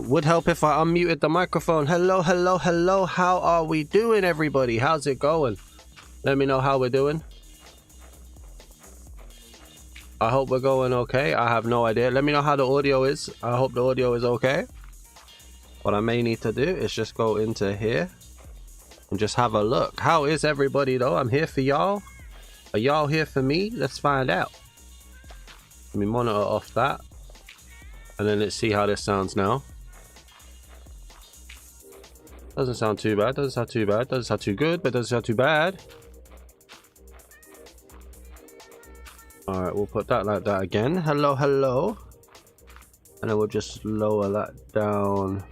Would help if I unmuted the microphone. Hello, hello, hello. How are we doing, everybody? How's it going? Let me know how we're doing. I hope we're going okay. I have no idea. Let me know how the audio is. I hope the audio is okay. What I may need to do is just go into here and just have a look. How is everybody though? I'm here for y'all. Are y'all here for me? Let's find out. Let me monitor off that. And then let's see how this sounds now. Doesn't sound too bad. Doesn't sound too bad. Doesn't sound too good, but doesn't sound too bad. Alright, we'll put that like that again. Hello, hello. And then we'll just lower that down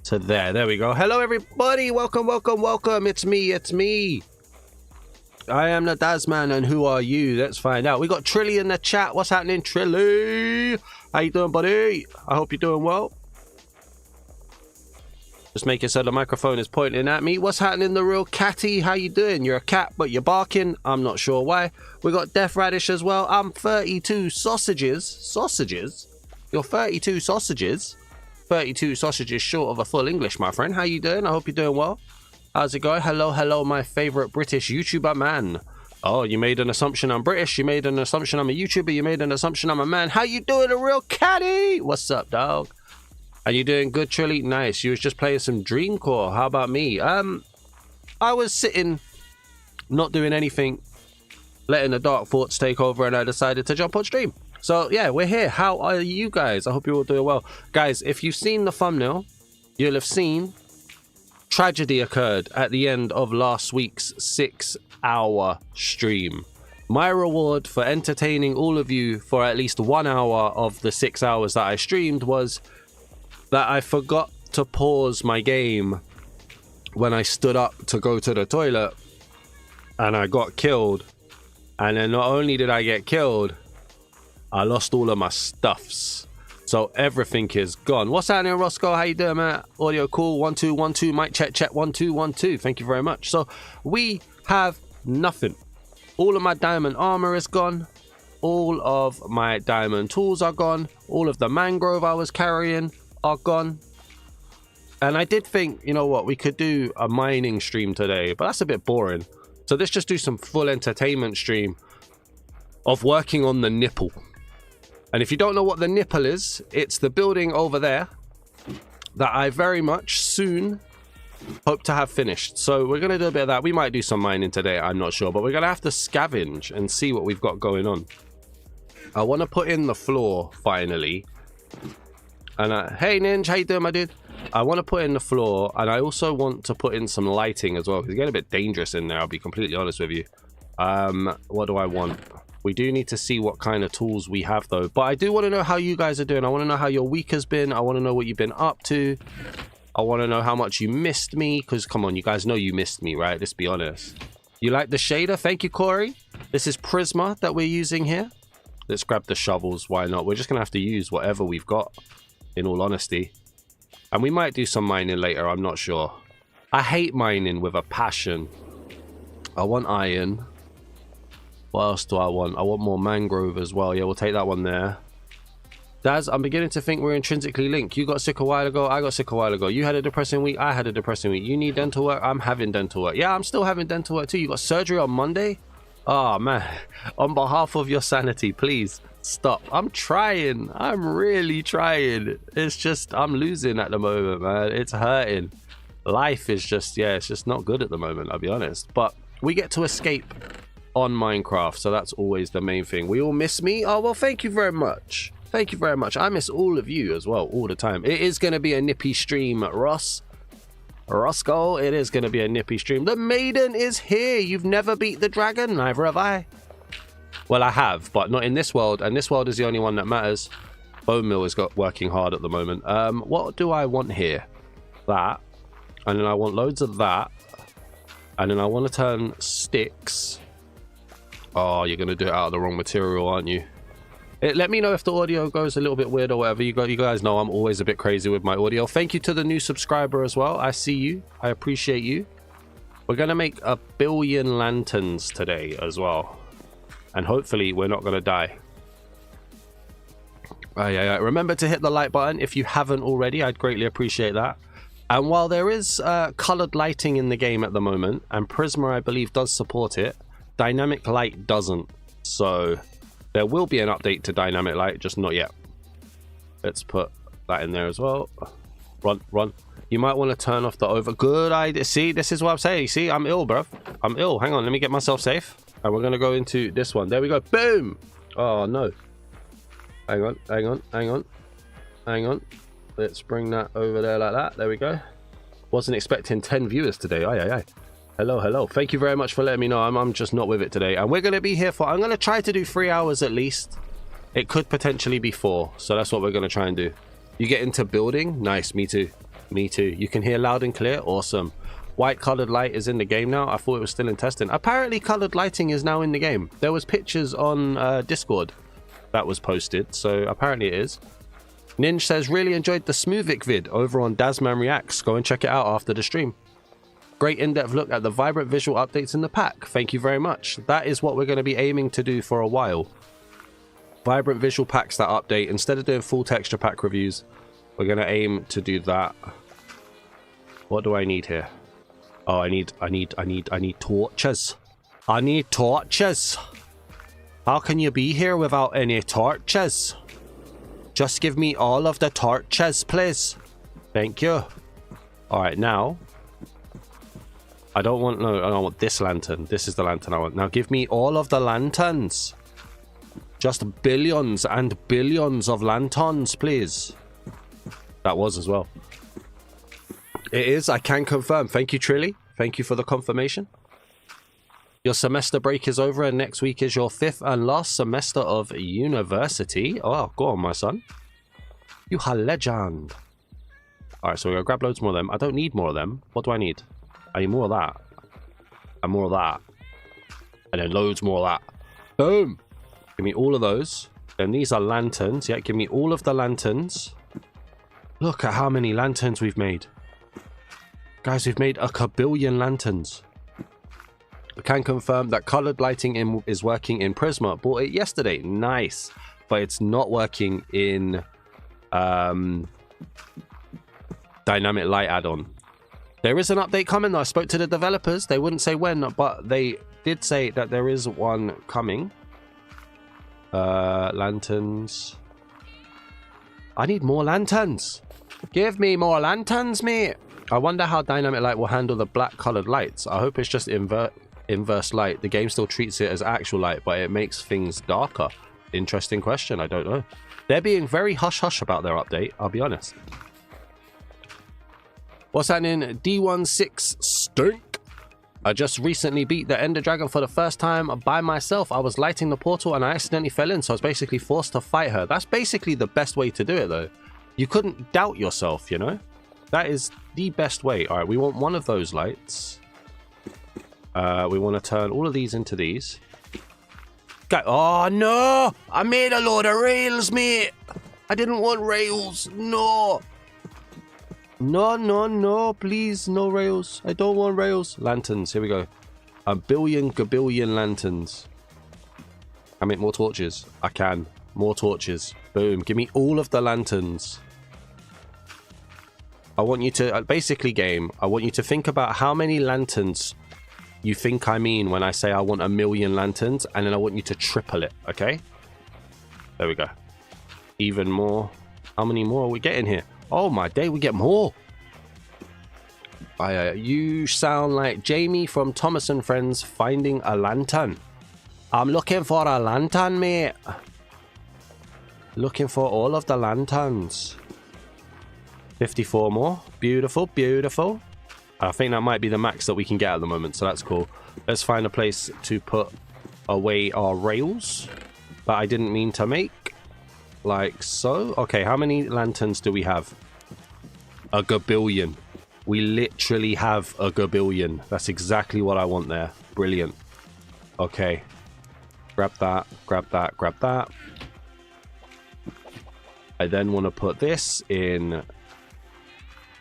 to there. There we go. Hello, everybody. Welcome, welcome, welcome. It's me. It's me. I am the Dazman, and who are you? Let's find out. We got Trilly in the chat. What's happening, Trilly? How you doing, buddy? I hope you're doing well. Just make it so the microphone is pointing at me. What's happening, the real catty? How you doing? You're a cat, but you're barking. I'm not sure why. We got Death Radish as well. I'm 32 sausages. Sausages? You're 32 sausages? 32 sausages short of a full English, my friend. How you doing? I hope you're doing well. How's it going? Hello, hello, my favorite British YouTuber man. Oh, you made an assumption I'm British. You made an assumption I'm a YouTuber. You made an assumption I'm a man. How you doing, the real catty? What's up, dog? Are you doing good, Trilly? Nice. You was just playing some Dreamcore. How about me? I was sitting, not doing anything, letting the dark thoughts take over, and I decided to jump on stream. So yeah, we're here. How are you guys? I hope you're all doing well. Guys, if you've seen the thumbnail, you'll have seen tragedy occurred at the end of last week's 6-hour stream. My reward for entertaining all of you for at least 1 hour of the 6 hours that I streamed was that I forgot to pause my game when I stood up to go to the toilet, and I got killed. And then not only did I get killed, I lost all of my stuffs. So everything is gone. What's happening, Roscoe? How you doing, man? Audio cool. 1 2 1 2. Mic check check. 1 2 1 2. Thank you very much. So we have nothing. All of my diamond armor is gone. All of my diamond tools are gone. All of the mangrove I was carrying are gone. And I did think, you know what, we could do a mining stream today, but that's a bit boring. So let's just do some full entertainment stream of working on the nipple. And if you don't know what the nipple is, it's the building over there that I very much soon hope to have finished. So we're going to do a bit of that. We might do some mining today, I'm not sure, but we're going to have to scavenge and see what we've got going on. I want to put in the floor finally. And hey Ninja, how you doing, my dude? I want to put in the floor, and I also want to put in some lighting as well, because it's getting a bit dangerous in there, I'll be completely honest with you. What do I want? We do need to see what kind of tools we have though, but I do want to know how you guys are doing. I want to know how your week has been. I want to know what you've been up to. I want to know how much you missed me, because come on, you guys know you missed me, right? Let's be honest. You like the shader? Thank you, Corey. This is Prizma that we're using here. Let's grab the shovels. Why not? We're just gonna have to use whatever we've got, in all honesty. And we might do some mining later, I'm not sure. I hate mining with a passion. I want iron. What else do I want? I want more mangrove as well. Yeah, we'll take that one there. Daz, I'm beginning to think we're intrinsically linked. You got sick a while ago, I got sick a while ago. You had a depressing week, I had a depressing week. You need dental work, I'm having dental work. Yeah, I'm still having dental work too. You got surgery on Monday? Oh man, on behalf of your sanity, please stop. I'm trying. I'm really trying. It's just, I'm losing at the moment, man. It's hurting. Life is just, yeah, it's just not good at the moment, I'll be honest. But we get to escape on Minecraft, so that's always the main thing. We all miss me. Oh, well, thank you very much. Thank you very much. I miss all of you as well, all the time. It is going to be a nippy stream, Roscoe, it is going to be a nippy stream. The maiden is here. You've never beat the dragon. Neither have I. Well, I have, but not in this world. And this world is the only one that matters. Bone mill is working hard at the moment. What do I want here? That. And then I want loads of that. And then I want to turn sticks. Oh, you're going to do it out of the wrong material, aren't you? Let me know if the audio goes a little bit weird or whatever. You guys know I'm always a bit crazy with my audio. Thank you to the new subscriber as well. I see you. I appreciate you. We're going to make 1 billion lanterns today as well. And hopefully we're not going to die. Remember to hit the like button if you haven't already. I'd greatly appreciate that. And while there is colored lighting in the game at the moment, and Prizma, I believe, does support it, dynamic light doesn't. So there will be an update to dynamic light, just not yet. Let's put that in there as well. Run. You might want to turn off the over. Good idea. See, this is what I'm saying. See, I'm ill, bruv. I'm ill. Hang on, let me get myself safe. And we're going to go into this one. There we go. Boom. Oh, no. Hang on. Let's bring that over there like that. There we go. Wasn't expecting 10 viewers today. Aye. Hello. Thank you very much for letting me know. I'm just not with it today. And we're going to be here for... I'm going to try to do 3 hours at least. It could potentially be 4. So that's what we're going to try and do. You get into building? Nice. Me too. You can hear loud and clear? Awesome. White colored light is in the game now. I thought it was still in testing. Apparently colored lighting is now in the game. There was pictures on Discord that was posted. So apparently it is. Ninja says, really enjoyed the Smoovic vid over on Dazman Reacts. Go and check it out after the stream. Great in-depth look at the vibrant visual updates in the pack. Thank you very much. That is what we're going to be aiming to do for a while. Vibrant visual packs that update. Instead of doing full texture pack reviews, we're going to aim to do that. What do I need here? Oh, I need torches. I need torches. How can you be here without any torches? Just give me all of the torches, please. Thank you. All right, now. I don't want this lantern. This is the lantern I want. Now give me all of the lanterns. Just billions and billions of lanterns, please. That was as well. It is, I can confirm. Thank you, Trilly. Thank you for the confirmation. Your semester break is over and next week is your 5th and last semester of university. Oh, go on, my son. You are legend. Alright, so we're going to grab loads more of them. I don't need more of them. What do I need? I need more of that. And more of that. And then loads more of that. Boom! Give me all of those. Then these are lanterns. Yeah, give me all of the lanterns. Look at how many lanterns we've made. Guys, we've made a kabillion lanterns. I can confirm that colored lighting is working in Prizma. Bought it yesterday. Nice. But it's not working in dynamic light add-on. There is an update coming though. I spoke to the developers. They wouldn't say when, but they did say that there is one coming. Lanterns. I need more lanterns. Give me more lanterns, mate. I wonder how dynamic light will handle the black colored lights. I hope it's just inverse light. The game still treats it as actual light, but it makes things darker. Interesting question. I don't know. They're being very hush-hush about their update, I'll be honest. What's happening? D16 Stink. I just recently beat the Ender Dragon for the first time by myself. I was lighting the portal and I accidentally fell in, so I was basically forced to fight her. That's basically the best way to do it, though. You couldn't doubt yourself, you know? That is the best way. All right, we want one of those lights. We want to turn all of these into these. Oh, no! I made a load of rails, mate! I didn't want rails. No! No, please, no rails. I don't want rails. Lanterns, here we go. A billion gabillion lanterns. I make more torches. I can. More torches. Boom. Give me all of the lanterns. I want you to, basically game, I want you to think about how many lanterns you think I mean when I say I want 1,000,000 lanterns, and then I want you to triple it, okay? There we go. Even more. How many more are we getting here? Oh my day, we get more. You sound like Jamie from Thomas and Friends finding a lantern. I'm looking for a lantern, mate. Looking for all of the lanterns. 54 more. Beautiful, beautiful. I think that might be the max that we can get at the moment, so that's cool. Let's find a place to put away our rails that I didn't mean to make. Like so. Okay, how many lanterns do we have? A gabillion. We literally have a gabillion. That's exactly what I want there. Brilliant. Okay. Grab that, grab that, grab that. I then want to put this in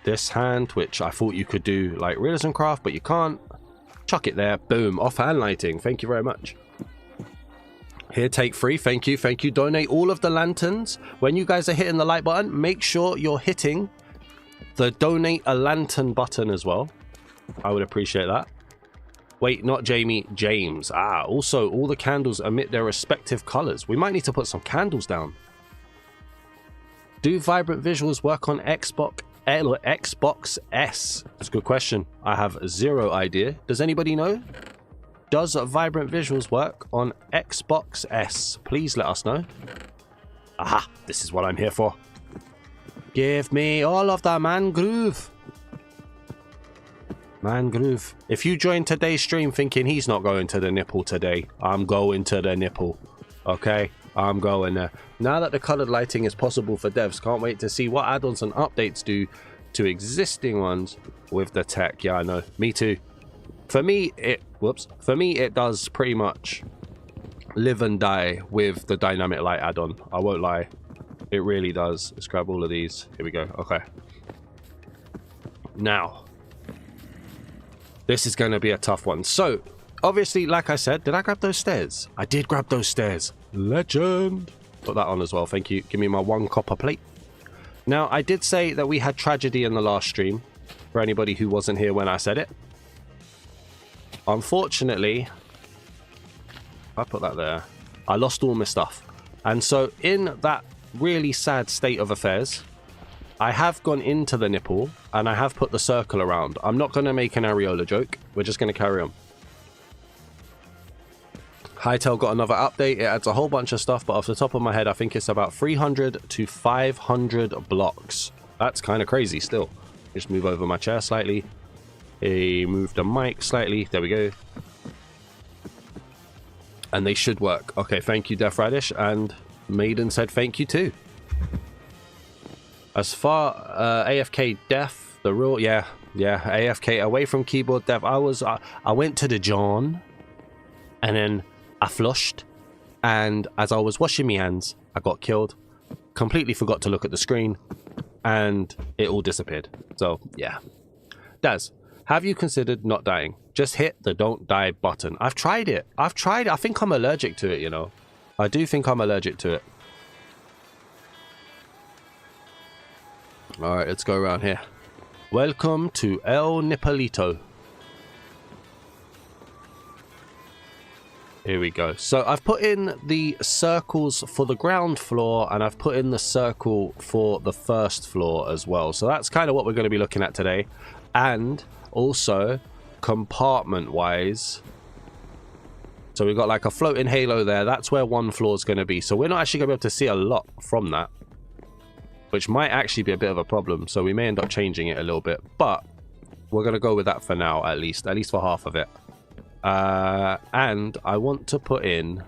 this hand, which I thought you could do like Realism Craft, but you can't. Chuck it there. Boom. Off-hand lighting. Thank you very much. Here, take 3. Thank you. Thank you. Donate all of the lanterns. When you guys are hitting the like button, make sure you're hitting the donate a lantern button as well. I would appreciate that. Wait, not Jamie, James. Ah, also, all the candles emit their respective colors. We might need to put some candles down. Do vibrant visuals work on Xbox S? That's a good question. I have 0 idea. Does anybody know? Does vibrant visuals work on Xbox S? Please let us know. Aha, this is what I'm here for. Give me all of the mangrove. Mangrove. If you join today's stream thinking he's not going to the nipple today, I'm going to the nipple. Okay? I'm going there. Now that the colored lighting is possible for devs, can't wait to see what add-ons and updates do to existing ones with the tech. Yeah, I know. Me too. For me, it does pretty much live and die with the dynamic light add-on. I won't lie. It really does. Let's grab all of these. Here we go. Okay. Now, this is going to be a tough one. So, obviously, like I said, did I grab those stairs? I did grab those stairs. Legend. Put that on as well. Thank you. Give me my 1 copper plate. Now, I did say that we had tragedy in the last stream. For anybody who wasn't here when I said it. Unfortunately, I put that there. I lost all my stuff. And so, in that really sad state of affairs, I have gone into the nipple and I have put the circle around. I'm not going to make an areola joke. We're just going to carry on. Hytale got another update. It adds a whole bunch of stuff, but off the top of my head, I think it's about 300 to 500 blocks. That's kind of crazy still. Just move over my chair slightly. Move the mic slightly. There we go. And they should work. Okay, thank you, Death Radish. And Maiden said thank you too. As far AFK Death, the rule, yeah, AFK away from keyboard Death. I went to the John, and then I flushed, and as I was washing my hands, I got killed. Completely forgot to look at the screen, and it all disappeared. So yeah, Daz, have you considered not dying? Just hit the don't die button. I've tried it. I think I'm allergic to it, you know. I do think I'm allergic to it. Alright, let's go around here. Welcome to El Nippolito. Here we go. So I've put in the circles for the ground floor and I've put in the circle for the first floor as well. So that's kind of what we're going to be looking at today. And also compartment wise, so we've got like a floating halo there. That's where one floor is going to be. So we're not actually going to be able to see a lot from that, which might actually be a bit of a problem. So we may end up changing it a little bit, but we're going to go with that for now, at least for half of it. And I want to put in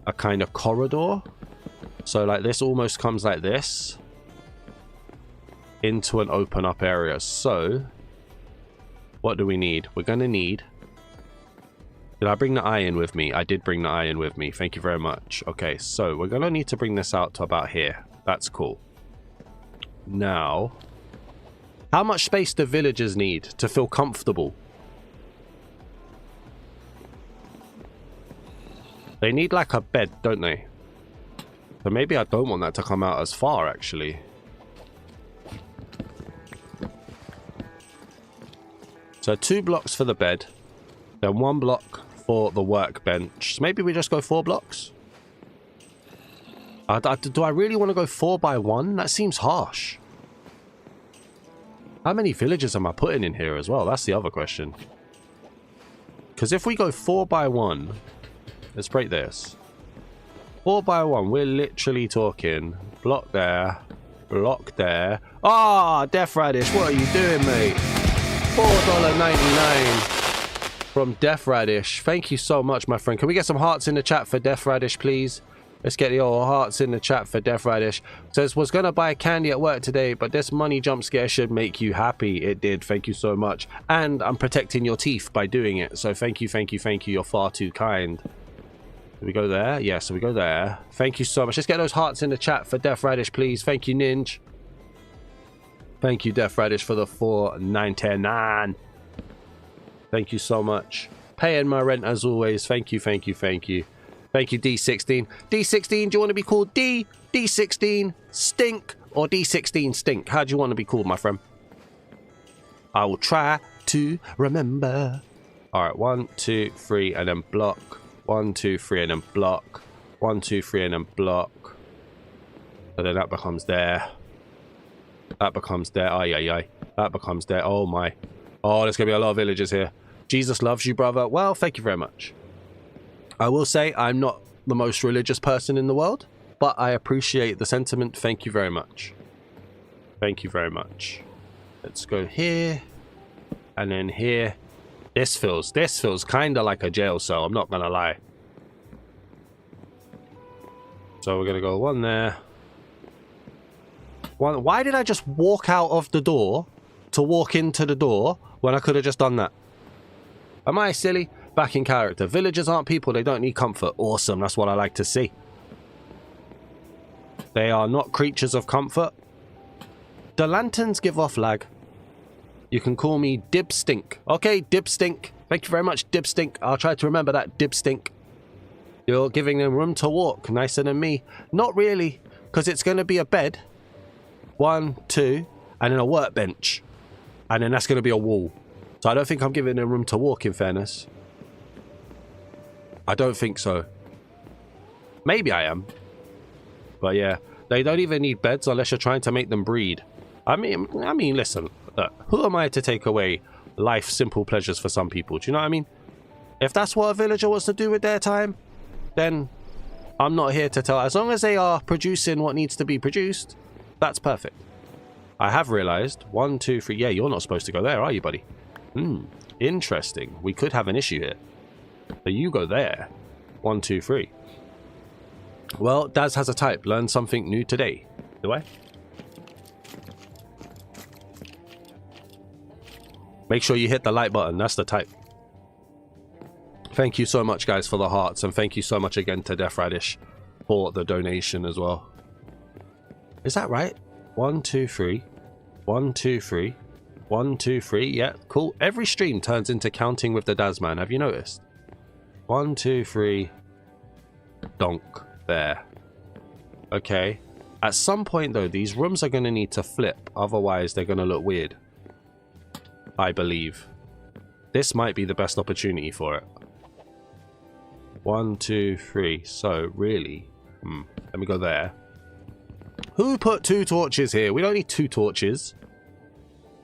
a kind of corridor. So like this almost comes like this into an open up area. So what do we need? We're going to need... Did I bring the iron with me? I did bring the iron with me. Thank you very much. Okay, so we're going to need to bring this out to about here. That's cool. Now, how much space do villagers need to feel comfortable? They need like a bed, don't they? So maybe I don't want that to come out as far, actually. So 2 blocks for the bed, then 1 block for the workbench. So maybe we just go 4 blocks. Do I really want to go 4 by 1? That seems harsh. How many villagers am I putting in here as well? That's the other question. Because if we go 4 by 1, let's break this. 4 by 1, we're literally talking block there, block there. Ah, Death Radish, what are you doing, mate? $4.99 from Death Radish. Thank you so much, my friend. Can we get some hearts in the chat for Death Radish, please? Let's get the old hearts in the chat for Death Radish. Says, was going to buy candy at work today, but this money jump scare should make you happy. It did. Thank you so much. And I'm protecting your teeth by doing it. So thank you, thank you, thank you. You're far too kind. Do we go there? Yeah, so we go there. Thank you so much. Let's get those hearts in the chat for Death Radish, please. Thank you, Ninja. Thank you, Death Radish, for the $4.99. Thank you so much. Paying my rent as always. Thank you, thank you, thank you. Thank you, D16. D16, do you want to be called D, D16, Stink, or D16 Stink? How do you want to be called, my friend? I will try to remember. All right, 1, 2, 3, and then block. 1, 2, 3, and then block. 1, 2, 3, and then block. So then that becomes there. That becomes there. Ay, ay, ay. That becomes there. Oh, my. Oh, there's going to be a lot of villagers here. Jesus loves you, brother. Well, thank you very much. I will say I'm not the most religious person in the world, but I appreciate the sentiment. Thank you very much. Thank you very much. Let's go here and then here. This feels kind of like a jail cell. I'm not going to lie. So we're going to go one there. One. Why did I just walk out of the door to walk into the door when I could have just done that? Am I silly? Back in character. Villagers aren't people. They don't need comfort. Awesome. That's what I like to see. They are not creatures of comfort. The lanterns give off lag. You can call me Dibstink. Okay, Dibstink. Thank you very much, Dibstink. I'll try to remember that, Dibstink. You're giving them room to walk. Nicer than me. Not really, because it's going to be a bed. 1, 2, and then a workbench. And then that's going to be a wall. So I don't think I'm giving them room to walk, in fairness. I don't think so. Maybe I am. But yeah, they don't even need beds unless you're trying to make them breed. I mean, listen, who am I to take away life's simple pleasures for some people? Do you know what I mean? If that's what a villager wants to do with their time, then I'm not here to tell. As long as they are producing what needs to be produced, that's perfect. I have realized 1, 2, 3. Yeah, you're not supposed to go there, are you, buddy? Interesting. We could have an issue here. So you go there. 1, 2, 3. Well, Daz has a type. Learn something new today. Do I? Make sure you hit the like button. That's the type. Thank you so much, guys, for the hearts. And thank you so much again to Death Radish for the donation as well. Is that right? 1, 2, 3. 1, 2, 3. 1, 2, 3. Yeah, cool. Every stream turns into counting with the Dazman. Have you noticed? 1, 2, 3. Donk. There. Okay. At some point, though, these rooms are going to need to flip. Otherwise, they're going to look weird. I believe. This might be the best opportunity for it. 1, 2, 3. So, really? Let me go there. Who put 2 torches here? We don't need 2 torches.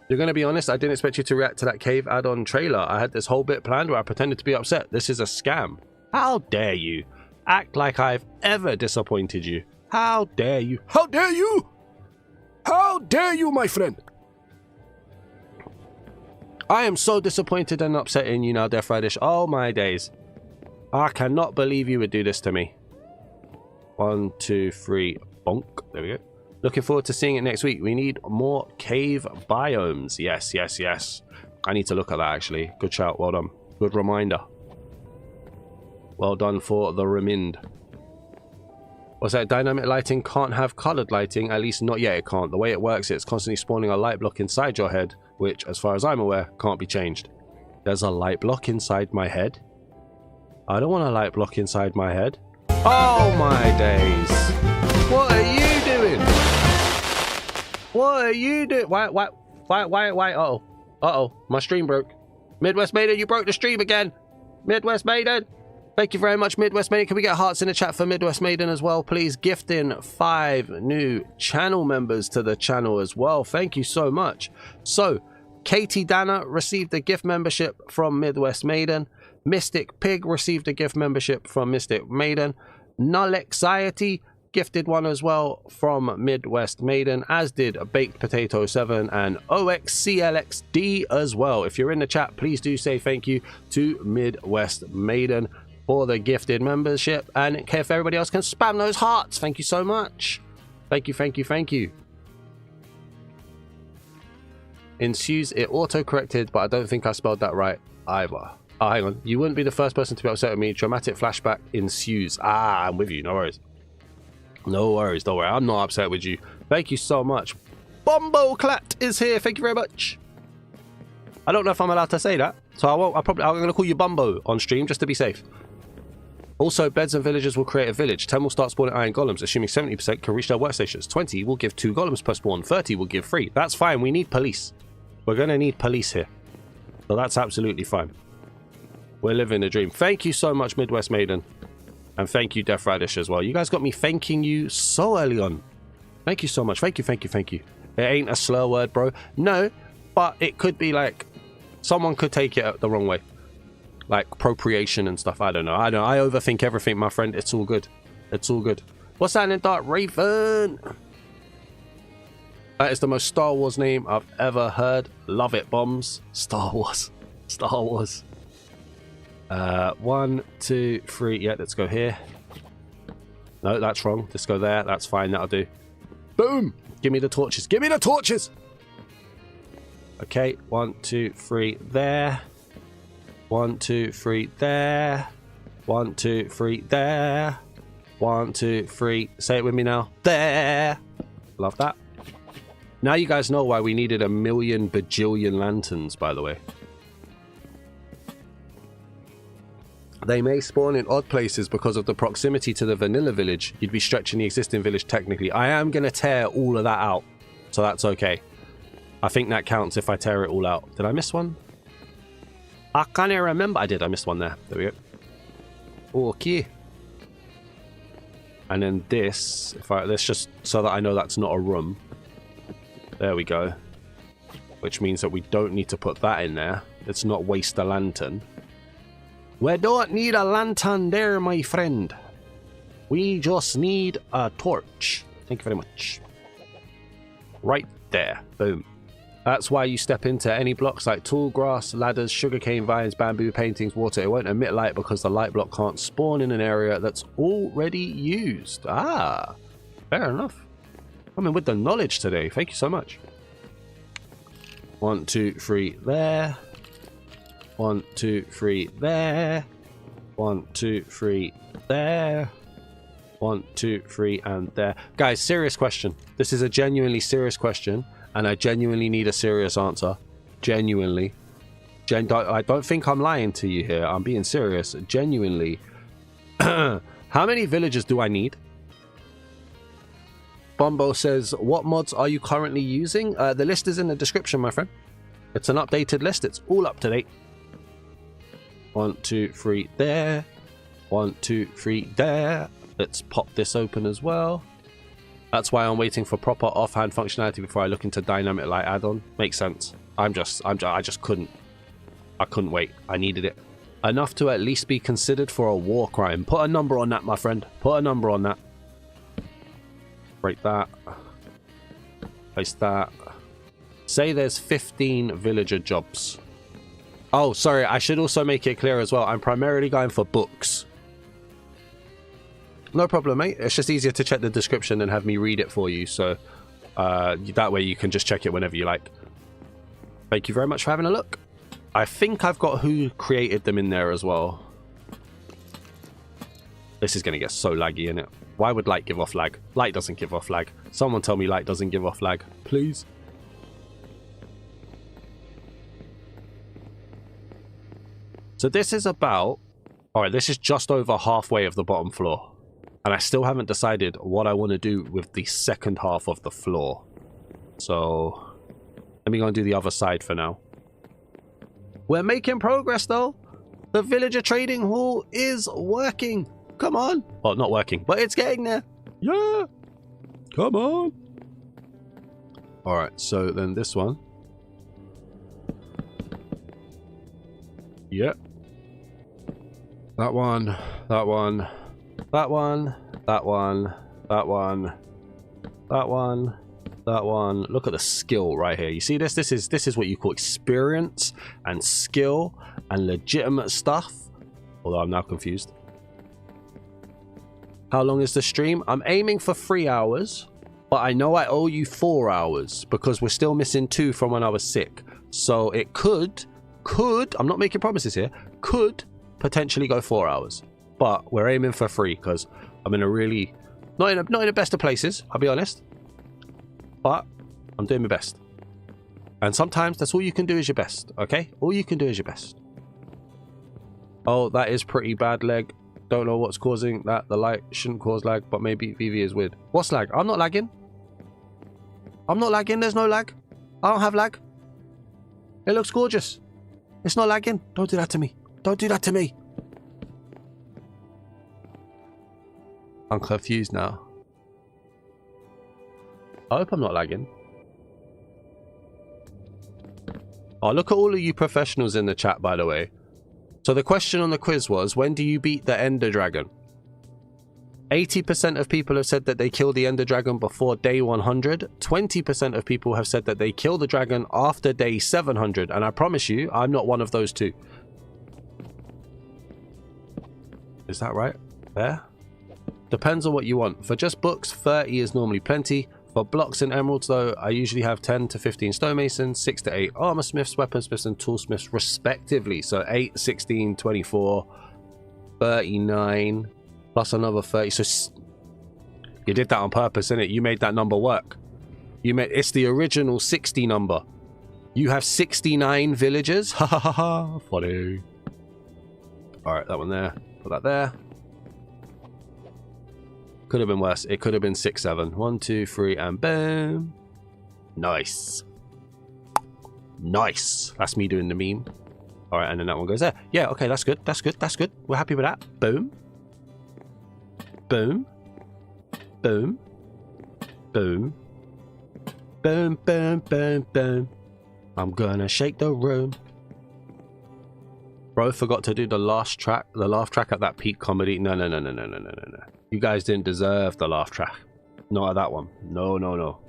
You're going to be honest, I didn't expect you to react to that cave add-on trailer. I had this whole bit planned where I pretended to be upset. This is a scam. How dare you act like I've ever disappointed you? How dare you? How dare you? How dare you, my friend? I am so disappointed and upset in you now, Death Radish. Oh my days. I cannot believe you would do this to me. 1, 2, 3. Bonk. There we go. Looking forward to seeing it next week. We need more cave biomes. Yes, yes, yes. I need to look at that, actually. Good shout. Well done. Good reminder. Well done for the remind. What's that? Dynamic lighting can't have colored lighting. At least not yet it can't. The way it works, it's constantly spawning a light block inside your head, which, as far as I'm aware, can't be changed. There's a light block inside my head? I don't want a light block inside my head. Oh my days. What are you doing? What are you doing? Why? Uh-oh. Uh-oh. My stream broke. Midwest Maiden, you broke the stream again. Midwest Maiden. Thank you very much, Midwest Maiden. Can we get hearts in the chat for Midwest Maiden as well, please? Gifting 5 new channel members to the channel as well. Thank you so much. So, Katie Dana received a gift membership from Midwest Maiden. Mystic Pig received a gift membership from Mystic Maiden. Null Anxiety gifted one as well from Midwest Maiden, as did Baked Potato 7 and OXCLXD as well. If you're in the chat, please do say thank you to Midwest Maiden for the gifted membership, and if everybody else can spam those hearts, thank you so much. Thank you, thank you, thank you. Ensues, it auto-corrected, but I don't think I spelled that right either. Oh, hang on. You wouldn't be the first person to be upset with me. Dramatic flashback ensues. Ah, I'm with you. No worries. No worries. Don't worry. I'm not upset with you. Thank you so much. Bombo Clat is here. Thank you very much. I don't know if I'm allowed to say that, so I'm going to call you Bumbo on stream just to be safe. Also, beds and villagers will create a village. 10 will start spawning iron golems, assuming 70% can reach their workstations. 20 will give 2 golems per spawn. 30 will give 3. That's fine. We need police. We're going to need police here. So that's absolutely fine. We're living a dream. Thank you so much, Midwest Maiden. And thank you, Death Radish, as well. You guys got me thanking you so early on. Thank you so much. Thank you, thank you, thank you. It ain't a slur word, bro. No, but it could be like... someone could take it the wrong way. Like appropriation and stuff. I don't know. I overthink everything, my friend. It's all good. It's all good. What's that in Dark Raven? That is the most Star Wars name I've ever heard. Love it, bombs. Star Wars. Star Wars. 1, 2, 3. Yeah, let's go here. No, that's wrong. Let's go there. That's fine. That'll do. Boom! Give me the torches. Give me the torches! Okay. 1, 2, 3 there. 1, 2, 3 there. 1, 2, 3 there. 1, 2, 3. Say it with me now. There. Love that. Now you guys know why we needed a million bajillion lanterns, by the way. They may spawn in odd places because of the proximity to the vanilla village. You'd be stretching the existing village technically. I am going to tear all of that out, so that's okay. I think that counts if I tear it all out. Did I miss one? I can't even remember. I did. I missed one there. There we go. Okay. And then this, let's just, so that I know that's not a room. There we go. Which means that we don't need to put that in there. Let's not waste a lantern. We don't need a lantern there, my friend. We just need a torch. Thank you very much. Right there. Boom. That's why you step into any blocks like tall grass, ladders, sugarcane vines, bamboo, paintings, water. It won't emit light because the light block can't spawn in an area that's already used. Ah, fair enough. Coming with the knowledge today. Thank you so much. 1, 2, 3 there. 1, 2, 3 there. 1, 2, 3 there. 1, 2, 3 and there. Guys, serious question. This is a genuinely serious question. And I genuinely need a serious answer. Genuinely. I don't think I'm lying to you here. I'm being serious. Genuinely. How many villagers do I need? Bombo says, what mods are you currently using? The list is in the description, my friend. It's an updated list. It's all up to date. 1, 2, 3 there. 1, 2, 3 there. Let's pop this open as well. That's why I'm waiting for proper offhand functionality before I look into dynamic light add-on. Makes sense. I just couldn't. I couldn't wait. I needed it. Enough to at least be considered for a war crime. Put a number on that, my friend. Put a number on that. Break that. Place that. Say there's 15 villager jobs. Oh, sorry. I should also make it clear as well. I'm primarily going for books. No problem, mate. It's just easier to check the description and have me read it for you. So that way you can just check it whenever you like. Thank you very much for having a look. I think I've got who created them in there as well. This is going to get so laggy, innit? Why would light give off lag? Light doesn't give off lag. Someone tell me light doesn't give off lag, please. So this is about... Alright, this is just over halfway of the bottom floor. And I still haven't decided what I want to do with the second half of the floor. So, let me go and do the other side for now. We're making progress though. The villager trading hall is working. Come on. Well, not working, but it's getting there. Yeah. Come on. Alright, so then this one. Yep. That one. That one. That one, that one, that one, that one, that one. Look at the skill right here. You see this? This is what you call experience and skill and legitimate stuff. Although I'm now confused. How long is the stream? I'm aiming for 3 hours, but I know I owe you 4 hours because we're still missing 2 from when I was sick. So it could, I'm not making promises here, could potentially go 4 hours. But we're aiming for 3 because I'm in a really... Not in the best of places, I'll be honest. But I'm doing my best. And sometimes that's all you can do is your best, okay? All you can do is your best. Oh, that is pretty bad leg. Don't know what's causing that. The light shouldn't cause lag, but maybe VV is weird. What's lag? I'm not lagging. I'm not lagging. There's no lag. I don't have lag. It looks gorgeous. It's not lagging. Don't do that to me. Don't do that to me. I'm confused now. I hope I'm not lagging. Oh, look at all of you professionals in the chat, by the way. So the question on the quiz was, when do you beat the Ender Dragon? 80% of people have said that they kill the Ender Dragon before day 100. 20% of people have said that they kill the dragon after day 700. And I promise you, I'm not one of those two. Is that right? There? Depends on what you want. For just books, 30 is normally plenty. For blocks and emeralds, though, I usually have 10 to 15 stonemasons, 6 to 8 armor smiths, weaponsmiths, and toolsmiths, respectively. So 8, 16, 24, 39, plus another 30. So you did that on purpose, innit? You made that number work. It's the original 60 number. You have 69 villagers. Ha ha ha ha. Funny. All right, that one there. Put that there. Could have been worse. It could have been 6, 7. 1, 2, 3, and boom. Nice. Nice. That's me doing the meme. All right, and then that one goes there. Yeah, okay, that's good. That's good. That's good. We're happy with that. Boom. Boom. Boom. Boom. Boom, boom, boom, boom. I'm gonna shake the room. Bro forgot to do the laugh track at that peak comedy. No. You guys didn't deserve the laugh track. Not at that one. No.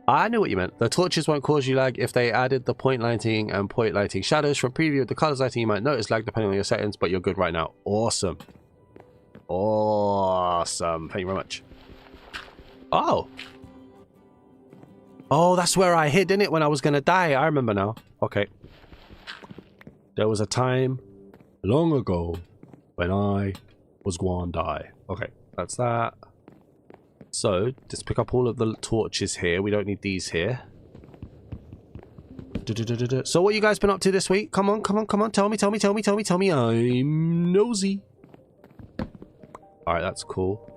I knew what you meant. The torches won't cause you lag if they added the point lighting and point lighting shadows. From preview of the colors lighting, you might notice lag depending on your settings, but you're good right now. Awesome. Awesome. Thank you very much. Oh, that's where I hid, innit, when I was gonna die. I remember now. Okay. There was a time long ago when I was going to die. Okay, that's that. So, just pick up all of the torches here. We don't need these here. So, what you guys been up to this week? Come on. Tell me. I'm nosy. Alright, that's cool.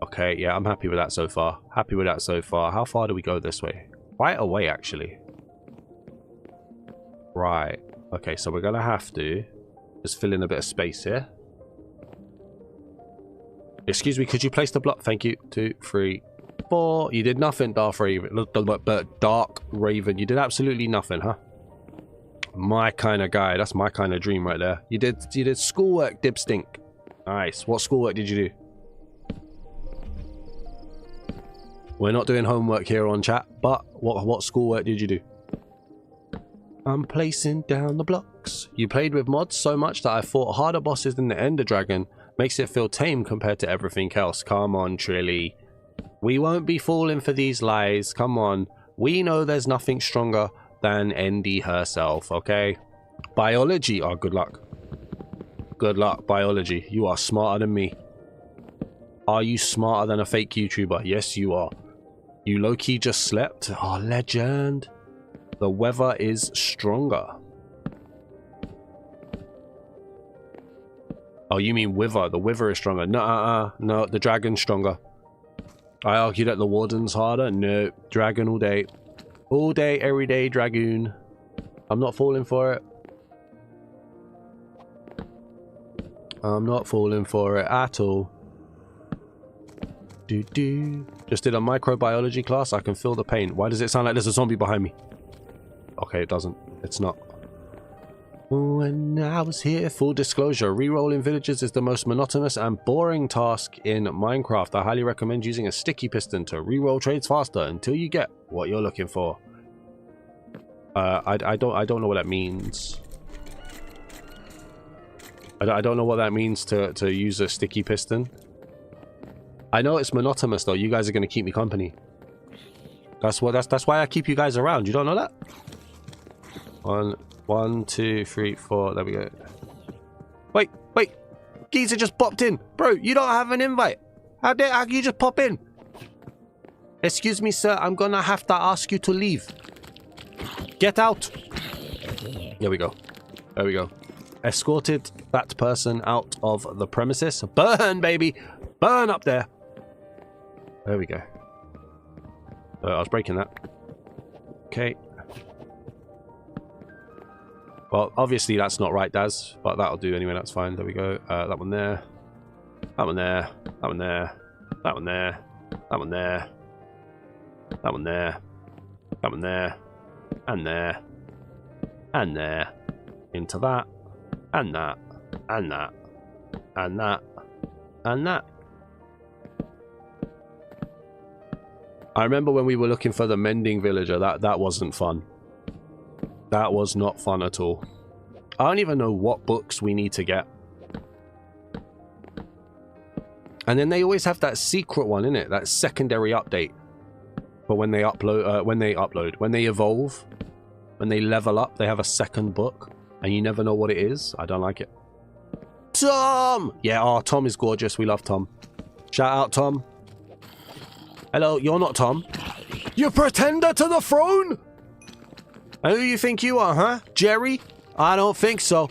Okay, yeah, I'm happy with that so far. How far do we go this way? Quite a way, actually. Right. Okay, so we're going to have to just fill in a bit of space here. Excuse me, could you place the block? Thank you. 2, 3, 4. You did nothing, Dark Raven. Dark Raven. You did absolutely nothing, huh? My kind of guy. That's my kind of dream right there. You did schoolwork, Dibstink. Nice. What schoolwork did you do? We're not doing homework here on chat, but what schoolwork did you do? I'm placing down the blocks. You played with mods so much that I fought harder bosses than the Ender Dragon. Makes it feel tame compared to everything else. Come on, Trilly. We won't be falling for these lies. Come on. We know there's nothing stronger than Endy herself, okay? Biology. Oh, good luck. Good luck, biology. You are smarter than me. Are you smarter than a fake YouTuber? Yes, you are. You low-key just slept? Oh, legend. The weather is stronger. Oh, you mean wither. The wither is stronger. No, the dragon's stronger. I argue that the warden's harder. No, dragon all day. All day, every day, dragoon. I'm not falling for it. I'm not falling for it at all. Just did a microbiology class. I can feel the pain. Why does it sound like there's a zombie behind me? Okay, it doesn't. It's not. When I was here, full disclosure, re-rolling villages is the most monotonous and boring task in Minecraft. I highly recommend using a sticky piston to re-roll trades faster until you get what you're looking for. I don't know what that means. I don't know what that means to use a sticky piston. I know it's monotonous though. You guys are gonna keep me company. That's why I keep you guys around. You don't know that? 1, 2, 3, 4. There we go. Wait. Geezer just popped in. Bro, you don't have an invite. How can you just pop in? Excuse me, sir. I'm gonna have to ask you to leave. Get out. There we go. escorted that person out of the premises. Burn, baby! Burn up there! There we go. I was breaking that. Okay. Well, obviously that's not right, Daz, but that'll do anyway, that's fine. There we go. That one there. That one there. That one there. That one there. That one there. That one there. That one there. And there. And there. Into that. And that. And that. And that. And that. I remember when we were looking for the mending villager, that wasn't fun. That was not fun at all. I don't even know what books we need to get. And then they always have that secret one, innit? That secondary update. But when they upload, when they evolve, when they level up, they have a second book. And you never know what it is. I don't like it. Tom! Yeah, oh, Tom is gorgeous. We love Tom. Shout out, Tom. Hello, you're not Tom. You pretender to the throne? And who you think you are, huh? Jerry? I don't think so.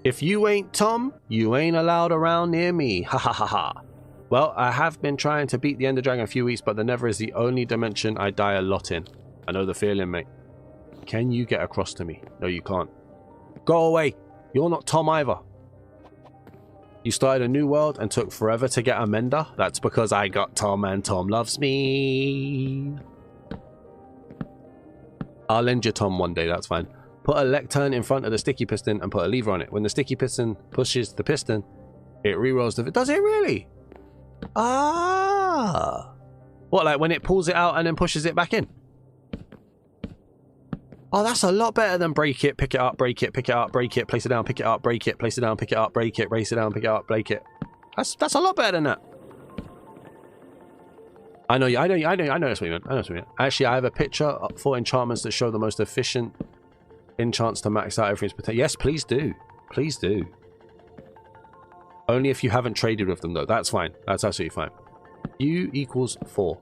If you ain't Tom, you ain't allowed around near me. Ha ha ha ha. Well, I have been trying to beat the Ender Dragon a few weeks, but the Nether is the only dimension I die a lot in. I know the feeling, mate. Can you get across to me? No, you can't. Go away. You're not Tom either. You started a new world and took forever to get a mender? That's because I got Tom and Tom loves me. I'll lend you Tom one day, that's fine. Put a lectern in front of the sticky piston and put a lever on it. When the sticky piston pushes the piston, it re-rolls the... Does it really? Ah. What, like when it pulls it out and then pushes it back in? Oh, that's a lot better than break it, pick it up, break it, pick it up, break it, place it down, pick it up, break it, place it down, pick it up, break it, race it down, pick it up, break it. That's a lot better than that. I know that's what you meant. I know what you meant. Actually, I have a picture for enchantments that show the most efficient enchants to max out everything's potential. Yes, please do. Please do. Only if you haven't traded with them, though. That's fine. That's absolutely fine. U equals 4.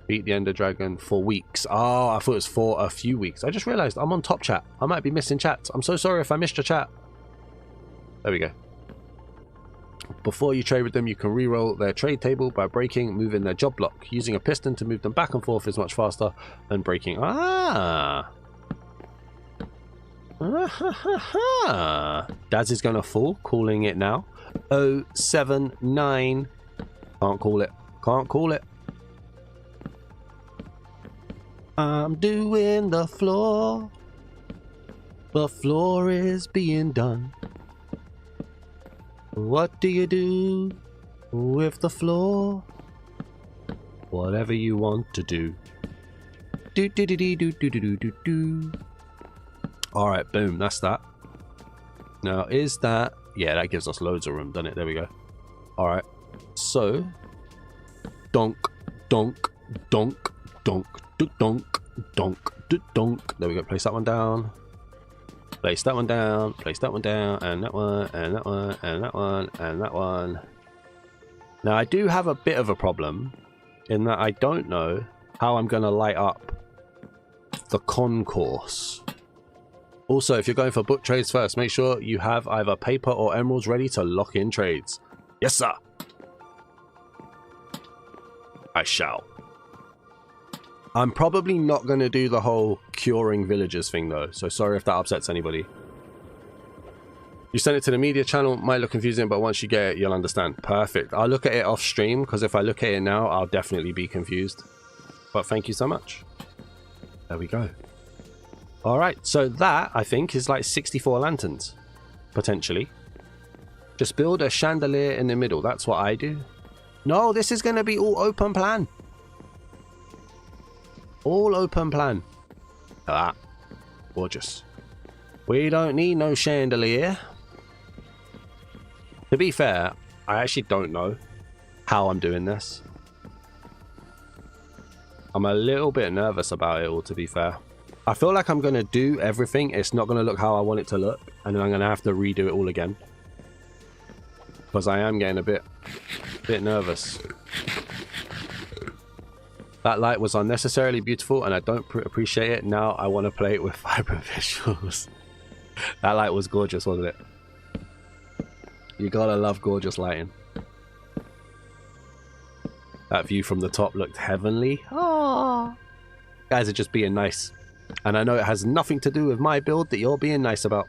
Beat the Ender Dragon for weeks. Oh, I thought it was for a few weeks. I just realized I'm on top chat. I might be missing chats. I'm so sorry if I missed your chat. There we go. Before you trade with them, you can re-roll their trade table by breaking, moving their job block. Using a piston to move them back and forth is much faster than breaking. Ah! Daz is going to fall. Calling it now. 079. Can't call it. Can't call it. I'm doing the floor. The floor is being done. What do you do with the floor? Whatever you want to do. Do do do do do do do do do. All right, boom. That's that. Now, is that? Yeah, that gives us loads of room, doesn't it? There we go. All right. So, donk, donk, donk, donk, donk, donk, donk. There we go. Place that one down. Place that one down, place that one down, and that one, and that one, and that one, and that one. Now, I do have a bit of a problem in that I don't know how I'm going to light up the concourse. Also, if you're going for book trades first, make sure you have either paper or emeralds ready to lock in trades. Yes, sir. I shall. I'm probably not going to do the whole curing villagers thing though, so sorry if that upsets anybody. You send it to the media channel, might look confusing, but once you get it, you'll understand. Perfect. I'll look at it off stream, because if I look at it now, I'll definitely be confused. But thank you so much. There we go. Alright, so that, I think, is like 64 lanterns. Potentially. Just build a chandelier in the middle. That's what I do. No, this is going to be all open plan. All open plan. Ah, gorgeous. We don't need no chandelier. To be fair, I actually don't know how I'm doing this. I'm a little bit nervous about it all, to be fair. I feel like I'm going to do everything. It's not going to look how I want it to look. And then I'm going to have to redo it all again. Because I am getting a bit nervous. That light was unnecessarily beautiful and I don't appreciate it. Now I want to play it with vibrant visuals. That light was gorgeous, wasn't it? You gotta love gorgeous lighting. That view from the top looked heavenly. Aww. Guys are just being nice. And I know it has nothing to do with my build that you're being nice about.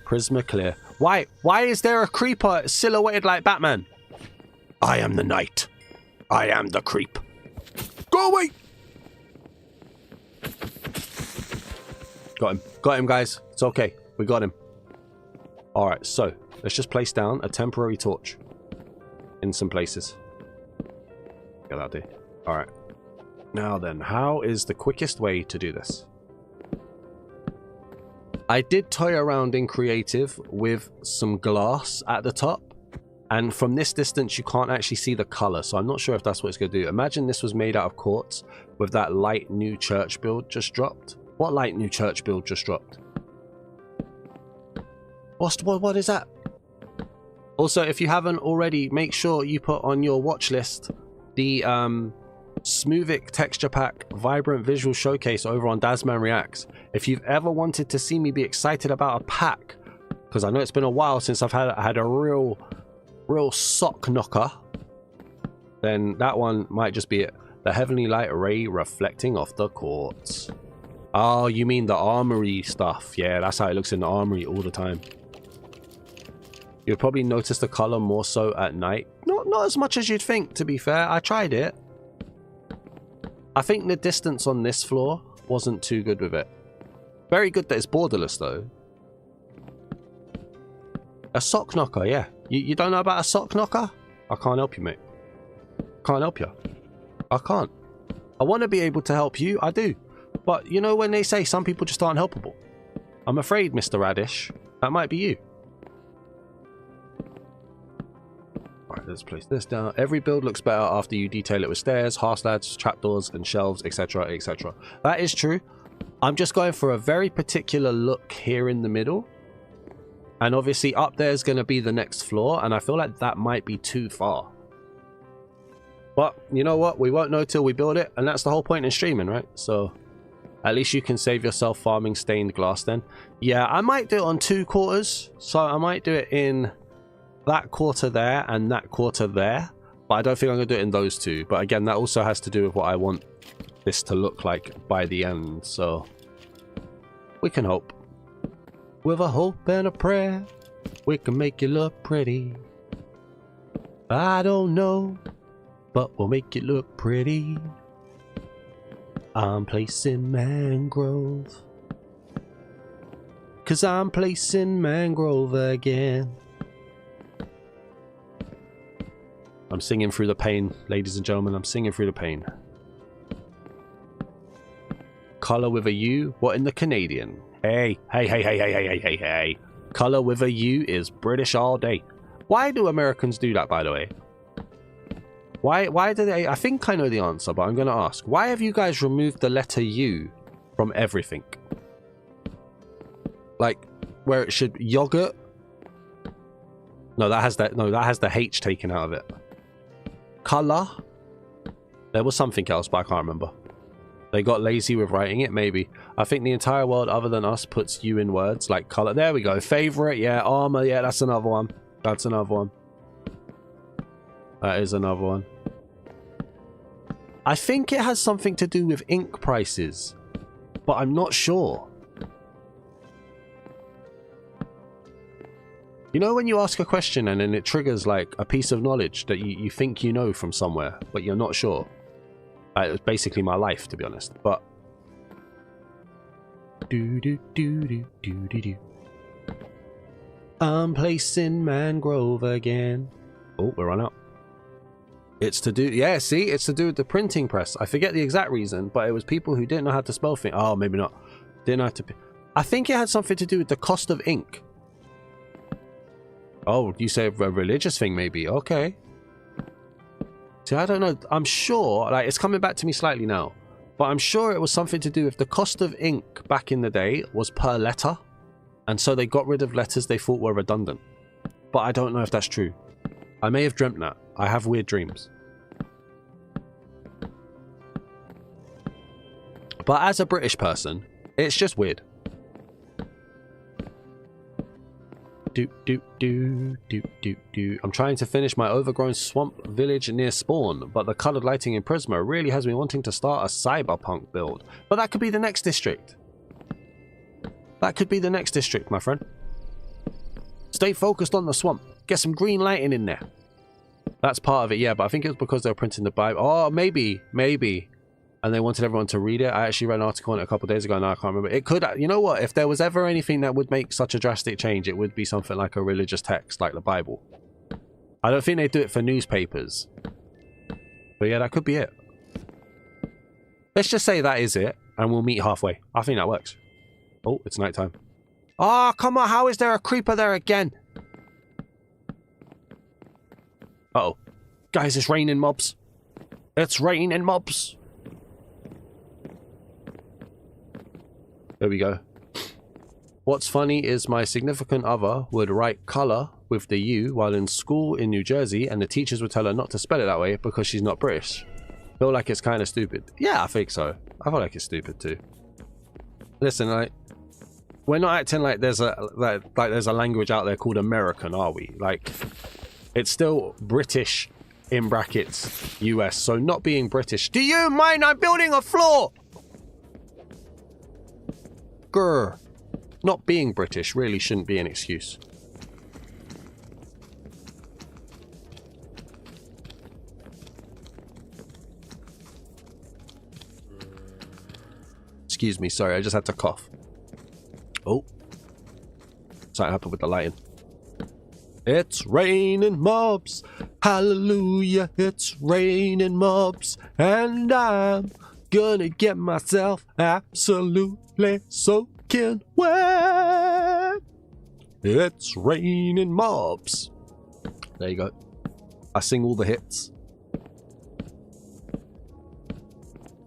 Prizma clear. Why is there a creeper silhouetted like Batman? I am the knight. I am the creep. Go away! Got him. Got him, guys. It's okay. We got him. Alright, so let's just place down a temporary torch in some places. Yeah, that'll do. Alright. Now then, how is the quickest way to do this? I did toy around in creative with some glass at the top. And from this distance, you can't actually see the color. So I'm not sure if that's what it's going to do. Imagine this was made out of quartz with that light new church build just dropped. What light new church build just dropped? What is that? Also, if you haven't already, make sure you put on your watch list the Smoothic Texture Pack Vibrant Visual Showcase over on Dazman Reacts. If you've ever wanted to see me be excited about a pack, because I know it's been a while since I've had a real sock knocker, then that one might just be it. The heavenly light ray reflecting off the quartz. Oh, you mean the armory stuff? Yeah, that's how it looks in the armory all the time. You'd probably notice the color more so at night. Not as much as you'd think, to be fair. I tried it. I think the distance on this floor wasn't too good with it. Very good that it's borderless though. A sock knocker, yeah. You don't know about a sock knocker? I can't help you, mate. Can't help you. I can't. I want to be able to help you. I do. But you know when they say some people just aren't helpable? I'm afraid, Mr. Radish, that might be you. Alright, let's place this down. Every build looks better after you detail it with stairs, half-slabs, trapdoors, and shelves, etc., etc. That is true. I'm just going for a very particular look here in the middle. And obviously up there is going to be the next floor, and I feel like that might be too far. But you know what? We won't know till we build it, and that's the whole point in streaming, right? So at least you can save yourself farming stained glass then. Yeah, I might do it on 2 quarters. So I might do it in that quarter there and that quarter there. But I don't think I'm going to do it in those 2. But again, that also has to do with what I want this to look like by the end. So we can hope. With a hope and a prayer, we can make you look pretty. I don't know, but we'll make it look pretty. I'm placing mangrove, 'cause I'm placing mangrove again. I'm singing through the pain, ladies and gentlemen. I'm singing through the pain. Color with a U? What in the Canadian? Hey. Color with a U is British all day. Why do Americans do that, by the way? Why do they? I think I know the answer, but I'm going to ask. Why have you guys removed the letter U from everything? Like, where it should... Yogurt? No, that has the H taken out of it. Color? There was something else, but I can't remember. They got lazy with writing it, maybe. I think the entire world other than us puts you in words like color. There we go. Favorite, yeah. Armor, yeah, that's another one. That's another one. That is another one. I think it has something to do with ink prices, but I'm not sure. You know when you ask a question and then it triggers like a piece of knowledge that you think you know from somewhere, but you're not sure? It was basically my life, to be honest. But I'm placing mangrove again. Oh, we're run out. It's to do, yeah, see, it's to do with the printing press. I forget the exact reason, but it was people who didn't know how to spell things. Oh, maybe not. Didn't know how to. I think it had something to do with the cost of ink. Oh, you say a religious thing, maybe? Okay. See, I don't know. I'm sure, like, it's coming back to me slightly now, but I'm sure it was something to do with the cost of ink back in the day was per letter, and so they got rid of letters they thought were redundant. But I don't know if that's true. I may have dreamt that. I have weird dreams. But as a British person, it's just weird. I'm trying to finish my overgrown swamp village near spawn, but the coloured lighting in Prizma really has me wanting to start a cyberpunk build. But that could be the next district. That could be the next district, my friend. Stay focused on the swamp. Get some green lighting in there. That's part of it, yeah, but I think it was because they were printing the Bible. Oh, maybe. And they wanted everyone to read it. I actually read an article on it a couple of days ago, and I can't remember. It could, you know what? If there was ever anything that would make such a drastic change, it would be something like a religious text, like the Bible. I don't think they do it for newspapers. But yeah, that could be it. Let's just say that is it, and we'll meet halfway. I think that works. Oh, it's nighttime. Oh, come on. How is there a creeper there again? Uh-oh. Guys, it's raining mobs. It's raining mobs. There we go. What's funny is my significant other would write colour with the U while in school in New Jersey, and the teachers would tell her not to spell it that way because she's not British. Feel like it's kind of stupid. Yeah, I think so. I feel like it's stupid too. Listen, like, we're not acting like there's a language out there called American, are we? Like, it's still British in brackets US. So not being British. Do you mind? I'm building a floor. Grr. Not being British really shouldn't be an excuse. Excuse me, sorry, I just had to cough. Oh. Something happened with the lighting. It's raining mobs. Hallelujah, it's raining mobs. And I'm gonna get myself absolutely soaking wet. It's raining mobs. There you go. I sing all the hits.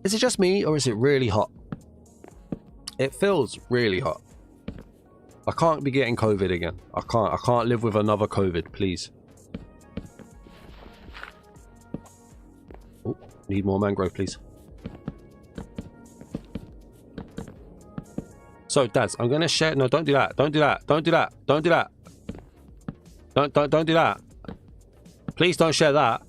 Is it just me, or is it really hot? It feels really hot. I can't be getting COVID again. I can't live with another COVID, please. Oh, need more mangrove, please. So, Dads, I'm gonna share. No, don't do that. Don't do that. Don't do that. Don't do that. Don't do that. Please don't share that.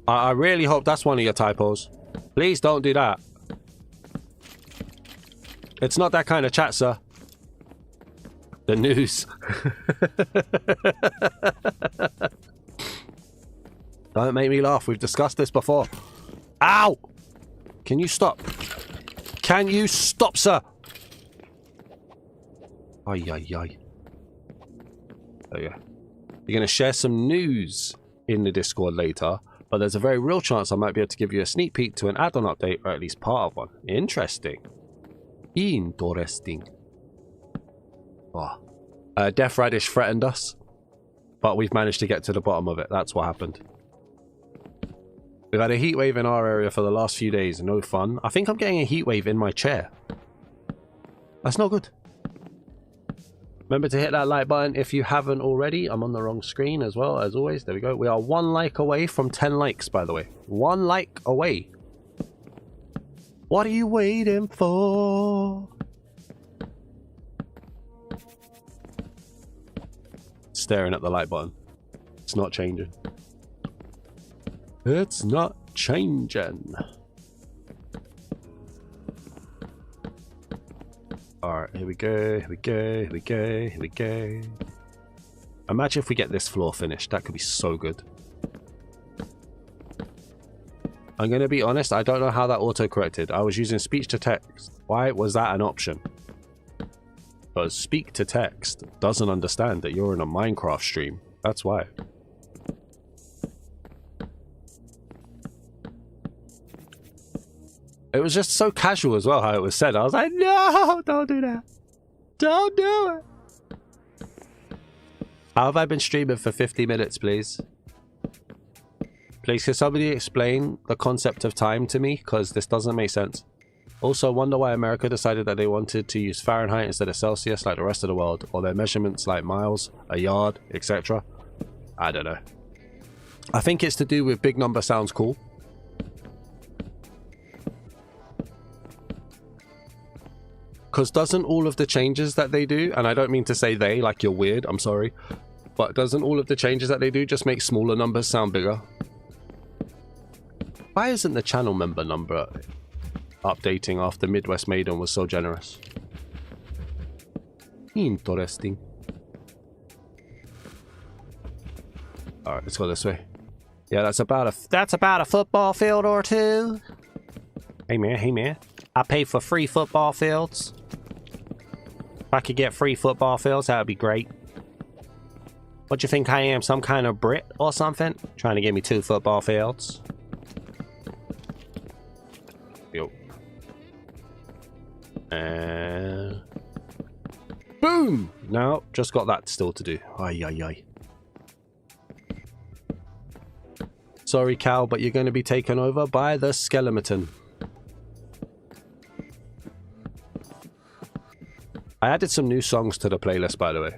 I really hope that's one of your typos. Please don't do that. It's not that kind of chat, sir. The news. Don't make me laugh. We've discussed this before. Ow! Can you stop? Can you stop, sir? Ay, ay, ay. Oh, yeah. You're going to share some news in the Discord later, but there's a very real chance I might be able to give you a sneak peek to an add-on update, or at least part of one. Interesting. Interesting. Oh. Death Radish threatened us, but we've managed to get to the bottom of it. That's what happened. We've had a heat wave in our area for the last few days. No fun. I think I'm getting a heat wave in my chair. That's not good. Remember to hit that like button if you haven't already. I'm on the wrong screen as well, as always. There we go. We are 1 like away from 10 likes, by the way. 1 like away. What are you waiting for? Staring at the like button. It's not changing. It's not changing. Alright, here we go, here we go, here we go, here we go. Imagine if we get this floor finished. That could be so good. I'm going to be honest, I don't know how that auto-corrected. I was using speech to text. Why was that an option? Because speak to text doesn't understand that you're in a Minecraft stream. That's why. It was just so casual as well how it was said. I was like, no, don't do that. Don't do it. How have I been streaming for 50 minutes, please? Please, can somebody explain the concept of time to me? Because this doesn't make sense. Also, wonder why America decided that they wanted to use Fahrenheit instead of Celsius like the rest of the world, or their measurements like miles, a yard, etc. I don't know. I think it's to do with big number sounds cool, Because doesn't all of the changes that they do, and I don't mean to say they, like you're weird, I'm sorry, but doesn't all of the changes that they do just make smaller numbers sound bigger? Why isn't the channel member number updating after Midwest Maiden was so generous? Interesting. Alright, let's go this way. Yeah, that's about a football field or two. Hey man, I pay for free football fields. If I could get free football fields, that would be great. What do you think I am, some kind of Brit or something? Trying to give me 2 football fields. Yo. And... boom! No, just got that still to do. Ay, ay, ay. Sorry, Cal, but you're going to be taken over by the skeleton. I added some new songs to the playlist, by the way.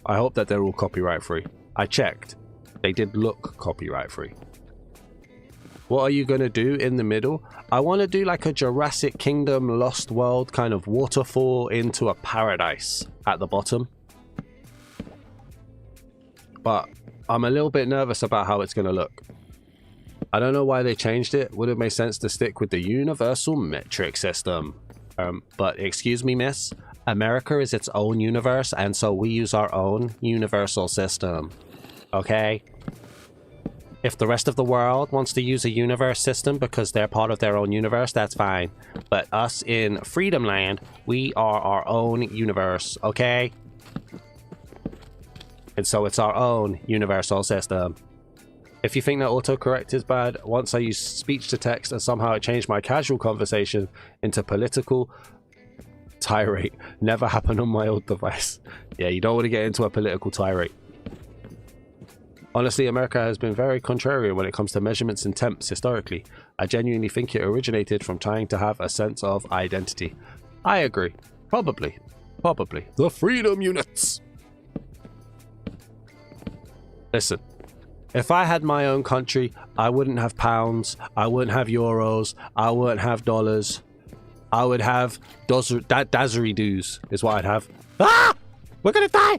I hope that they're all copyright free. I checked. They did look copyright free. What are you going to do in the middle? I want to do like a Jurassic Kingdom Lost World kind of waterfall into a paradise at the bottom. But I'm a little bit nervous about how it's going to look. I don't know why they changed it. Would it make sense to stick with the universal metric system? But excuse me, miss. America is its own universe, and so we use our own universal system. Okay? If the rest of the world wants to use a universe system because they're part of their own universe, that's fine. But us in Freedom Land, we are our own universe, okay? And so it's our own universal system. If you think that autocorrect is bad, once I used speech to text and somehow it changed my casual conversation into political tirade. Never happened on my old device. Yeah, you don't want to get into a political tirade. Honestly, America has been very contrarian when it comes to measurements and temps historically. I genuinely think it originated from trying to have a sense of identity. I agree. Probably. Probably. The freedom units! Listen. If I had my own country, I wouldn't have pounds, I wouldn't have euros, I wouldn't have dollars. I would have dazzery-doos is what I'd have. Ah! We're gonna die!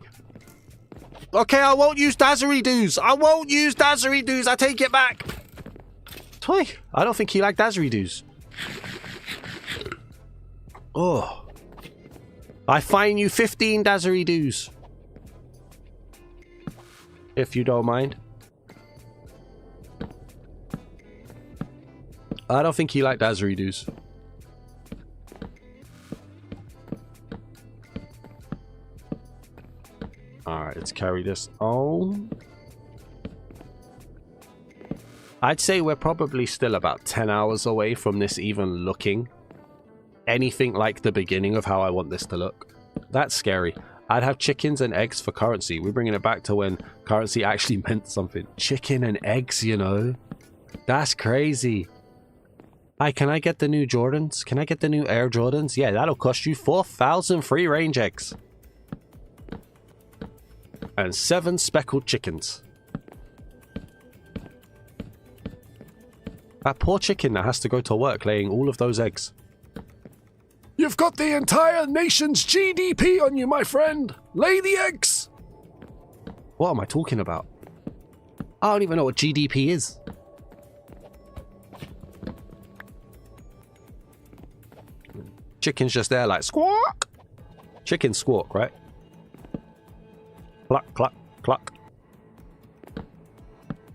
Okay, I won't use dazzery-doos. I won't use dazzery-doos. I take it back. Toy, I don't think he liked dazzery-doos. Oh. I fine you 15 dazzery-doos. If you don't mind. I don't think he liked dazzery-doos. Alright, let's carry this on. I'd say we're probably still about 10 hours away from this even looking anything like the beginning of how I want this to look. That's scary. I'd have chickens and eggs for currency. We're bringing it back to when currency actually meant something. Chicken and eggs, you know. That's crazy. Hi, can I get the new Jordans? Can I get the new Air Jordans? Yeah, that'll cost you 4,000 free-range eggs. And 7 speckled chickens. That poor chicken that has to go to work laying all of those eggs. You've got the entire nation's GDP on you, my friend. Lay the eggs. What am I talking about? I don't even know what GDP is. Chicken's just there like squawk. Chickens squawk, right? Cluck, cluck, cluck.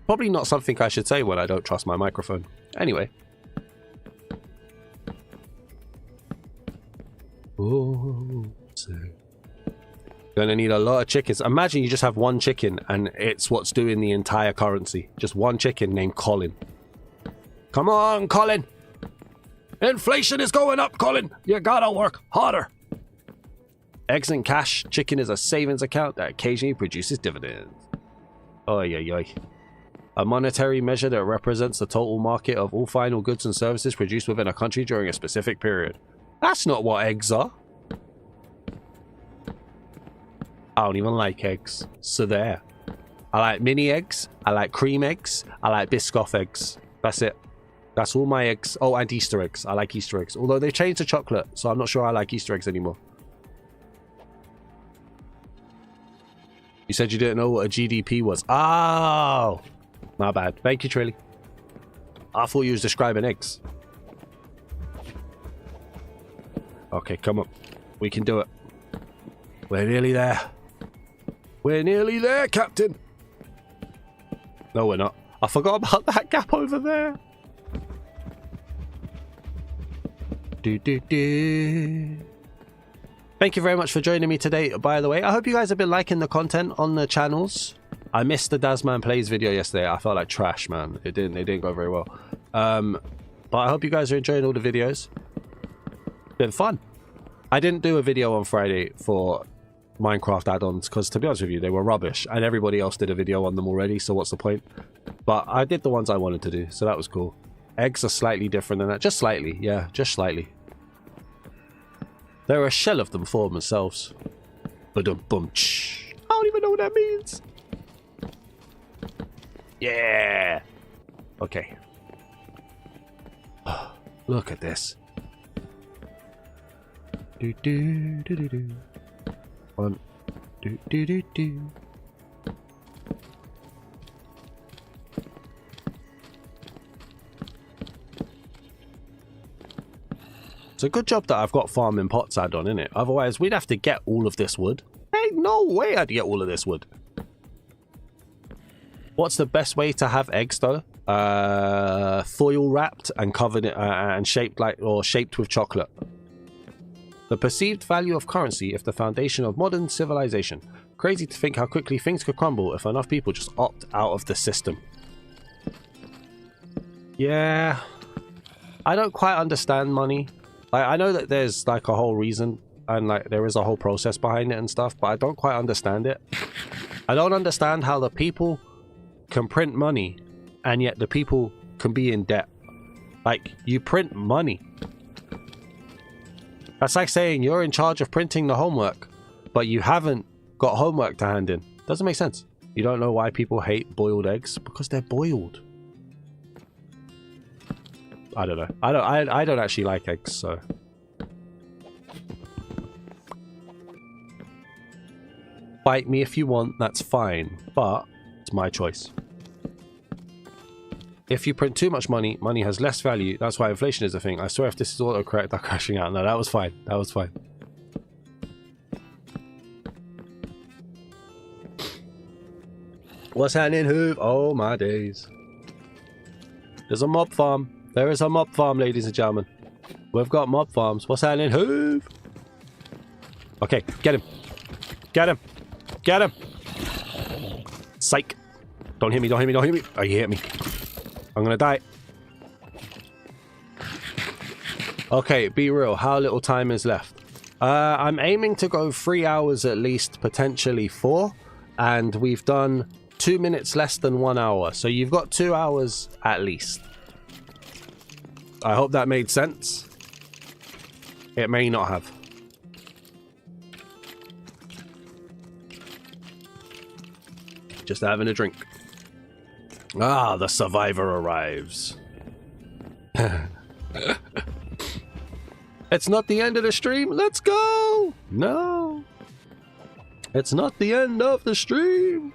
Probably not something I should say when I don't trust my microphone. Anyway. Oh, so gonna need a lot of chickens. Imagine you just have one chicken and it's what's doing the entire currency. Just one chicken named Colin. Come on, Colin. Inflation is going up, Colin. You gotta work harder. Eggs and cash. Chicken is a savings account that occasionally produces dividends. Oy, oy, oy. A monetary measure that represents the total market of all final goods and services produced within a country during a specific period. That's not what eggs are. I don't even like eggs. So there. I like mini eggs. I like cream eggs. I like Biscoff eggs. That's it. That's all my eggs. Oh, and Easter eggs. I like Easter eggs. Although they've changed to chocolate, so I'm not sure I like Easter eggs anymore. You said you didn't know what a GDP was. Oh! My bad. Thank you, Trilly. I thought you was describing eggs. Okay, come on. We can do it. We're nearly there. We're nearly there, Captain. No, we're not. I forgot about that gap over there. Thank you very much for joining me today, by the way. I hope you guys have been liking the content on the channels. I missed the Dazman Plays video yesterday. I felt like trash, man. It didn't go very well. But I hope you guys are enjoying all the videos. Been fun. I didn't do a video on Friday for Minecraft add-ons because, to be honest with you, they were rubbish and everybody else did a video on them already, so what's the point? But I did the ones I wanted to do, so that was cool. Eggs are slightly different than that. Just slightly. Yeah, just slightly. They're a shell of them for themselves. Ba-dum-bum-ch. I don't even know what that means. Yeah. Okay. Look at this. Do do do do do. One. Do do do do. It's a good job that I've got farming pots add on, innit? Otherwise, we'd have to get all of this wood. Ain't no way I'd get all of this wood. What's the best way to have eggs, though? Foil wrapped and covered and shaped with chocolate. The perceived value of currency if the foundation of modern civilization. Crazy to think how quickly things could crumble if enough people just opt out of the system. Yeah, I don't quite understand money. I know that there's like a whole reason and like there is a whole process behind it and stuff, but I don't quite understand it. I don't understand how the people can print money and yet the people can be in debt. Like, you print money. That's like saying you're in charge of printing the homework, but you haven't got homework to hand in. Doesn't make sense. You don't know why people hate boiled eggs? Because they're boiled. I don't know. I don't actually like eggs, so. Fight me if you want, that's fine, but it's my choice. If you print too much money, money has less value. That's why inflation is a thing. I swear if this is autocorrect, I'm crashing out. No, that was fine. That was fine. What's happening, Hoove? Oh, my days. There's a mob farm. There is a mob farm, ladies and gentlemen. We've got mob farms. What's happening, Hoove? Okay, get him. Get him. Get him. Psych. Don't hit me, don't hit me, don't hit me. Oh, you hit me. I'm gonna die. Okay, be real. How little time is left? I'm aiming to go 3 hours at least, potentially 4. And we've done 2 minutes less than 1 hour. So you've got 2 hours at least. I hope that made sense. It may not have. Just having a drink. Ah, the survivor arrives. It's not the end of the stream. Let's go. No. It's not the end of the stream.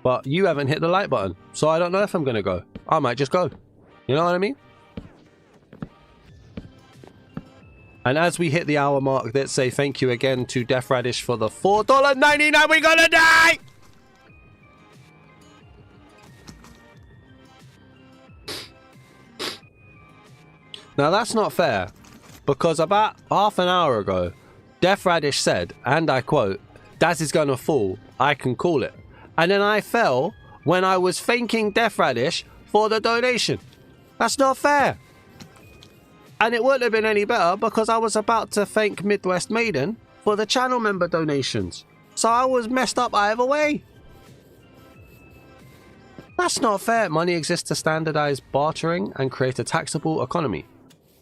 But you haven't hit the like button, so I don't know if I'm going to go. I might just go. You know what I mean? And as we hit the hour mark, let's say thank you again to Death Radish for the $4.99. We're gonna die! Now that's not fair, because about half an hour ago, Death Radish said, and I quote, "Daz is gonna fall, I can call it." And then I fell when I was thanking Death Radish for the donation. That's not fair. And it wouldn't have been any better because I was about to thank Midwest Maiden for the channel member donations. So I was messed up either way. That's not fair. Money exists to standardize bartering and create a taxable economy.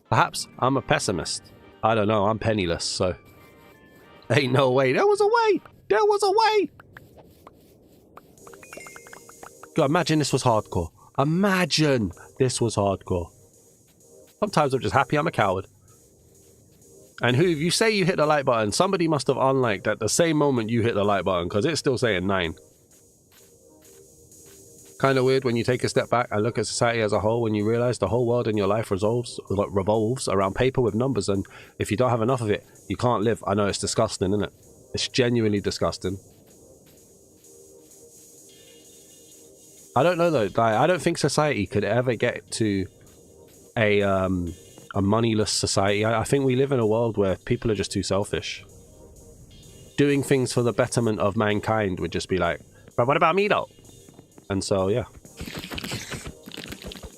Perhaps I'm a pessimist. I don't know. I'm penniless, so. Ain't no way. There was a way. There was a way. God, imagine this was hardcore. Imagine this was hardcore. Sometimes I'm just happy I'm a coward. And who, if you say you hit the like button, somebody must have unliked at the same moment you hit the like button, because it's still saying 9. Kind of weird when you take a step back and look at society as a whole, when you realize the whole world in your life revolves around paper with numbers, and if you don't have enough of it, you can't live. I know, it's disgusting, isn't it? It's genuinely disgusting. I don't know though. Like, I don't think society could ever get to a moneyless society. I think we live in a world where people are just too selfish. Doing things for the betterment of mankind would just be like, but what about me though? And so, yeah.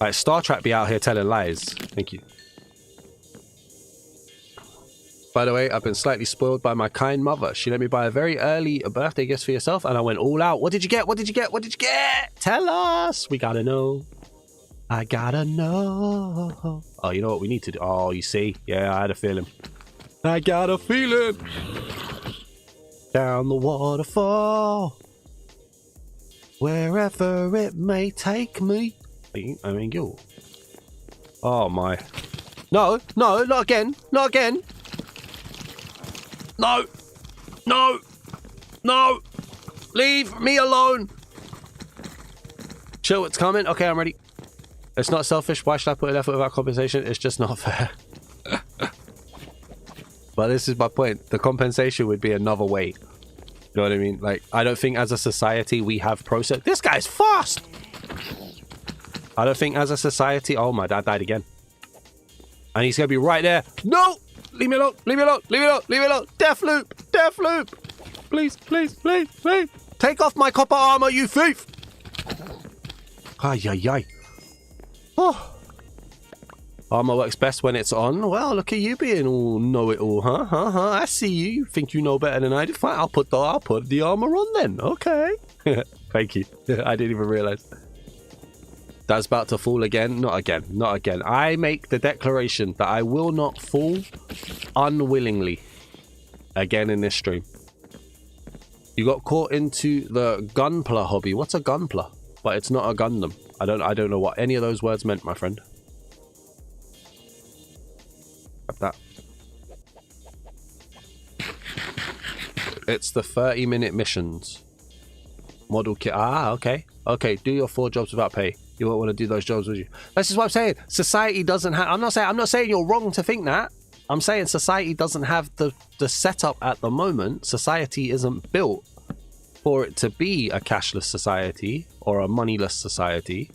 Like, Star Trek be out here telling lies. Thank you. By the way, I've been slightly spoiled by my kind mother. She let me buy a very early birthday gift for yourself, and I went all out. What did you get? What did you get? What did you get? Tell us. We gotta know. I gotta know. Oh, you know what we need to do? Oh, you see? Yeah, I had a feeling. I got a feeling. Down the waterfall. Wherever it may take me. I mean, you. Oh, my. No, no, not again. Not again. No. No. No. Leave me alone. Chill, it's coming. Okay, I'm ready. It's not selfish. Why should I put in effort without compensation? It's just not fair. But this is my point. The compensation would be another way. You know what I mean? Like, I don't think as a society we have process. This guy's fast! I don't think as a society... Oh, my dad died again. And he's going to be right there. No! Leave me alone. Leave me alone. Leave me alone. Leave me alone. Death loop. Death loop. Please, please, please, please. Take off my copper armor, you thief. Ay, ay, ay. Oh. Armor works best when it's on. Well, look at you being all know-it-all, huh? I see you. You think you know better than I do. Fine, I'll put the armor on then. Okay. Thank you. I didn't even realize. That's about to fall again. Not again. Not again. I make the declaration that I will not fall unwillingly again in this stream. You got caught into the gunpla hobby. What's a gunpla? But it's not a Gundam. I don't know what any of those words meant, my friend. Grab that. It's the 30-minute missions. Model kit. Ah, okay. Okay, do your 4 jobs without pay. You won't want to do those jobs, would you? This is what I'm saying. Society doesn't have... I'm not saying you're wrong to think that. I'm saying society doesn't have the setup at the moment. Society isn't built for it to be a cashless society or a moneyless society.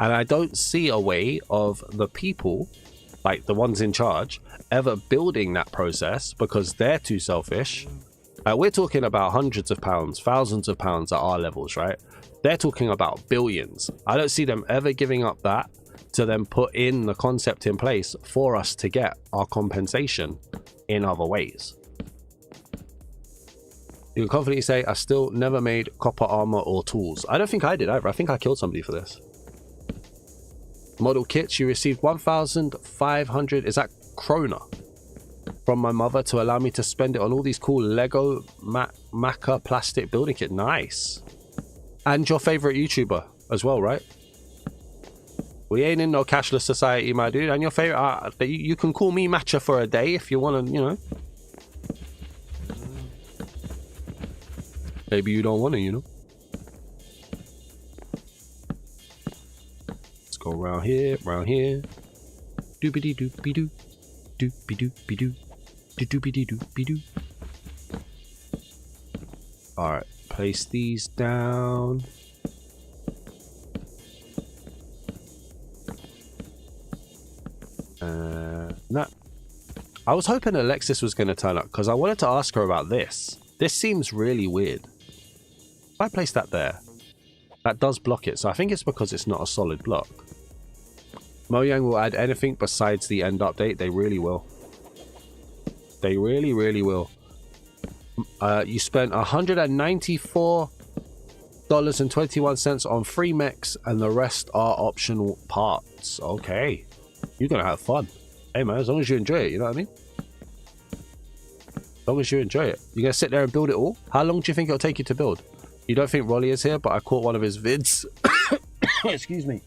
And I don't see a way of the people, like the ones in charge, ever building that process because they're too selfish. We're talking about hundreds of pounds, thousands of pounds at our levels, right? They're talking about billions. I don't see them ever giving up that to then put in the concept in place for us to get our compensation in other ways. You can confidently say, I still never made copper armor or tools. I don't think I did either. I think I killed somebody for this. Model kits, you received 1,500, is that krona? From my mother to allow me to spend it on all these cool Lego Maca plastic building kit. Nice. And your favorite YouTuber as well, right? We ain't in no cashless society, my dude. And your favorite, you can call me Matcha for a day if you want to, you know. Maybe you don't want to, you know. Let's go around here, Doobity doopy doo. Doopy doopy doo. Doopy doopy doo. Alright, place these down. No. I was hoping Alexis was going to turn up because I wanted to ask her about this. This seems really weird. If I place that there, that does block it. So I think it's because it's not a solid block. Mojang will add anything besides the end update. They really will. They really, really will. You spent $194.21 on free mechs and the rest are optional parts. Okay. You're going to have fun. Hey man, as long as you enjoy it, you know what I mean? As long as you enjoy it. You're going to sit there and build it all? How long do you think it'll take you to build? You don't think Rolly is here, but I caught one of his vids. Excuse me.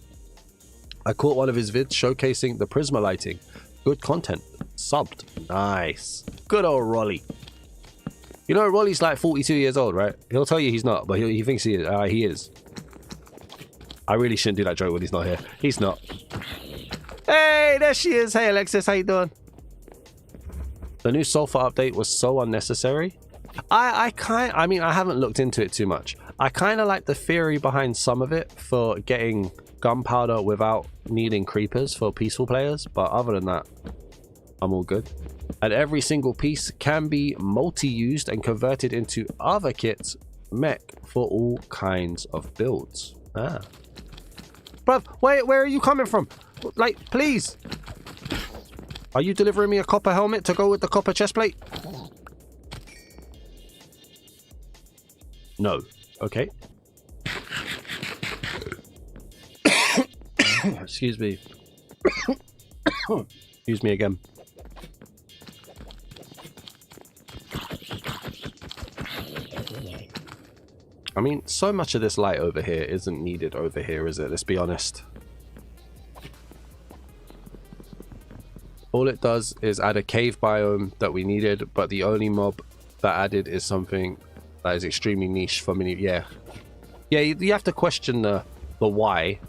I caught one of his vids showcasing the Prizma lighting. Good content. Subbed. Nice. Good old Rolly. You know, Rolly's like 42 years old, right? He'll tell you he's not, but he thinks he is. He is. I really shouldn't do that joke when he's not here. He's not. Hey, there she is. Hey, Alexis, how you doing? The new sulfur update was so unnecessary. I mean, I haven't looked into it too much. I kind of like the theory behind some of it for getting gunpowder without needing creepers for peaceful players, but other than that, I'm all good. And every single piece can be multi-used and converted into other kits mech for all kinds of builds. Ah. Bruv, where are you coming from? Like, please. Are you delivering me a copper helmet to go with the copper chestplate? No. Okay. Excuse me. Excuse me again. I mean, so much of this light over here isn't needed over here, is it? Let's be honest. All it does is add a cave biome that we needed, but the only mob that added is something that is extremely niche for many. Yeah, you have to question the why.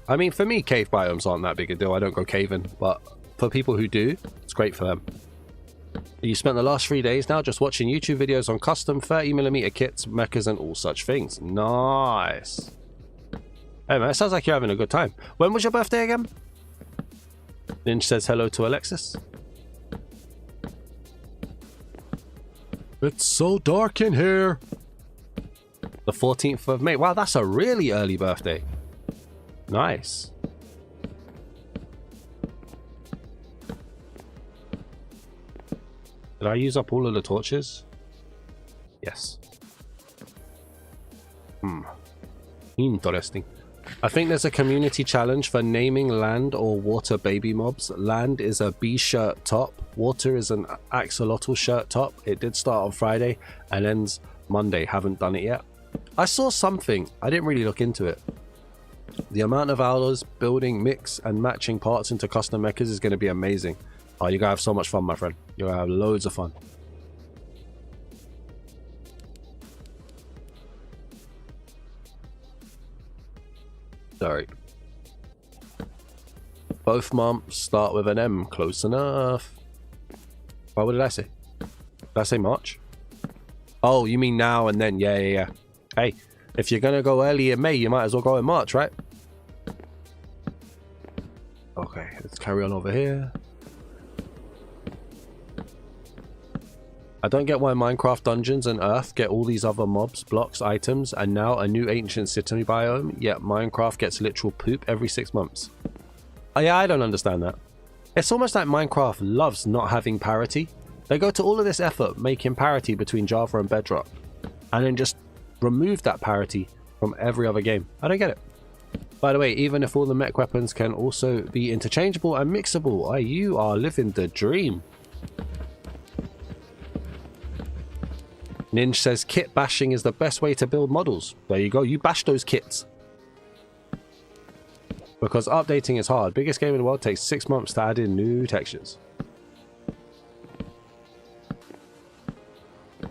I mean, for me, cave biomes aren't that big a deal. I don't go caving, but for people who do, it's great for them. You spent the last 3 days now just watching YouTube videos on custom 30mm kits, mechas, and all such things. Nice. Hey man, it sounds like you're having a good time. When was your birthday again? Ninja says hello to Alexis. It's so dark in here. The 14th of May. Wow, that's a really early birthday. Nice. Did I use up all of the torches? Yes. Interesting. I think there's a community challenge for naming land or water baby mobs. Land is a B-shirt top. Water is an axolotl shirt top. It did start on Friday and ends Monday. Haven't done it yet. I saw something. I didn't really look into it. The amount of hours building, mix, and matching parts into custom mechas is going to be amazing. Oh, you're going to have so much fun, my friend. You're going to have loads of fun. Sorry. Both months start with an M. Close enough. What did I say? Did I say March? Oh, you mean now and then? Yeah. Hey, if you're going to go early in May, you might as well go in March, right? Okay, let's carry on over here. I don't get why Minecraft Dungeons and Earth get all these other mobs, blocks, items, and now a new ancient city biome, yet Minecraft gets literal poop every 6 months. Oh, yeah, I don't understand that. It's almost like Minecraft loves not having parity. They go to all of this effort making parity between Java and Bedrock, and then just remove that parity from every other game. I don't get it. By the way, even if all the mech weapons can also be interchangeable and mixable, you are living the dream. Ninja says kit bashing is the best way to build models. There you go, you bash those kits. Because updating is hard. Biggest game in the world takes 6 months to add in new textures.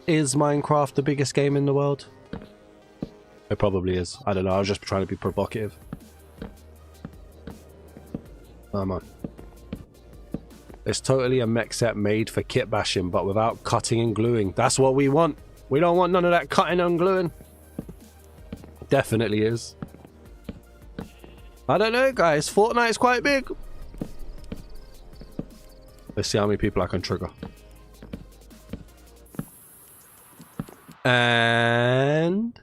Is Minecraft the biggest game in the world? It probably is. I don't know, I was just trying to be provocative. Come on. It's totally a mech set made for kit bashing, but without cutting and gluing. That's what we want. We don't want none of that cutting and gluing. Definitely is. I don't know, guys. Fortnite is quite big. Let's see how many people I can trigger. And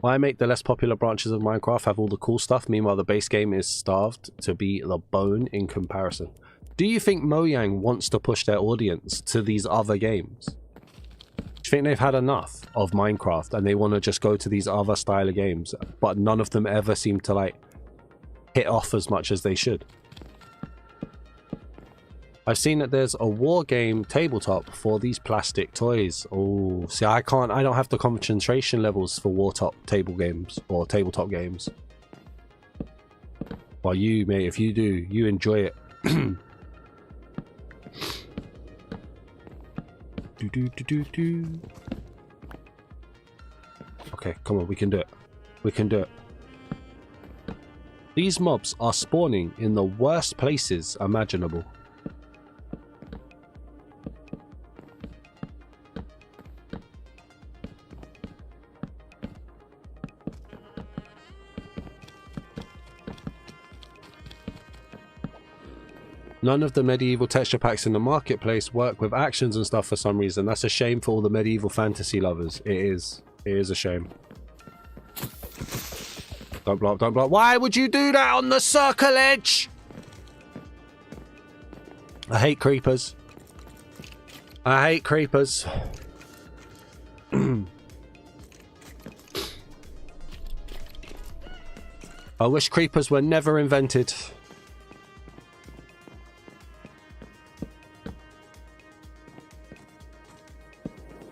why make the less popular branches of Minecraft have all the cool stuff? Meanwhile, the base game is starved to be the bone in comparison. Do you think Mojang wants to push their audience to these other games? Do you think they've had enough of Minecraft and they want to just go to these other style of games, but none of them ever seem to like hit off as much as they should? I've seen that there's a war game tabletop for these plastic toys. Oh, see, I don't have the concentration levels for war top table games or tabletop games. Well, you, mate, if you do, you enjoy it. Okay, come on, we can do it. We can do it. These mobs are spawning in the worst places imaginable. None of the medieval texture packs in the marketplace work with actions and stuff for some reason. That's a shame for all the medieval fantasy lovers. It is. It is a shame. Don't block, don't block. Why would you do that on the circle edge? I hate creepers. I hate creepers. I wish creepers were never invented.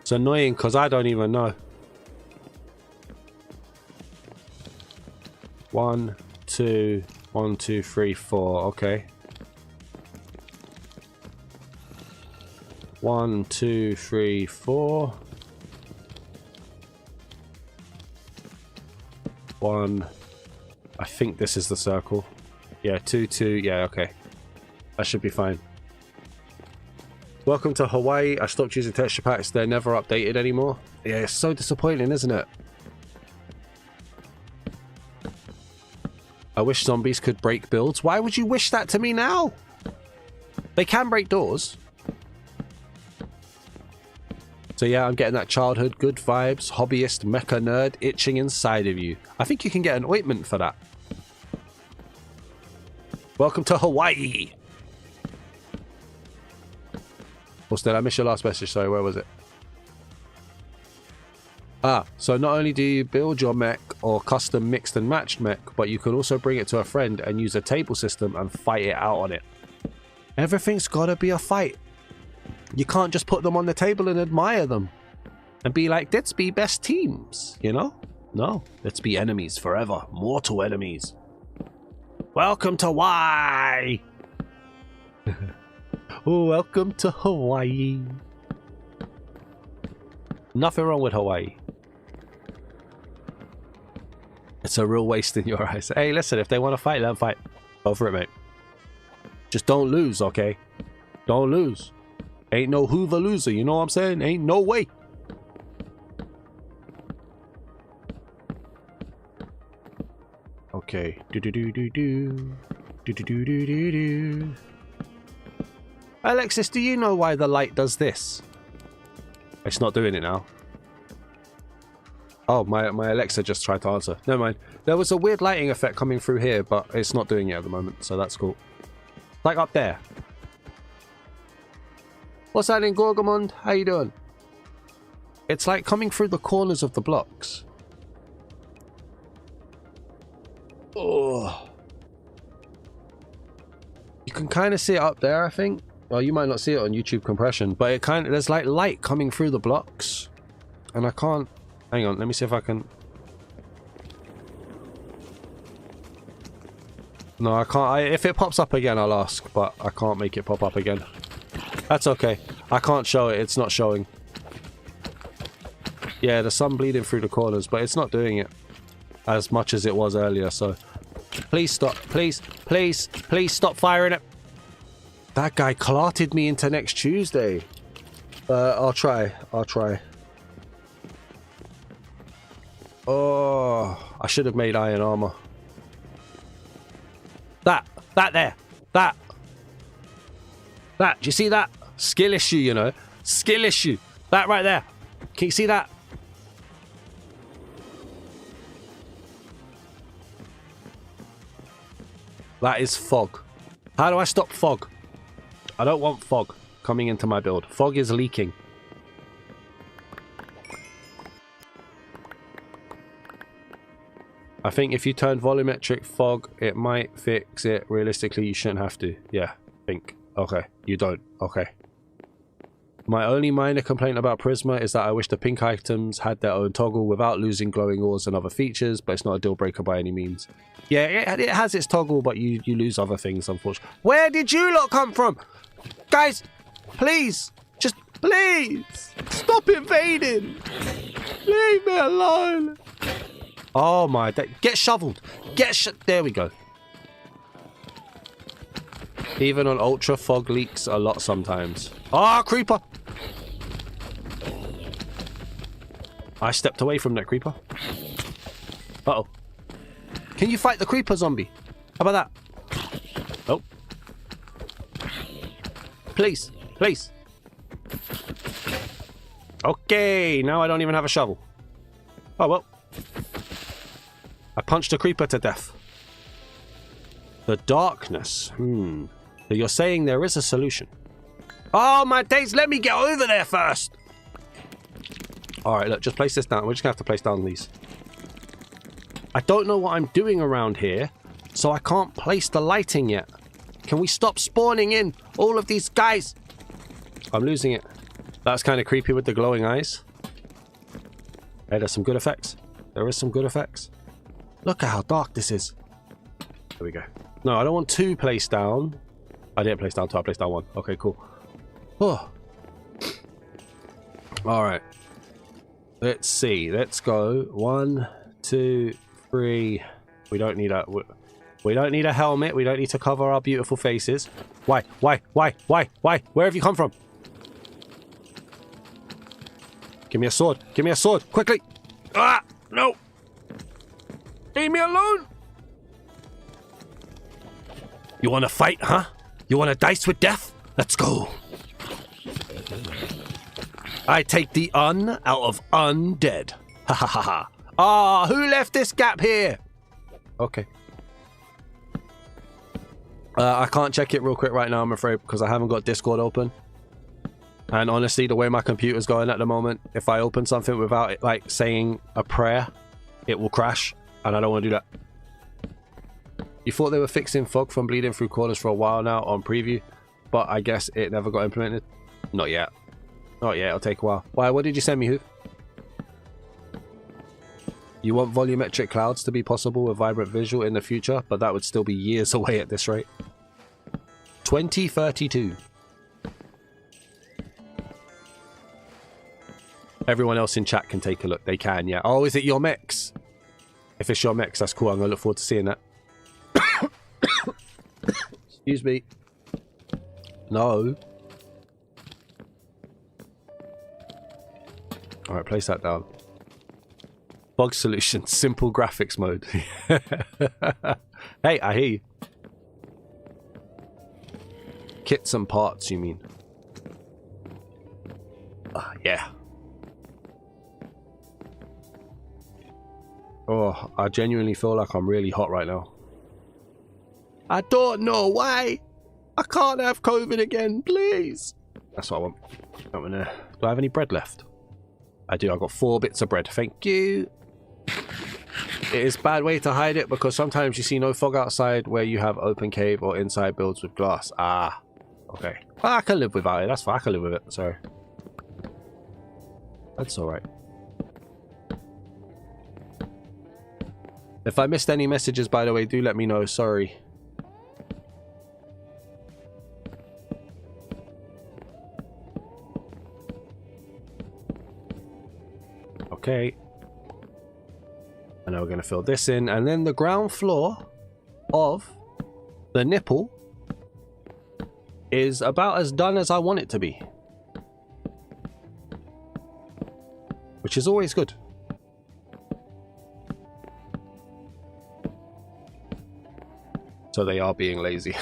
It's annoying because I don't even know. 1, 2, 1, 2, 3, 4. Okay. 1, 2, 3, 4. 1. I think this is the circle. Yeah, 2, 2. Yeah, okay. That should be fine. Welcome to Hawaii. I stopped using texture packs. They're never updated anymore. Yeah, it's so disappointing, isn't it? I wish zombies could break builds. Why would you wish that to me now? They can break doors. So yeah, I'm getting that childhood good vibes, hobbyist mecha nerd itching inside of you. I think you can get an ointment for that. Welcome to Hawaii. Did I miss your last message? Sorry, where was it? Ah, so not only do you build your mech or custom mixed and matched mech, but you can also bring it to a friend and use a table system and fight it out on it. Everything's gotta be a fight. You can't just put them on the table and admire them and be like, let's be best teams, you know? No, let's be enemies forever. Mortal enemies. Welcome to Hawaii. Welcome to Hawaii. Nothing wrong with Hawaii. It's a real waste in your eyes. Hey, listen, if they want to fight, let them fight. Go for it, mate. Just don't lose, okay? Don't lose. Ain't no Hoover loser, you know what I'm saying? Ain't no way. Okay. Do-do-do-do-do. Do-do-do-do-do-do. Alexis, do you know why the light does this? It's not doing it now. Oh, my Alexa just tried to answer. Never mind. There was a weird lighting effect coming through here, but it's not doing it at the moment, so that's cool. Like up there. What's that in Gorgamond? How you doing? It's like coming through the corners of the blocks. Oh. You can kind of see it up there, I think. Well, you might not see it on YouTube compression, but it kind of, there's like light coming through the blocks. And I can't, hang on, let me see if I can. No, I can't. If it pops up again, I'll ask, but I can't make it pop up again. That's okay. I can't show it. It's not showing. Yeah, there's some bleeding through the corners, but it's not doing it as much as it was earlier, so please stop. Please, please, please stop firing it. That guy clarted me into next Tuesday. I'll try. I'll try. Oh, I should have made iron armor. That there. That. Do you see that? Skill issue, you know. Skill issue. That right there. Can you see that? That is fog. How do I stop fog? I don't want fog coming into my build. Fog is leaking. I think if you turn volumetric fog, it might fix it. Realistically, you shouldn't have to. Yeah, I think. Okay, you don't. Okay. My only minor complaint about Prizma is that I wish the pink items had their own toggle without losing glowing ores and other features, but it's not a deal breaker by any means. Yeah, it has its toggle, but you lose other things, unfortunately. Where did you lot come from? Guys, please, just please, stop invading. Leave me alone. Oh my, get shoveled. There we go. Even on ultra fog leaks a lot sometimes. Ah, creeper. I stepped away from that creeper. Uh-oh. Can you fight the creeper, zombie? How about that? Oh. Please. Please. Okay, now I don't even have a shovel. Oh, well. I punched a creeper to death. The darkness. So you're saying there is a solution. Oh, my days. Let me get over there first. All right, look, just place this down. We're just going to have to place down these. I don't know what I'm doing around here, so I can't place the lighting yet. Can we stop spawning in all of these guys? I'm losing it. That's kind of creepy with the glowing eyes. Hey, there's some good effects. There is some good effects. Look at how dark this is. There we go. No, I don't want two placed down. I didn't place down two, I placed down one. Okay, cool. Oh. All right. Let's see. Let's go. 1, 2, 3. We don't need a helmet. We don't need to cover our beautiful faces. Why? Why? Where have you come from? Give me a sword. Give me a sword. Quickly. Ah! No. Leave me alone. You want to fight, huh? You want to dice with death? Let's go. I take the out of undead. Ha ha ha ha. Ah, who left this gap here? Okay. I can't check it real quick right now, I'm afraid, because I haven't got Discord open. And honestly, the way my computer's going at the moment, if I open something without it, like, saying a prayer, it will crash. And I don't want to do that. You thought they were fixing fog from bleeding through corners for a while now on preview, but I guess it never got implemented. Not yet. Not yet, it'll take a while. Why, what did you send me, Hoof? You want volumetric clouds to be possible with vibrant visual in the future, but that would still be years away at this rate. 2032. Everyone else in chat can take a look. They can, yeah. Oh, is it your mix? If it's your mix, that's cool. I'm going to look forward to seeing that. Excuse me. No. Alright, place that down. Bug solution, simple graphics mode. Hey, I hear you. Kits and parts, you mean? Yeah. Oh, I genuinely feel like I'm really hot right now. I don't know why. I can't have COVID again, please. That's what I want. Do I have any bread left? I do. I've got 4 bits of bread. Thank you. It is a bad way to hide it because sometimes you see no fog outside where you have open cave or inside builds with glass. Ah, okay. Well, I can live without it. That's fine. I can live with it. Sorry. That's alright. If I missed any messages, by the way, do let me know. Sorry. Okay. And now we're going to fill this in. And then the ground floor of the nipple is about as done as I want it to be. Which is always good. So they are being lazy.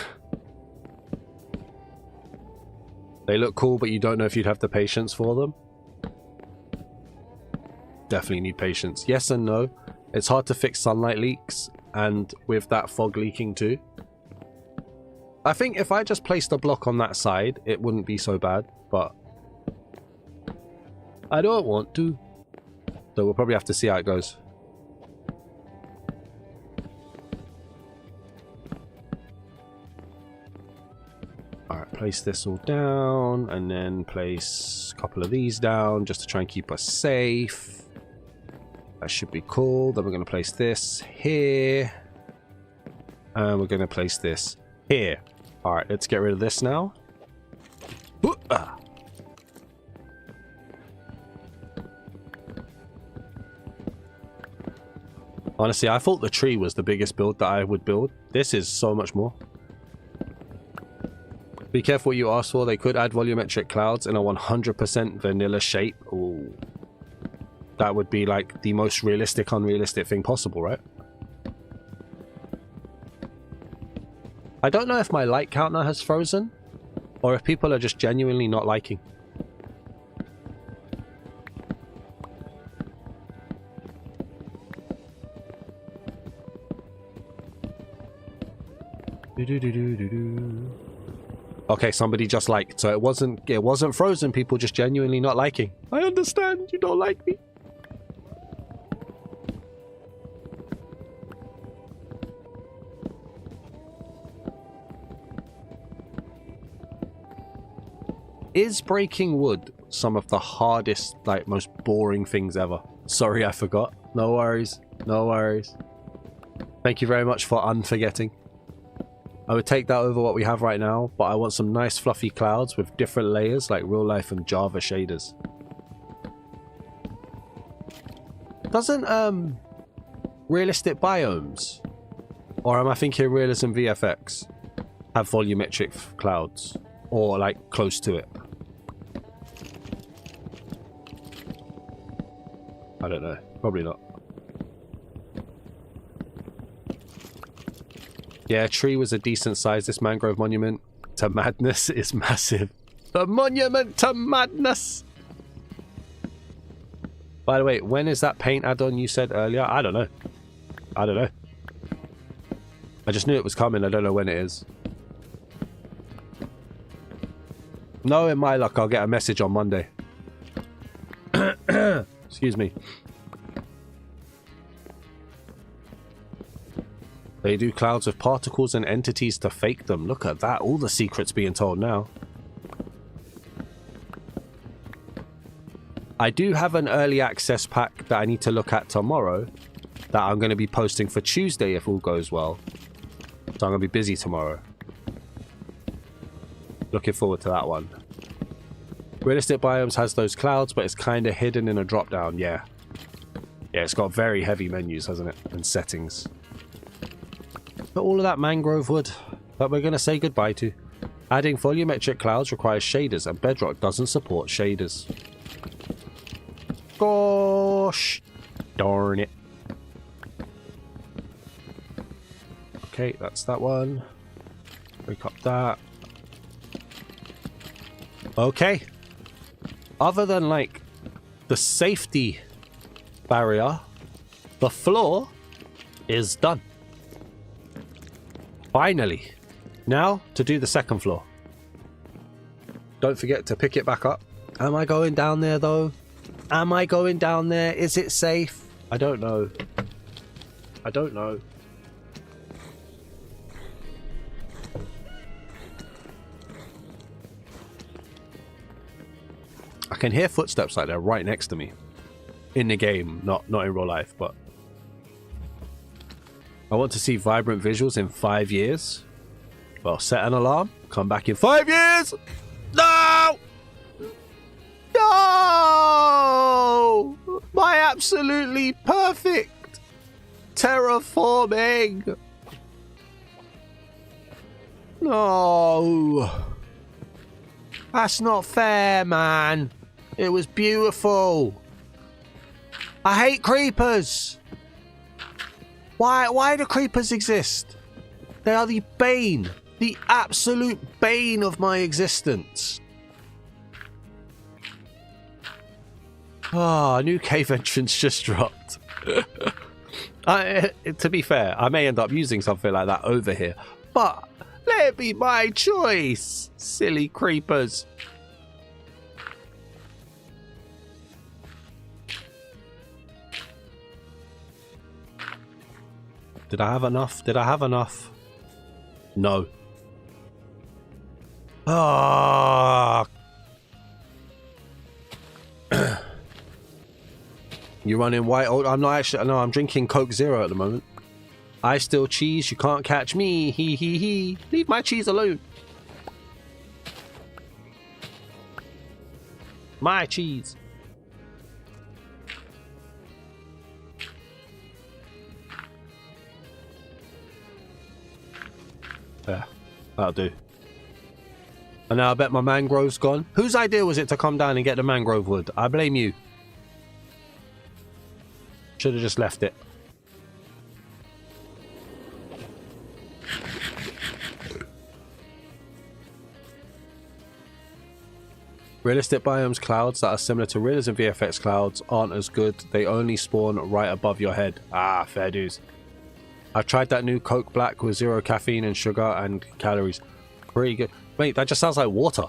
They look cool, but you don't know if you'd have the patience for them. Definitely need patience. Yes and no. It's hard to fix sunlight leaks, and with that fog leaking too. I think if I just placed a block on that side, it wouldn't be so bad, but I don't want to. So we'll probably have to see how it goes. Alright. place this all down, and then place a couple of these down just to try and keep us safe. That should be cool. Then we're going to place this here. And we're going to place this here. Alright, let's get rid of this now. Honestly, I thought the tree was the biggest build that I would build. This is so much more. Be careful what you ask for. They could add volumetric clouds in a 100% vanilla shape. Ooh. That would be like the most realistic, unrealistic thing possible, right? I don't know if my light counter has frozen or if people are just genuinely not liking. Okay, somebody just liked, so it wasn't frozen, people just genuinely not liking. I understand you don't like me. Is breaking wood some of the hardest, like, most boring things ever? Sorry, I forgot. No worries. No worries. Thank you very much for unforgetting. I would take that over what we have right now, but I want some nice fluffy clouds with different layers like real life and Java shaders. Doesn't realistic biomes, or am I thinking Realism VFX, have volumetric clouds or like close to it? I don't know. Probably not. Yeah, tree was a decent size. This mangrove monument to madness is massive. The monument to madness! By the way, when is that paint add-on you said earlier? I don't know. I don't know. I just knew it was coming. I don't know when it is. No, in my luck, I'll get a message on Monday. Excuse me. They do clouds with particles and entities to fake them. Look at that. All the secrets being told now. I do have an early access pack that I need to look at tomorrow that I'm going to be posting for Tuesday if all goes well. So I'm going to be busy tomorrow. Looking forward to that one. Realistic Biomes has those clouds, but it's kind of hidden in a drop down. Yeah. Yeah, it's got very heavy menus, hasn't it? And settings. But all of that mangrove wood that we're going to say goodbye to. Adding volumetric clouds requires shaders, and Bedrock doesn't support shaders. Gosh darn it. Okay, that's that one. Break up that. Okay. Other than like the safety barrier, the floor is done. Finally. Now to do the second floor. Don't forget to pick it back up. Am I going down there though? Am I going down there? Is it safe? I don't know. I don't know. I can hear footsteps like they're right next to me. In the game, not in real life, but I want to see vibrant visuals in 5 years. Well, set an alarm. Come back in 5 years. No! No! My absolutely perfect terraforming. No. That's not fair, man. It was beautiful. I hate creepers. Why do creepers exist? They are the bane, the absolute bane of my existence. Ah, new cave entrance just dropped. To be fair, I may end up using something like that over here, but let it be my choice. Silly creepers. Did I have enough? Did I have enough? No. Ah. You running white? Oh, I'm not actually. No, I'm drinking Coke Zero at the moment. I still cheese. You can't catch me. Hee hee hee. Leave my cheese alone. My cheese. Yeah, that'll do. And now I bet my mangrove's gone. Whose idea was it to come down and get the mangrove wood? I blame you. Should have just left it. Realistic biomes clouds that are similar to Realism VFX clouds aren't as good. They only spawn right above your head. Ah, fair dues. I've tried that new Coke Black with 0 caffeine and sugar and calories. Pretty good. Wait, that just sounds like water.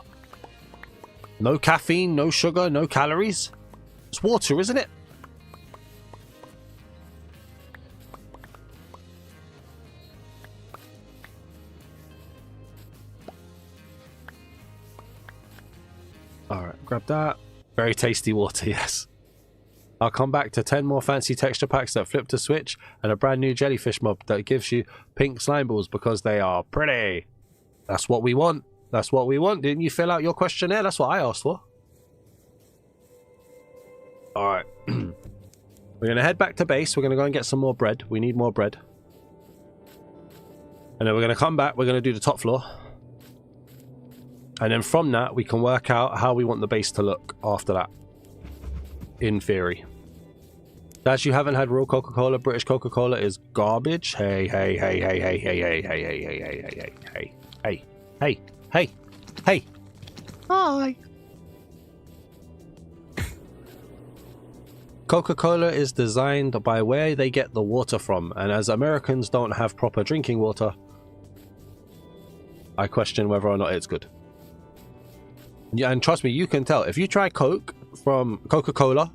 No caffeine, no sugar, no calories? It's water, isn't it? Alright, grab that. Very tasty water, yes. I'll come back to 10 more fancy texture packs that flip to switch and a brand new jellyfish mob that gives you pink slime balls because they are pretty. That's what we want. That's what we want. Didn't you fill out your questionnaire? That's what I asked for. Alright. We're going to head back to base. We're going to go and get some more bread. We need more bread. And then we're going to come back. We're going to do the top floor. And then from that, we can work out how we want the base to look after that. In theory. That you haven't had real Coca-Cola, British Coca-Cola is garbage. Hey, hey, hey, hey, hey, hey, hey, hey, hey, hey, hey, hey, hey, hey, hey, hey, hey. Hi. Coca-Cola is designed by where they get the water from, and as Americans don't have proper drinking water, I question whether or not it's good. Yeah, and trust me, you can tell. If you try Coke from Coca-Cola,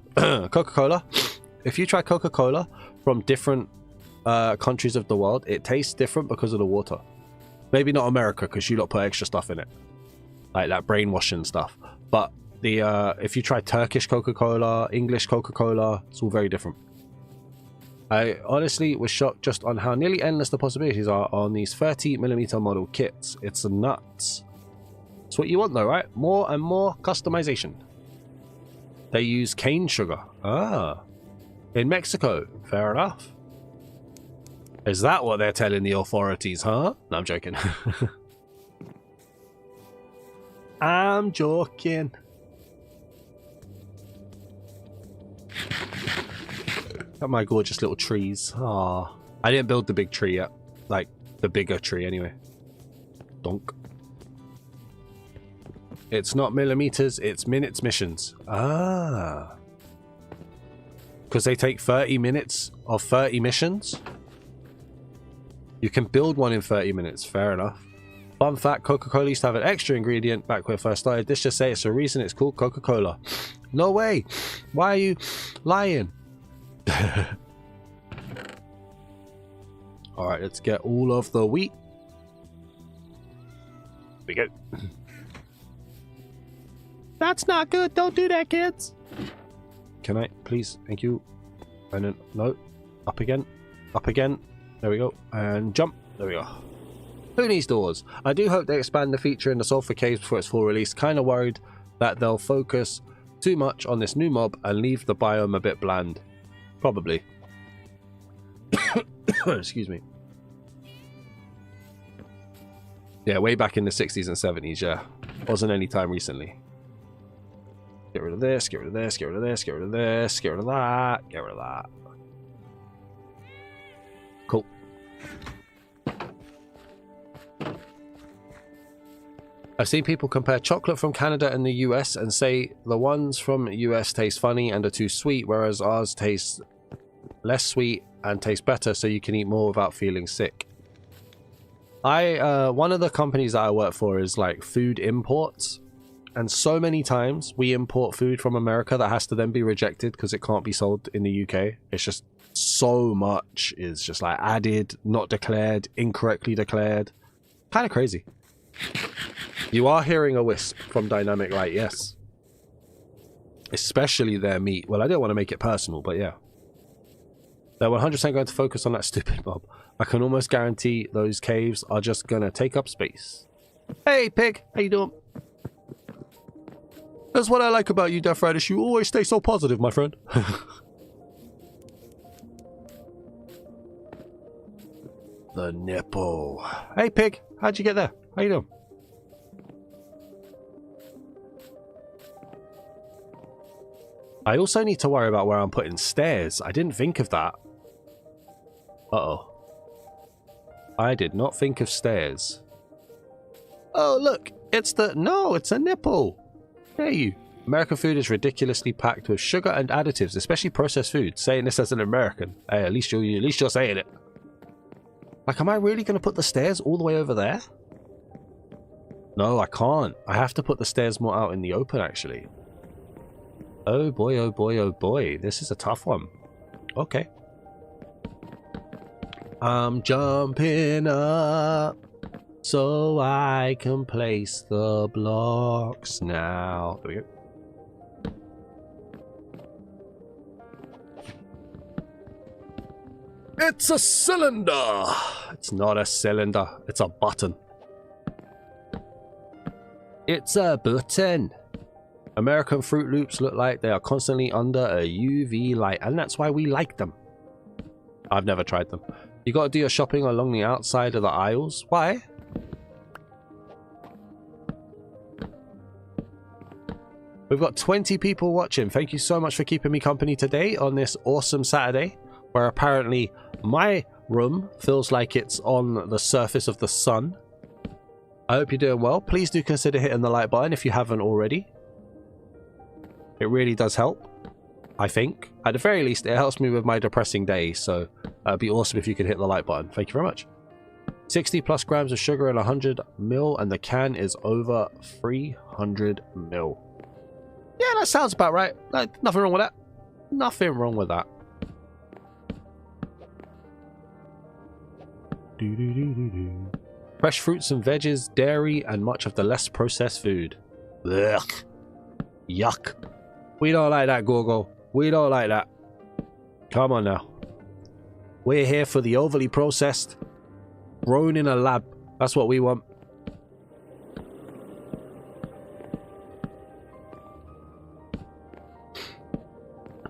if you try Coca-Cola from different countries of the world, it tastes different because of the water. Maybe not America, because you lot put extra stuff in it. Like that brainwashing stuff. But the if you try Turkish Coca-Cola, English Coca-Cola, it's all very different. I honestly was shocked just on how nearly endless the possibilities are on these 30mm model kits. It's nuts. It's what you want though, right? More and more customization. They use cane sugar. Ah. In Mexico. Fair enough. Is that what they're telling the authorities, huh? No, I'm joking. I'm joking. Got my gorgeous little trees. Ah. I didn't build the big tree yet. Like, the bigger tree anyway. Donk. It's not millimeters, it's minutes missions. Ah. Because they take 30 minutes of 30 missions? You can build one in 30 minutes, fair enough. Fun fact, Coca-Cola used to have an extra ingredient back when it first started. This just say it's the reason it's called Coca-Cola. No way! Why are you lying? Alright, let's get all of the wheat. Here we go. That's not good. Don't do that, kids. Can I, please? Thank you. And then, no. Up again. Up again. There we go. And jump. There we go. Who needs doors? I do hope they expand the feature in the sulfur caves before its full release. Kind of worried that they'll focus too much on this new mob and leave the biome a bit bland. Probably. Excuse me. Yeah, way back in the 60s and 70s, yeah. Wasn't any time recently. Get rid of this, get rid of this, get rid of this, get rid of this, get rid of that, get rid of that. Cool. I've seen people compare chocolate from Canada and the US and say the ones from US taste funny and are too sweet, whereas ours tastes less sweet and taste better, so you can eat more without feeling sick. One of the companies that I work for is like food imports. And so many times we import food from America that has to then be rejected because it can't be sold in the UK. It's just so much is just like added, not declared, incorrectly declared. Kind of crazy. You are hearing a wisp from Dynamic Light, yes. Especially their meat. Well, I don't want to make it personal, but yeah. They're 100% going to focus on that stupid mob. I can almost guarantee those caves are just going to take up space. Hey, pig. How you doing? That's what I like about you, Death Radish. You always stay so positive, my friend. The nipple. Hey, pig. How'd you get there? How you doing? I also need to worry about where I'm putting stairs. I didn't think of that. Uh-oh. I did not think of stairs. Oh, look. It's the... No, it's a nipple. Hey. American food is ridiculously packed with sugar and additives, especially processed food. Saying this as an American. Hey, at least you're saying it. Like, am I really going to put the stairs all the way over there? No, I can't. I have to put the stairs more out in the open, actually. Oh boy, oh boy, oh boy. This is a tough one. Okay. I'm jumping up so I can place the blocks now. There we go. It's a cylinder! It's not a cylinder. It's a button. It's a button. American Fruit Loops look like they are constantly under a UV light, and that's why we like them. I've never tried them. You gotta do your shopping along the outside of the aisles. Why? We've got 20 people watching. Thank you so much for keeping me company today on this awesome Saturday, where apparently my room feels like it's on the surface of the sun. I hope you're doing well. Please do consider hitting the like button if you haven't already. It really does help, I think. At the very least, it helps me with my depressing day, so it'd be awesome if you could hit the like button. Thank you very much. 60 plus grams of sugar and 100 ml, and the can is over 300 ml. Yeah, that sounds about right. Nothing wrong with that. Nothing wrong with that. Fresh fruits and veggies, dairy, and much of the less processed food. Ugh. Yuck. We don't like that, Gorgo. We don't like that. Come on now. We're here for the overly processed, grown in a lab. That's what we want.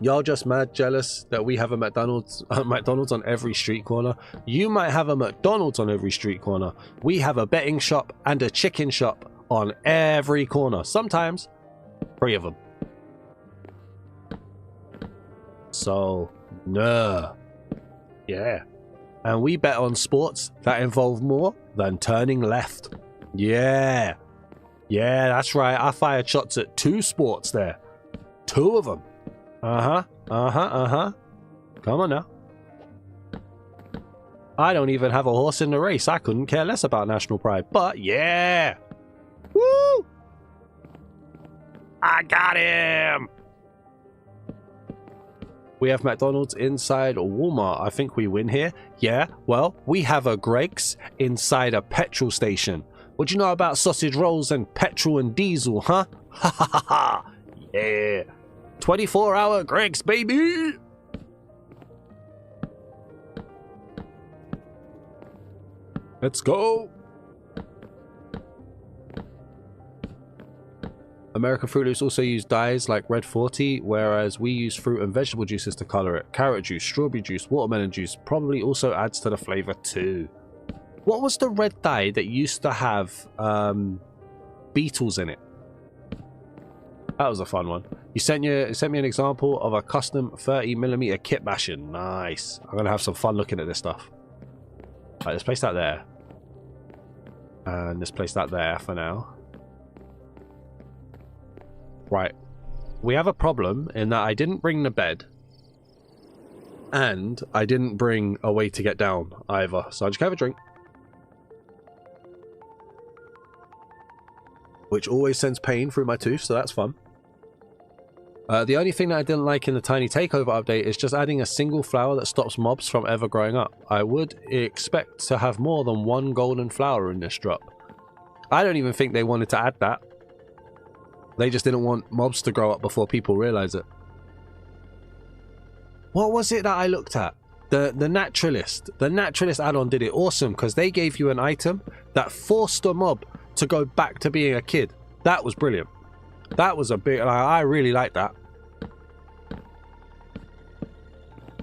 Y'all just mad jealous that we have a McDonald's on every street corner. You might have a McDonald's on every street corner. We have a betting shop and a chicken shop on every corner. Sometimes 3 of them. So, nah. Yeah. And we bet on sports that involve more than turning left. Yeah. Yeah, that's right. I fired shots at 2 sports there. 2 of them. Uh-huh. Come on now. I don't even have a horse in the race. I couldn't care less about national pride. But yeah. Woo! I got him! We have McDonald's inside Walmart. I think we win here. Yeah, well, we have a Greg's inside a petrol station. What do you know about sausage rolls and petrol and diesel, huh? Ha ha ha ha! Yeah. 24-hour Greg's, baby! Let's go! American Fruit Loops also use dyes like Red 40, whereas we use fruit and vegetable juices to colour it. Carrot juice, strawberry juice, watermelon juice probably also adds to the flavour too. What was the red dye that used to have beetles in it? That was a fun one. You sent me an example of a custom 30mm kit bashing. Nice. I'm going to have some fun looking at this stuff. Right, let's place that there. And let's place that there for now. Right. We have a problem in that I didn't bring the bed. And I didn't bring a way to get down either. So I'm just going to have a drink. Which always sends pain through my tooth, so that's fun. The only thing that I didn't like in the Tiny Takeover update is just adding a single flower that stops mobs from ever growing up. I would expect to have more than 1 golden flower in this drop. I don't even think they wanted to add that. They just didn't want mobs to grow up before people realize it. What was it that I looked at? The Naturalist. The Naturalist add-on did it awesome because they gave you an item that forced a mob to go back to being a kid. That was brilliant. That was a big... I really liked that.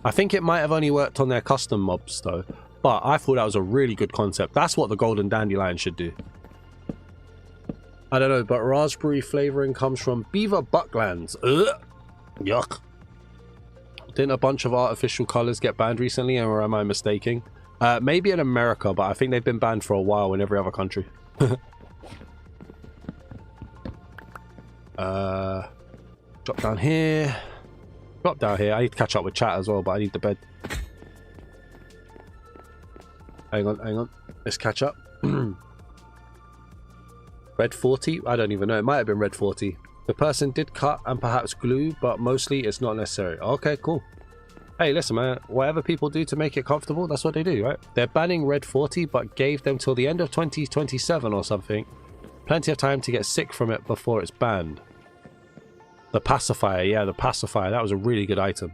I think it might have only worked on their custom mobs though, but I thought that was a really good concept. That's what the Golden Dandelion should do. I don't know, but raspberry flavoring comes from Beaver Bucklands. Ugh. Yuck. Didn't a bunch of artificial colors get banned recently, or am I mistaking? Maybe in America, but I think they've been banned for a while in every other country. Drop down here. Drop down here. I need to catch up with chat as well, but I need the bed. Hang on. Let's catch up. Red 40? I don't even know. It might have been Red 40. The person did cut and perhaps glue, but mostly it's not necessary. Okay, cool. Hey, listen, man. Whatever people do to make it comfortable, that's what they do, right? They're banning Red 40, but gave them till the end of 2027 or something. Plenty of time to get sick from it before it's banned. The pacifier, yeah, the pacifier. That was a really good item.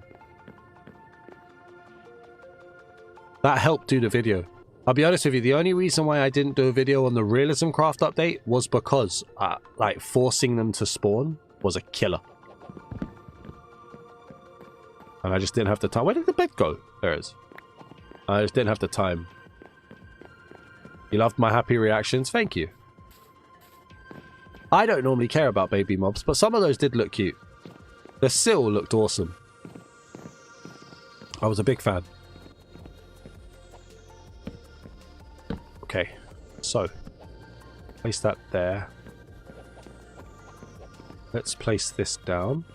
That helped do the video. I'll be honest with you, the only reason why I didn't do a video on the Realism craft update was because, like, forcing them to spawn was a killer. And I just didn't have the time. Where did the bed go? There it is. I just didn't have the time. You loved my happy reactions? Thank you. I don't normally care about baby mobs, but some of those did look cute. The sill looked awesome. I was a big fan. Okay, so place that there. Let's place this down.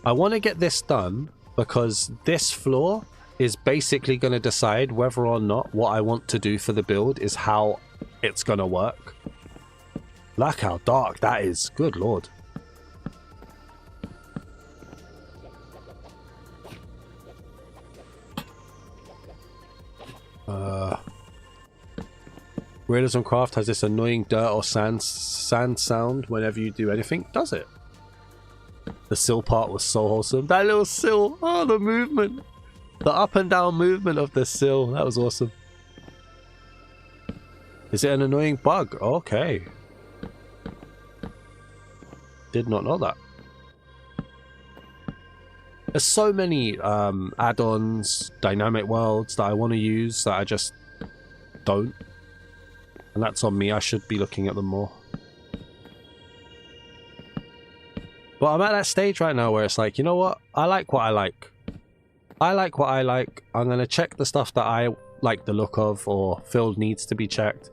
I want to get this done because this floor is basically going to decide whether or not what I want to do for the build is how it's going to work. Look how dark that is. Good lord. Realism Craft has this annoying dirt or sand sound whenever you do anything. Does it? The sill part was so wholesome. That little sill. Oh, the movement. The up and down movement of the sill. That was awesome. Is it an annoying bug? Okay. Did not know that. There's so many add-ons, dynamic worlds that I want to use that I just don't. And that's on me. I should be looking at them more. But I'm at that stage right now where it's like, you know what? I like what I like. I like what I like. I'm going to check the stuff that I like the look of or feel needs to be checked.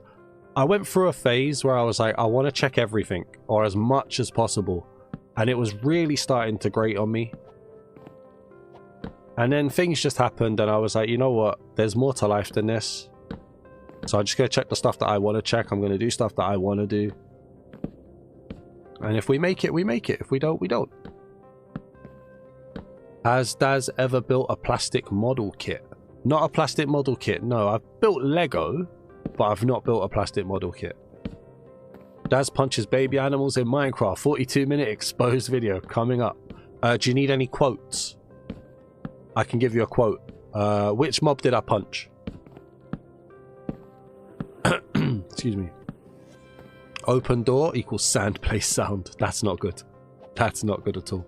I went through a phase where I was like, I want to check everything or as much as possible. And it was really starting to grate on me. And then things just happened and I was like, you know what? There's more to life than this. So I'm just going to check the stuff that I want to check. I'm going to do stuff that I want to do. And if we make it, we make it. If we don't, we don't. Has Daz ever built a plastic model kit? Not a plastic model kit, no. I've built Lego, but I've not built a plastic model kit. Daz punches baby animals in Minecraft. 42-minute exposed video coming up. Do you need any quotes? I can give you a quote. Which mob did I punch? Excuse me. Open door equals sand place sound. That's not good. That's not good at all.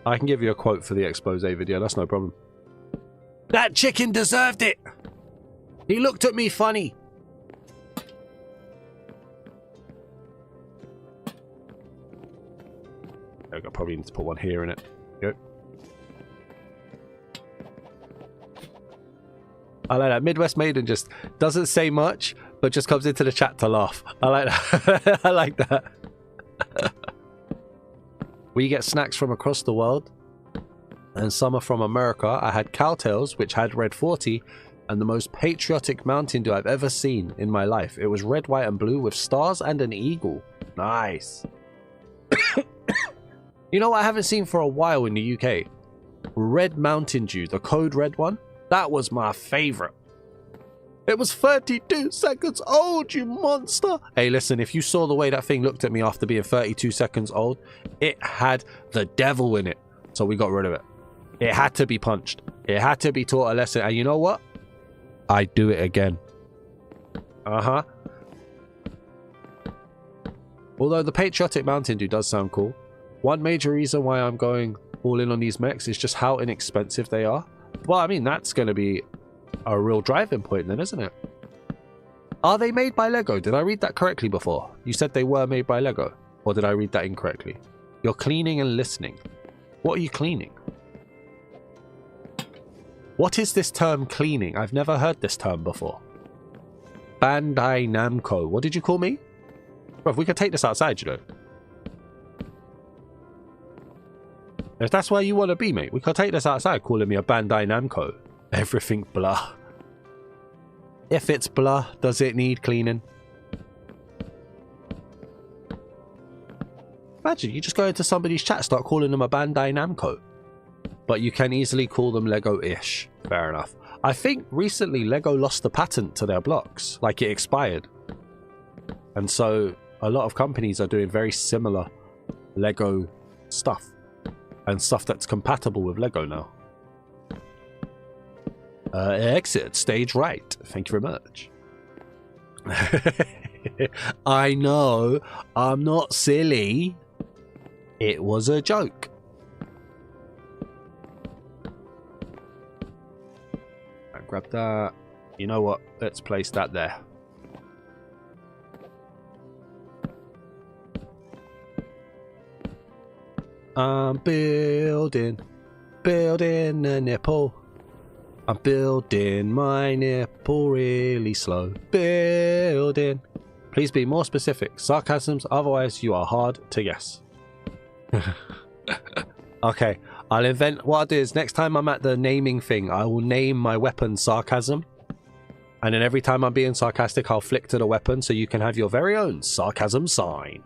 I can give you a quote for the expose video. That's no problem. That chicken deserved it. He looked at me funny. I probably need to put one here in it. Go. I like that. Midwest Maiden just doesn't say much, but just comes into the chat to laugh. I like that. I like that. We get snacks from across the world, and some are from America. I had cowtails, which had red 40, and the most patriotic Mountain Dew I've ever seen in my life. It was red, white, and blue with stars and an eagle. Nice. You know what I haven't seen for a while in the UK? Red Mountain Dew, the code red one. That was my favorite. It was 32 seconds old, you monster. Hey, listen, if you saw the way that thing looked at me after being 32 seconds old, it had the devil in it. So we got rid of it. It had to be punched. It had to be taught a lesson. And you know what? I'd do it again. Uh-huh. Although the Patriotic Mountain Dew does sound cool. One major reason why I'm going all in on these mechs is just how inexpensive they are. Well, I mean, that's going to be a real driving point then, isn't it? Are they made by Lego? Did I read that correctly before? You said they were made by Lego. Or did I read that incorrectly? You're cleaning and listening. What are you cleaning? What is this term cleaning? I've never heard this term before. Bandai Namco. What did you call me? Bro, we could take this outside, you know. If that's where you want to be, mate, we could take this outside calling me a Bandai Namco. Everything blah. If it's blah, does it need cleaning? Imagine you just go into somebody's chat, start calling them a Bandai Namco. But you can easily call them Lego-ish. Fair enough. I think recently Lego lost the patent to their blocks. Like it expired. And so a lot of companies are doing very similar Lego stuff. And stuff that's compatible with Lego now. Exit, stage right. Thank you very much. I know, I'm not silly. It was a joke. I grab that. You know what? Let's place that there. I'm building a nipple. I'm building my nipple really slow. Building. Please be more specific. Sarcasms, otherwise you are hard to guess. Okay, I'll invent. What I'll do is next time I'm at the naming thing, I will name my weapon sarcasm. And then every time I'm being sarcastic, I'll flick to the weapon so you can have your very own sarcasm sign.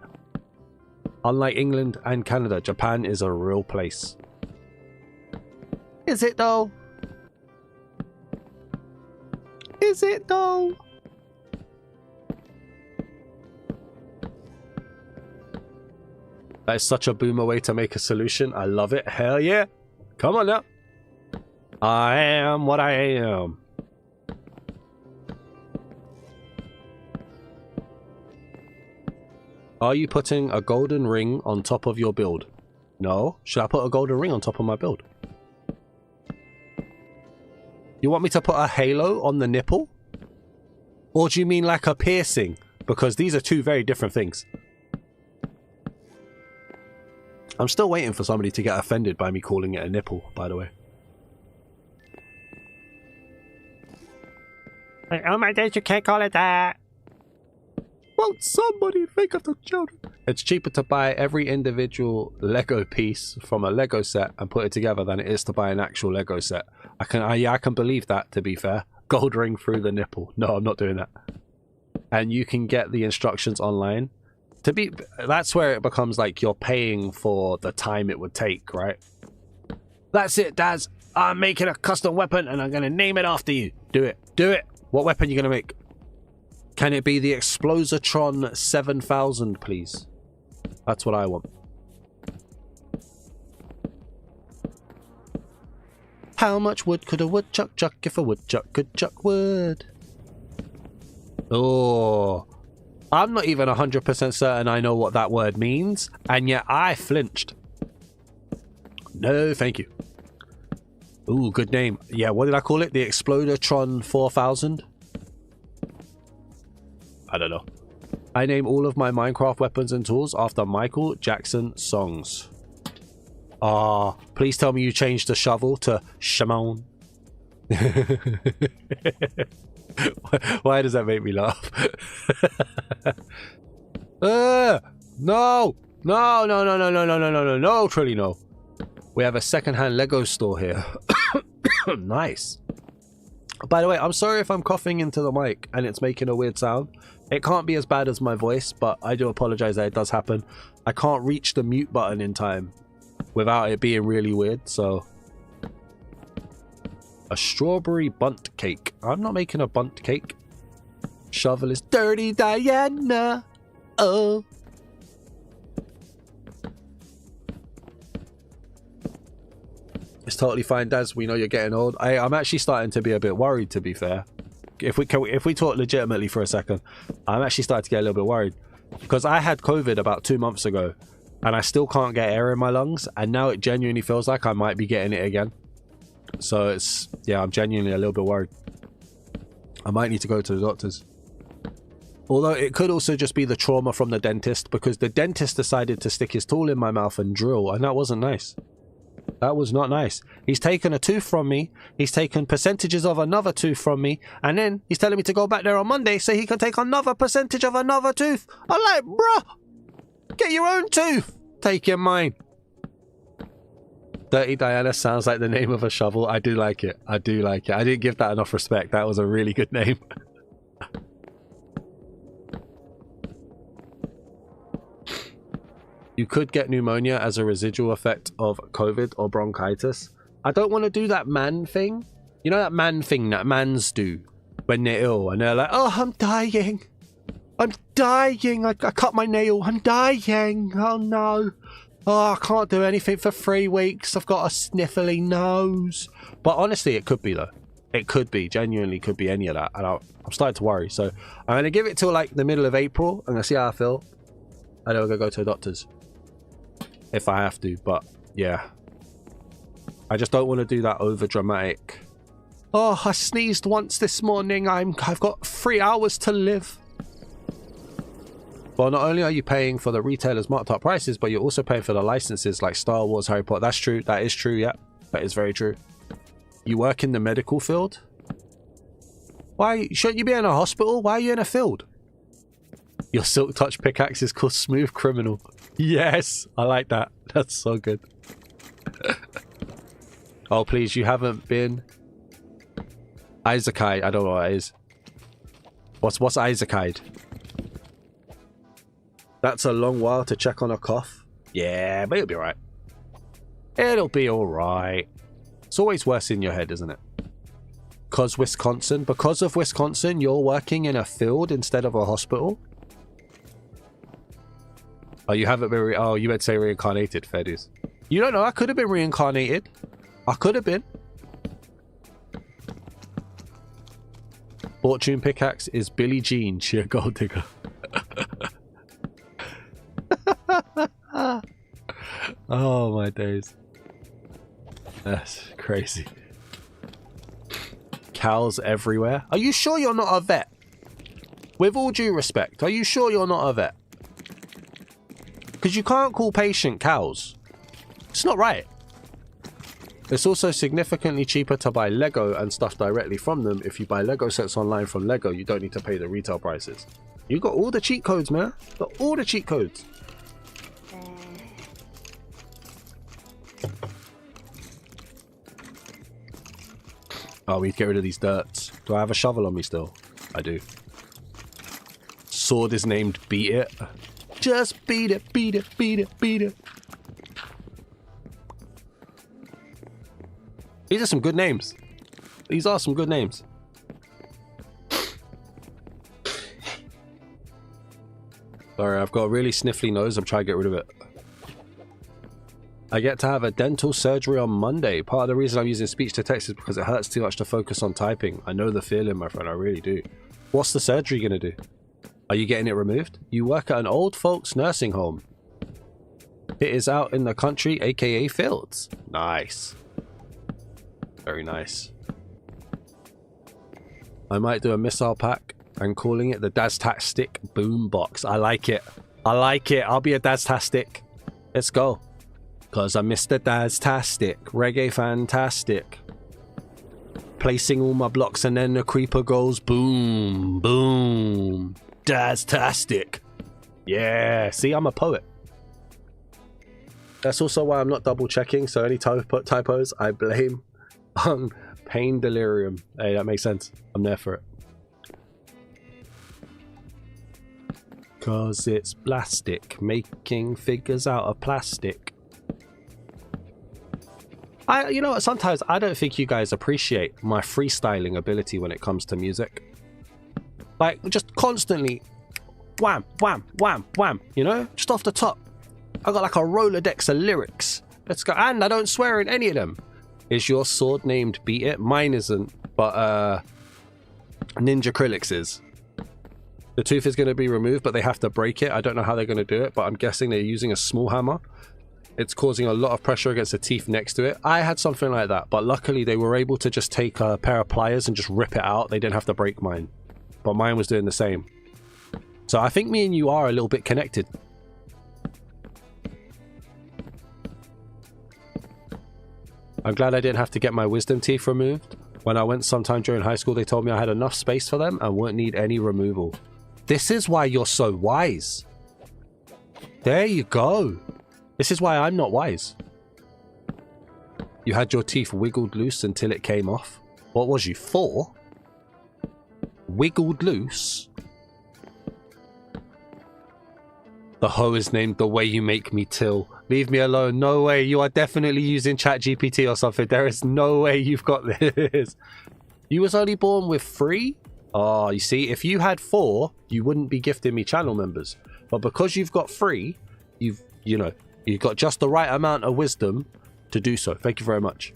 Unlike England and Canada, Japan is a real place. Is it though? Is it though? That is such a boomer way to make a solution. I love it. Hell yeah. Come on now. I am what I am. Are you putting a golden ring on top of your build? No. Should I put a golden ring on top of my build? You want me to put a halo on the nipple? Or do you mean like a piercing? Because these are two very different things. I'm still waiting for somebody to get offended by me calling it a nipple, by the way. Oh my days, you can't call it that. Won't somebody think of the children? It's cheaper to buy every individual Lego piece from a Lego set and put it together than it is to buy an actual Lego set. I can believe that, to be fair. Gold ring through the nipple. No, I'm not doing that. And you can get the instructions online. That's where it becomes like you're paying for the time it would take, right? That's it, Daz. I'm making a custom weapon and I'm going to name it after you. Do it. Do it. What weapon are you going to make? Can it be the Explosatron 7000, please? That's what I want. How much wood could a woodchuck chuck if a woodchuck could chuck wood? Oh, I'm not even 100% certain I know what that word means, and yet I flinched. No, thank you. Ooh, good name. Yeah, what did I call it? The Explosatron 4000? I don't know. I name all of my Minecraft weapons and tools after Michael Jackson songs. Ah, please tell me you changed the shovel to Shimon. Why does that make me laugh? No! No, truly no. We have a secondhand Lego store here. Nice. By the way, I'm sorry if I'm coughing into the mic and it's making a weird sound. It can't be as bad as my voice, but I do apologize that it does happen. I can't reach the mute button in time. without it being really weird. So a strawberry bunt cake. I'm not making a bunt cake. Shovel is dirty Diana. Oh. It's totally fine, Daz. We know you're getting old. I'm actually starting to be a bit worried, to be fair. If we talk legitimately for a second, I'm actually starting to get a little bit worried. Because I had COVID about 2 months ago, and I still can't get air in my lungs, and now it genuinely feels like I might be getting it again. So it's, yeah, I'm genuinely a little bit worried. I might need to go to the doctors. Although it could also just be the trauma from the dentist, because the dentist decided to stick his tool in my mouth and drill, and that wasn't nice. That was not nice. He's taken a tooth from me. He's taken percentages of another tooth from me. And then he's telling me to go back there on Monday so he can take another percentage of another tooth. I'm like, bruh, get your own tooth. Take your mine. Dirty Diana sounds like the name of a shovel. I do like it. I do like it. I didn't give that enough respect. That was a really good name. You could get pneumonia as a residual effect of COVID or bronchitis. I don't want to do that man thing. You know that man thing that mans do when they're ill and they're like, oh, I'm dying. I'm dying. I cut my nail. I'm dying. Oh, no. Oh, I can't do anything for 3 weeks. I've got a sniffly nose. But honestly, it could be, though. It could be. Genuinely could be any of that. And I'm starting to worry. So I'm going to give it till like the middle of April. I'm going to see how I feel. And then we're going to go to the doctors. If I have to, but yeah, I just don't want to do that over dramatic. Oh, I sneezed once this morning. I've got 3 hours to live. Well, not only are you paying for the retailers' marked up prices, but you're also paying for the licenses like Star Wars, Harry Potter. That's true. That is true. Yeah, that is very true. You work in the medical field. Why shouldn't you be in a hospital? Why are you in a field? Your Silk Touch pickaxe is called Smooth Criminal. Yes, I like that. That's so good. Oh, please, you haven't been... Isekai. I don't know what that is. What's Isekai? That's a long while to check on a cough. Yeah, but it'll be alright. It'll be alright. It's always worse in your head, isn't it? Because of Wisconsin, you're working in a field instead of a hospital? Oh, you haven't been oh, you would say reincarnated, fair dues. You don't know, I could have been reincarnated. I could have been. Fortune pickaxe is Billie Jean, sheer gold digger. Oh my days. That's crazy. Cows everywhere. Are you sure you're not a vet? With all due respect, are you sure you're not a vet? Because you can't call patient cows. It's not right. It's also significantly cheaper to buy Lego and stuff directly from them. If you buy Lego sets online from Lego, you don't need to pay the retail prices. You got all the cheat codes, man. Got all the cheat codes. Oh, we need to get rid of these dirts. Do I have a shovel on me still? I do. Sword is named Beat It. Just beat it, beat it, beat it, beat it. These are some good names. These are some good names. Sorry, I've got a really sniffly nose. I'm trying to get rid of it. I get to have a dental surgery on Monday. Part of the reason I'm using speech to text is because it hurts too much to focus on typing. I know the feeling, my friend. I really do. What's the surgery gonna do? Are you getting it removed? You work at an old folks nursing home. It is out in the country, aka fields. Nice. Very nice. I might do a missile pack. I'm calling it the Daztastic Boom Box. I like it. I like it. I'll be a Daztastic. Let's go. Cause I'm Mr. Daztastic. Reggae fantastic. Placing all my blocks and then the creeper goes boom, boom. Daztastic. Yeah. See, I'm a poet. That's also why I'm not double checking. So any typos, I blame on Pain Delirium. Hey, that makes sense. I'm there for it. Cause it's plastic, making figures out of plastic. You know what, sometimes I don't think you guys appreciate my freestyling ability when it comes to music. Like, just constantly wham, wham, wham, wham, you know? Just off the top. I got like a Rolodex of lyrics. Let's go. And I don't swear in any of them. Is your sword named Beat It? Mine isn't, but Ninja Krillix is. The tooth is going to be removed, but they have to break it. I don't know how they're going to do it, but I'm guessing they're using a small hammer. It's causing a lot of pressure against the teeth next to it. I had something like that, but luckily they were able to just take a pair of pliers and just rip it out. They didn't have to break mine, but mine was doing the same. So I think me and you are a little bit connected. I'm glad I didn't have to get my wisdom teeth removed. When I went sometime during high school, they told me I had enough space for them and wouldn't need any removal. This is why you're so wise. There you go. This is why I'm not wise. You had your teeth wiggled loose until it came off. What was you, 4? Wiggled loose? The hoe is named The Way You Make Me Till. Leave me alone. No way. You are definitely using ChatGPT or something. There is no way you've got this. You was only born with 3? Oh, you see, if you had 4, you wouldn't be gifting me channel members. But because you've got 3, you've got just the right amount of wisdom to do so. Thank you very much.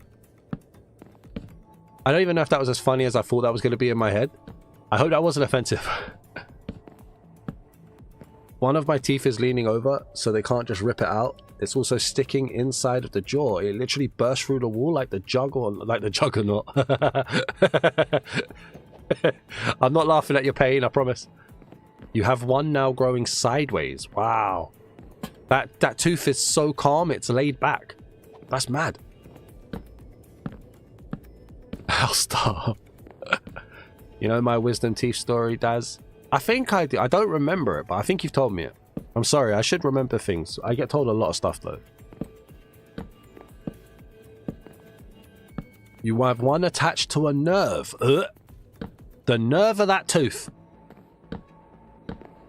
I don't even know if that was as funny as I thought that was going to be in my head. I hope that wasn't offensive. One of my teeth is leaning over, so they can't just rip it out. It's also sticking inside of the jaw. It literally burst through the wall like the juggernaut. I'm not laughing at your pain, I promise. You have one now growing sideways. Wow. That tooth is so calm, it's laid back. That's mad. I'll stop. You know my wisdom teeth story, Daz? I think I do. I don't remember it, but I think you've told me it. I'm sorry, I should remember things. I get told a lot of stuff, though. You have one attached to a nerve. The nerve of that tooth.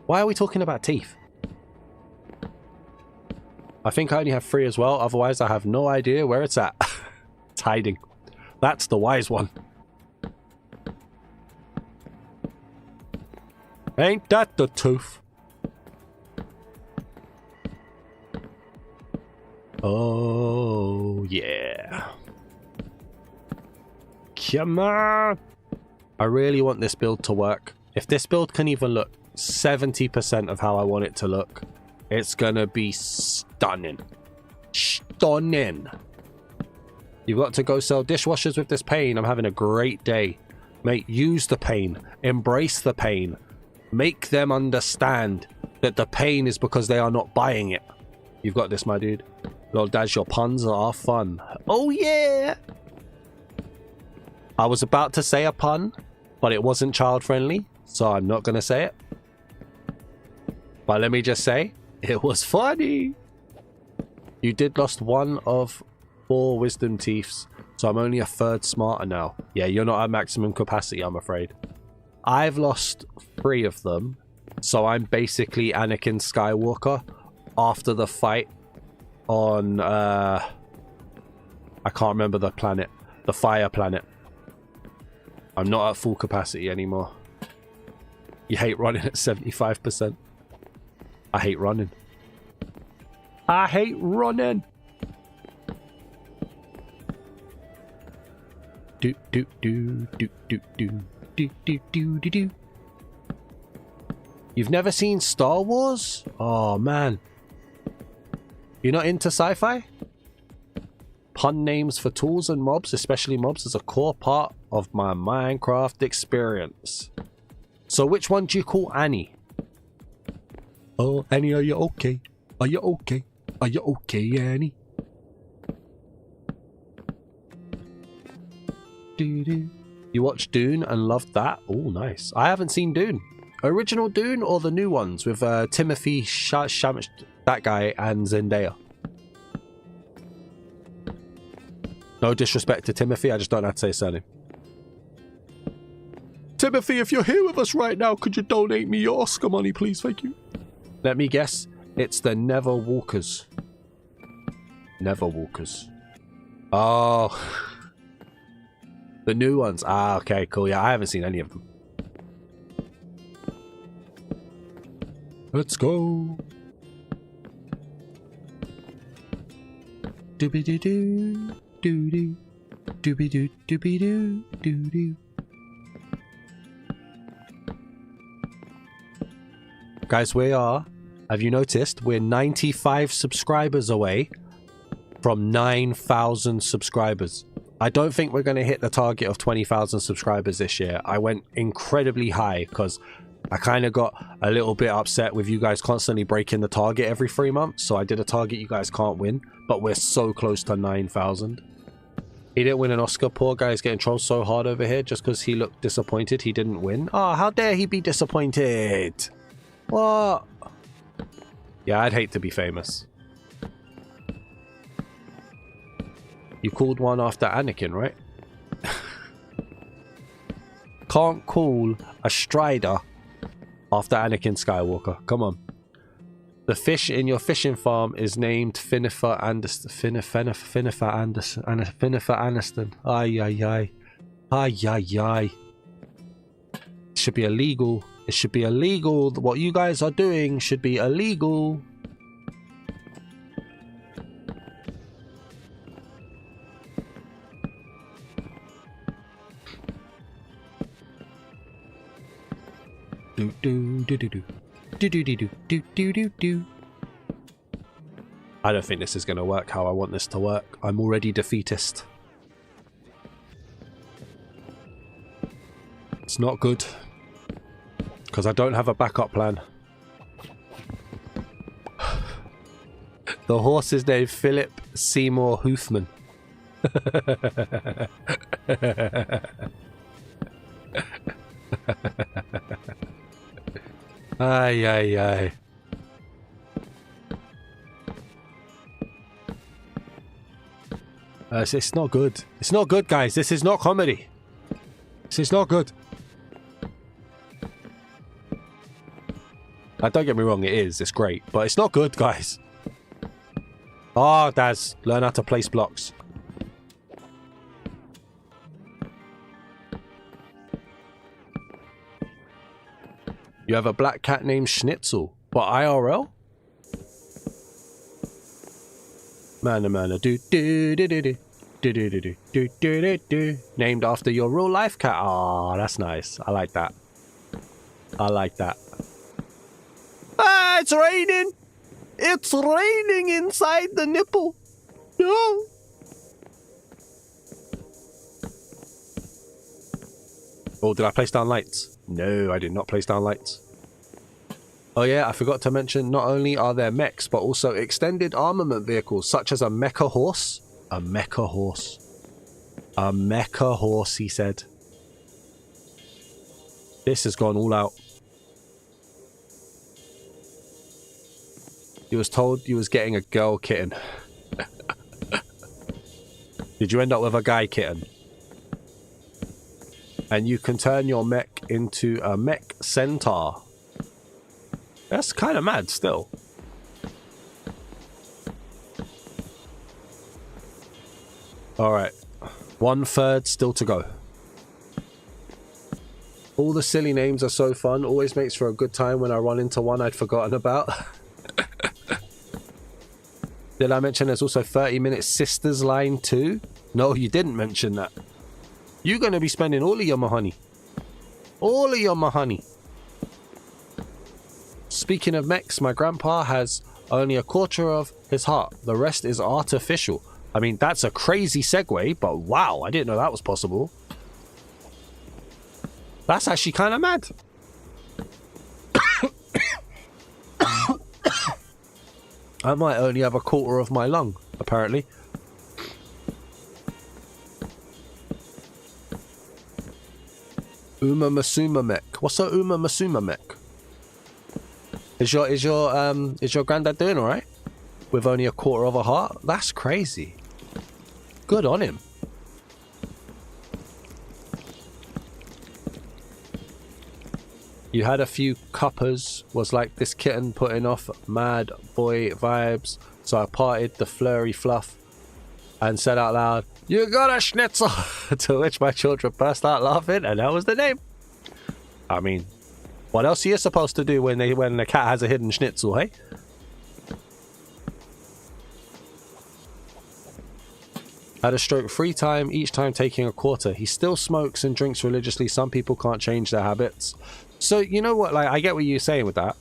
Why are we talking about teeth? I think I only have 3 as well. Otherwise, I have no idea where it's at. It's hiding. That's the wise one. Ain't that the tooth? Oh, yeah. Come on. I really want this build to work. If this build can even look 70% of how I want it to look, it's gonna be stunning. Stunning. You've got to go sell dishwashers with this pain. I'm having a great day. Mate, use the pain. Embrace the pain. Make them understand that the pain is because they are not buying it. You've got this, my dude. Lol, Daz, your puns are fun. Oh, yeah. I was about to say a pun, but it wasn't child-friendly, so I'm not going to say it. But let me just say, it was funny. You did lost 1 of 4 wisdom teeths, so I'm only a 3rd smarter now. Yeah, you're not at maximum capacity, I'm afraid. I've lost 3 of them, so I'm basically Anakin Skywalker after the fight on, I can't remember the planet, the fire planet. I'm not at full capacity anymore. You hate running at 75%. I hate running. I hate running. Do do do do do do do do do do do. You've never seen Star Wars? Oh man. You're not into sci-fi? Pun names for tools and mobs, especially mobs, is a core part of my Minecraft experience. So which one do you call Annie? Oh, Annie, are you okay? Are you okay? Are you okay, Annie? You watched Dune and loved that? Oh, nice. I haven't seen Dune. Original Dune or the new ones with Timothy that guy, and Zendaya? No disrespect to Timothy, I just don't know how to say his surname. Timothy, if you're here with us right now, could you donate me your Oscar money, please? Thank you. Let me guess. It's the Never Walkers. Never Walkers. Oh. The new ones. Ah, okay, cool. Yeah, I haven't seen any of them. Let's go. Doobie-doo-doo, doo-doo, doobie-doo, doobie-doo, doo-doo. Guys, we are, have you noticed, we're 95 subscribers away from 9,000 subscribers. I don't think we're going to hit the target of 20,000 subscribers this year. I went incredibly high because I kind of got a little bit upset with you guys constantly breaking the target every 3 months. So I did a target you guys can't win, but we're so close to 9,000. He didn't win an Oscar. Poor guy's getting trolled so hard over here just because he looked disappointed he didn't win. Oh, how dare he be disappointed? What? Yeah, I'd hate to be famous. You called one after Anakin, right? Can't call a Strider after Anakin Skywalker. Come on. The fish in your fishing farm is named Finnifer Anderson. Finnifer Anderson. Finnifer Aniston. Ay, ay, ay. Ay, ay, ay. It should be illegal. It should be illegal. What you guys are doing should be illegal. Do do do do do do do do do do do do. I don't think this is going to work how I want this to work. I'm already defeatist. It's not good because I don't have a backup plan. The horse is named Philip Seymour Hoofman. Ay, ay, ay. It's not good. It's not good, guys. This is not comedy. This is not good. Don't get me wrong, it is. It's great. But it's not good, guys. Oh, Daz. Learn how to place blocks. You have a black cat named Schnitzel. But IRL? Mana do do do do do do do do do do do do. Named after your real life cat. Oh, that's nice. I like that. I like that. Ah, it's raining. It's raining inside the nipple. No. Oh, did I place down lights? No, I did not place down lights. Oh yeah, I forgot to mention, not only are there mechs, but also extended armament vehicles, such as a mecha horse. A mecha horse. A mecha horse, he said. This has gone all out. He was told he was getting a girl kitten. Did you end up with a guy kitten? And you can turn your mech into a mech centaur. That's kind of mad still. Alright. 1/3 still to go. All the silly names are so fun. Always makes for a good time when I run into one I'd forgotten about. Did I mention there's also 30-minute Sisters Line too? No, you didn't mention that. You're going to be spending all of your money. All of your money. Speaking of mechs, my grandpa has only a quarter of his heart. The rest is artificial. I mean, that's a crazy segue, but wow, I didn't know that was possible. That's actually kind of mad. I might only have a quarter of my lung, apparently. Uma Masuma mech. What's a Uma Masuma mech? Is your granddad doing all right? With only a quarter of a heart? That's crazy. Good on him. You had a few cuppers. Was like this kitten putting off mad boy vibes. So I parted the flurry fluff. and said out loud, "You got a schnitzel!" To which my children burst out laughing, and that was the name. I mean, what else are you supposed to do when the cat has a hidden schnitzel, hey? Had a stroke 3 times, each time taking a quarter. He still smokes and drinks religiously. Some people can't change their habits. So, you know what, like, I get what you're saying with that.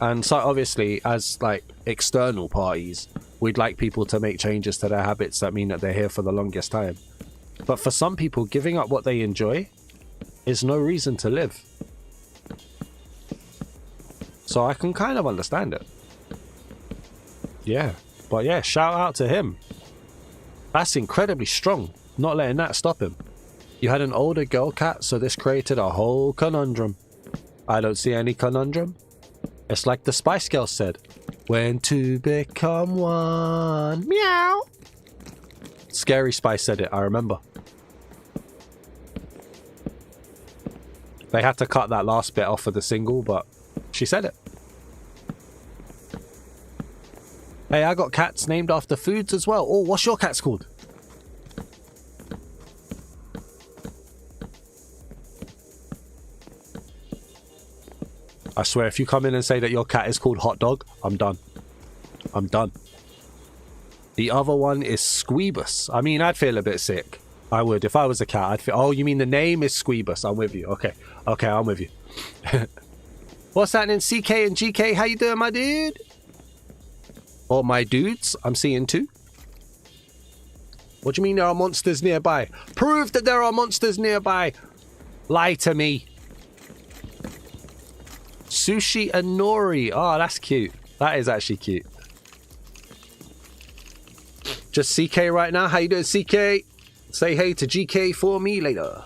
And so, obviously, as, like, external parties, we'd like people to make changes to their habits that mean that they're here for the longest time. But for some people, giving up what they enjoy is no reason to live. So I can kind of understand it. Yeah. But yeah, shout out to him. That's incredibly strong, not letting that stop him. You had an older girl cat, so this created a whole conundrum. I don't see any conundrum. It's like the Spice Girls said, when two become one. Meow. Scary Spice said it, I remember. They had to cut that last bit off of the single, but she said it. Hey, I got cats named after foods as well. Oh, what's your cat's called? I swear, if you come in and say that your cat is called Hot Dog, I'm done. I'm done. The other one is Squeebus. I mean, I'd feel a bit sick. I would. If I was a cat, I'd feel... Oh, you mean the name is Squeebus. I'm with you. Okay. Okay, I'm with you. What's happening, CK and GK? How you doing, my dude? Or my dudes, I'm seeing too. What do you mean there are monsters nearby? Prove that there are monsters nearby. Lie to me. Sushi and Nori. Oh, that's cute. That is actually cute. Just CK right now. How you doing, CK? Say hey to GK for me later.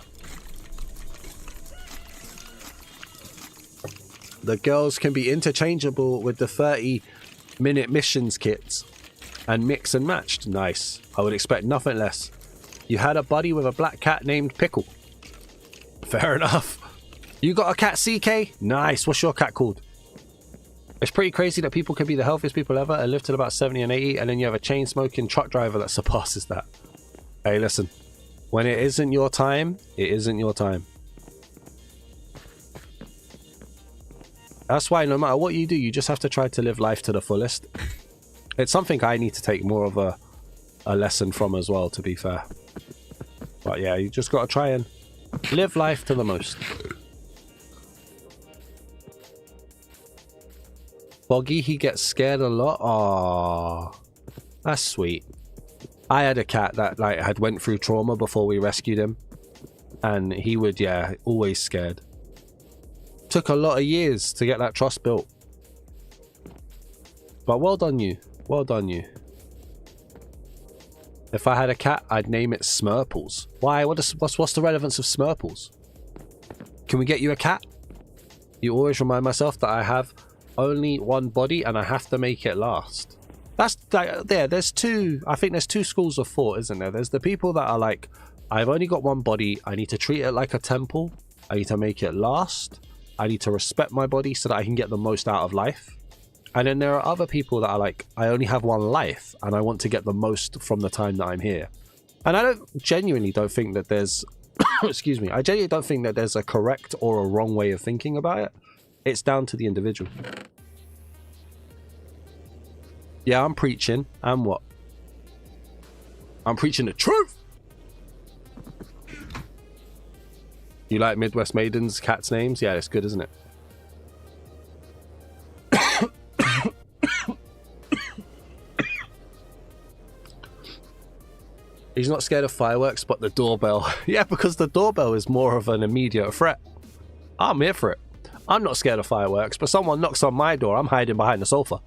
The girls can be interchangeable with the 30-minute missions kits and mix and matched. Nice. I would expect nothing less. You had a buddy with a black cat named Pickle. Fair enough. You got a cat, CK? Nice. What's your cat called? It's pretty crazy that people can be the healthiest people ever and live till about 70 and 80, and then you have a chain-smoking truck driver that surpasses that. Hey, listen. When it isn't your time, it isn't your time. That's why no matter what you do, you just have to try to live life to the fullest. It's something I need to take more of a lesson from as well, to be fair. But yeah, you just got to try and live life to the most. Boggy, he gets scared a lot. Aww, that's sweet. I had a cat that like had went through trauma before we rescued him, and he would, yeah, always scared. Took a lot of years to get that trust built, but well done you. Well done you. If I had a cat, I'd name it Smurples. Why? What's the relevance of Smurples? Can we get you a cat? You always remind myself that I have only one body and I have to make it last. That's like, there's two, I think there's two schools of thought, isn't there? There's the people that are like, I've only got one body, I need to treat it like a temple, I need to make it last, I need to respect my body so that I can get the most out of life. And then there are other people that are like, I only have one life and I want to get the most from the time that I'm here. And I genuinely don't think that there's excuse me, I genuinely don't think that there's a correct or a wrong way of thinking about it. It's down to the individual. Yeah, I'm preaching. And what? I'm preaching the truth. You like Midwest Maidens cats' names? Yeah, it's good, isn't it? He's not scared of fireworks, but the doorbell. Yeah, because the doorbell is more of an immediate threat. I'm here for it. I'm not scared of fireworks, but someone knocks on my door, I'm hiding behind the sofa.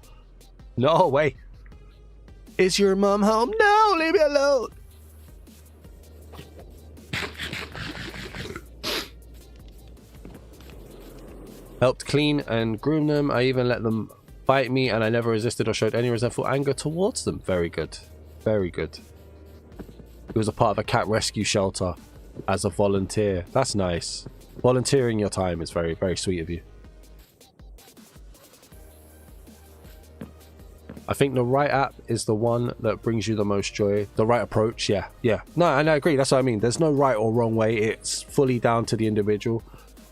No way. Is your mom home? No, leave me alone. Helped clean and groom them. I even let them bite me and I never resisted or showed any resentful anger towards them. Very good. Very good. He was a part of a cat rescue shelter as a volunteer. That's nice. Volunteering your time is very, very sweet of you. I think the right app is the one that brings you the most joy. The right approach, yeah. No, and I agree. That's what I mean. There's no right or wrong way. It's fully down to the individual.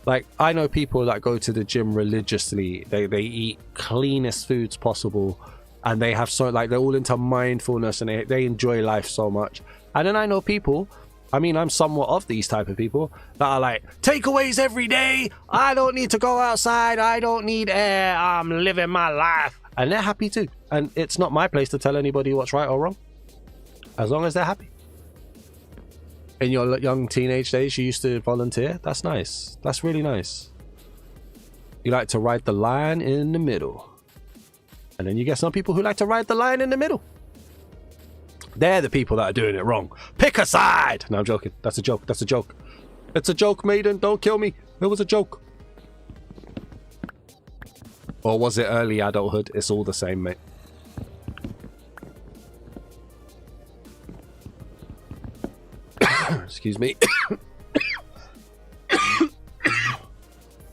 Like, I know people that go to the gym religiously. They eat cleanest foods possible, and they have they're all into mindfulness, and they enjoy life so much. And then I know people, I mean, I'm somewhat of these type of people that are like, takeaways every day. I don't need to go outside. I don't need air. I'm living my life. And they're happy too. And it's not my place to tell anybody what's right or wrong, as long as they're happy. In your young teenage days, you used to volunteer. That's nice. That's really nice. You like to ride the line in the middle. And then you get some people who like to ride the line in the middle. They're the people that are doing it wrong. Pick a side! No, I'm joking. That's a joke. That's a joke. It's a joke, maiden. Don't kill me. It was a joke. Or was it early adulthood? It's all the same, mate. Excuse me.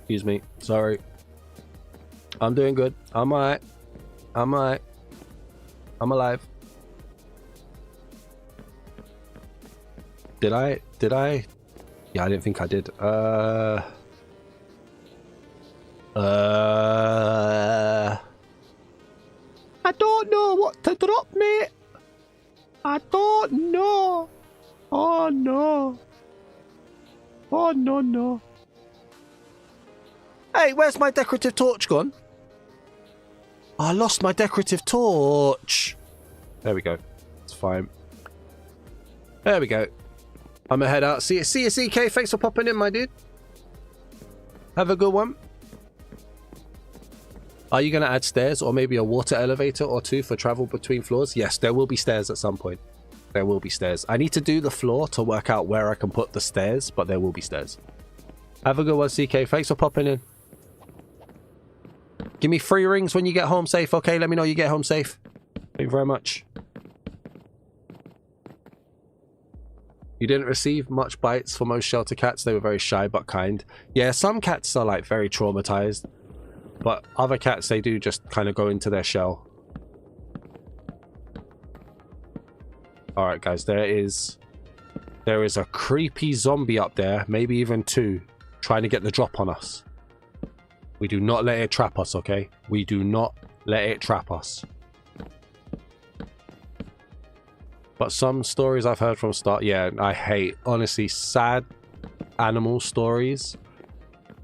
Excuse me. Sorry. I'm doing good. I'm alright. I'm alright. I'm alive. Did I? Yeah, I didn't think I did. I don't know what to drop, mate. I don't know. Oh no. Oh no. Hey, where's my decorative torch gone? I lost my decorative torch. There we go. It's fine. There we go. I'm gonna head out. See you, CK. Thanks for popping in, my dude. Have a good one. Are you gonna add stairs or maybe a water elevator or two for travel between floors? Yes, there will be stairs at some point. There will be stairs. I need to do the floor to work out where I can put the stairs, but there will be stairs. Have a good one, CK. Thanks for popping in. Give me 3 rings when you get home safe, okay? Let me know you get home safe. Thank you very much. You didn't receive much bites for most shelter cats. They were very shy but kind. Yeah, some cats are like very traumatized, but other cats, they do just kind of go into their shell. Alright guys, there is a creepy zombie up there, maybe even 2, trying to get the drop on us. We do not let it trap us, okay? We do not let it trap us. But some stories I've heard from yeah, I hate, honestly, sad animal stories.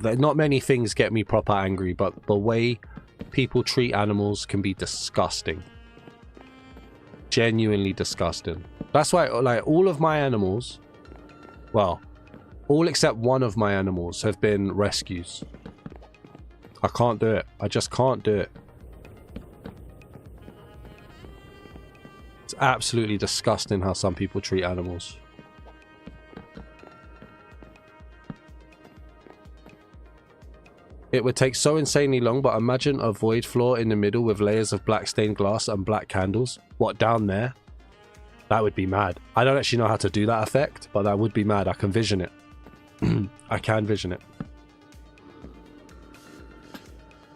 Not many things get me proper angry, but the way people treat animals can be disgusting. Genuinely disgusting. That's why, like, all of my animals, well, all except one of my animals have been rescues. I can't do it. I just can't do it. It's absolutely disgusting how some people treat animals. It would take so insanely long, but imagine a void floor in the middle with layers of black stained glass and black candles. What, down there? That would be mad. I don't actually know how to do that effect, but that would be mad. I can vision it. I can vision it.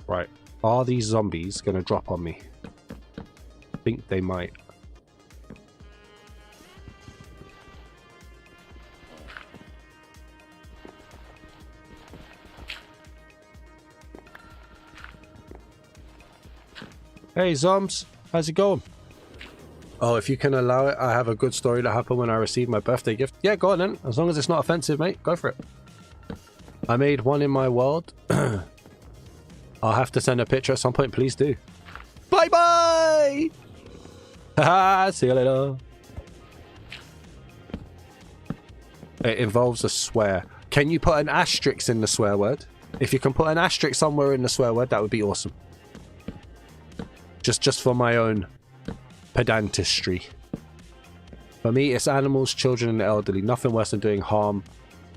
Right. Are these zombies going to drop on me? I think they might. Hey, Zombs. How's it going? Oh, if you can allow it, I have a good story that happened when I received my birthday gift. Yeah, go on then. As long as it's not offensive, mate. Go for it. I made one in my world. I'll have to send a picture at some point. Please do. Bye-bye! Haha, see you later. It involves a swear. Can you put an asterisk in the swear word? If you can put an asterisk somewhere in the swear word, that would be awesome. Just for my own pedantistry. For me, it's animals, children, and the elderly. Nothing worse than doing harm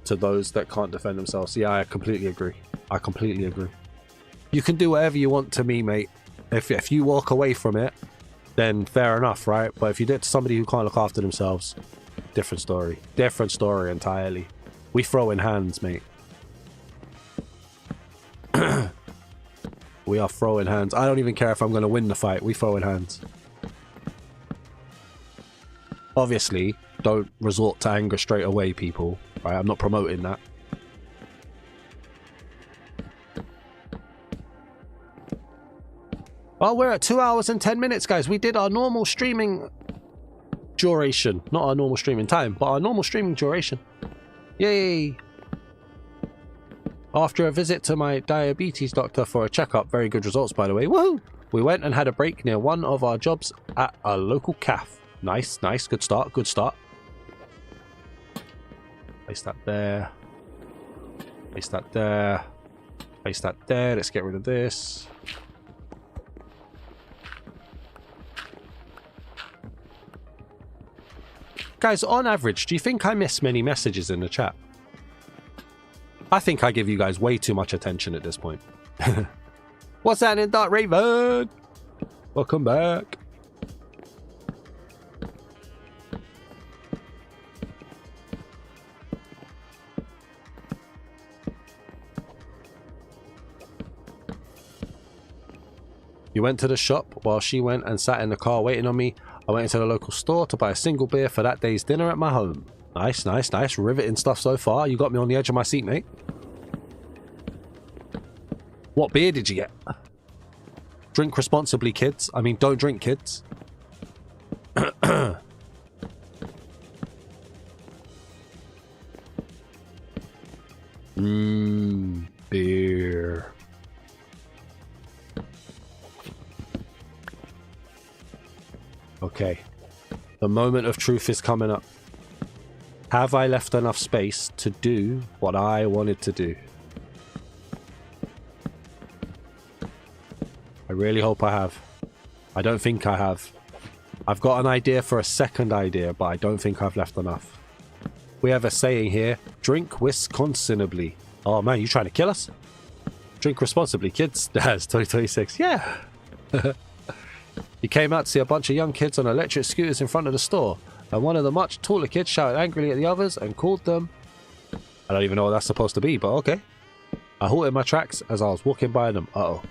to those that can't defend themselves. Yeah, I completely agree. I completely agree. You can do whatever you want to me, mate. If you walk away from it, then fair enough, right? But if you do it to somebody who can't look after themselves, different story. Different story entirely. We throw in hands, mate. We are throwing hands. I don't even care if I'm going to win the fight. We throwing hands. Obviously, don't resort to anger straight away, people. Right? I'm not promoting that. Oh, we're at 2 hours and 10 minutes, guys. We did our normal streaming duration. Not our normal streaming time, but our normal streaming duration. Yay! After a visit to my diabetes doctor for a checkup, very good results, by the way. Woohoo! We went and had a break near one of our jobs at a local cafe. Nice, nice. Good start, good start. Place that there. Place that there. Place that there. Let's get rid of this. Guys, on average, do you think I miss many messages in the chat? I think I give you guys way too much attention at this point. What's that in Dark Raven? Welcome back. You went to the shop while she went and sat in the car waiting on me. I went into the local store to buy a single beer for that day's dinner at my home. Nice, nice, nice. Riveting stuff so far. You got me on the edge of my seat, mate. What beer did you get? Drink responsibly, kids. I mean, don't drink, kids. Beer. Okay. The moment of truth is coming up. Have I left enough space to do what I wanted to do? I really hope I have. I don't think I have. I've got an idea for a second idea, but I don't think I've left enough. We have a saying here, drink Wisconsinably. Oh man, you trying to kill us? Drink responsibly, kids. That's 2026. Yeah. He came out to see a bunch of young kids on electric scooters in front of the store, and one of the much taller kids shouted angrily at the others and called them... I don't even know what that's supposed to be, but okay. I halted my tracks as I was walking by them. Uh-oh.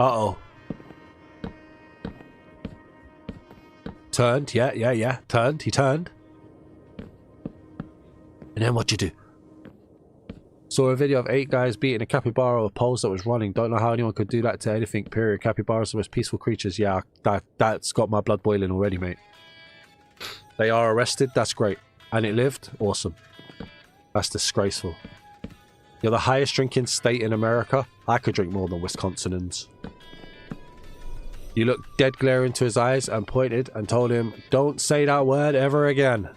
Uh-oh. Turned, yeah. Turned, he turned. And then what'd you do? Saw a video of 8 guys beating a capybara with poles that was running. Don't know how anyone could do that to anything, period. Capybaras are the most peaceful creatures. Yeah, that's got my blood boiling already, mate. They are arrested. That's great. And it lived? Awesome. That's disgraceful. You're the highest drinking state in America. I could drink more than Wisconsinans. You looked dead glare into his eyes and pointed and told him, don't say that word ever again.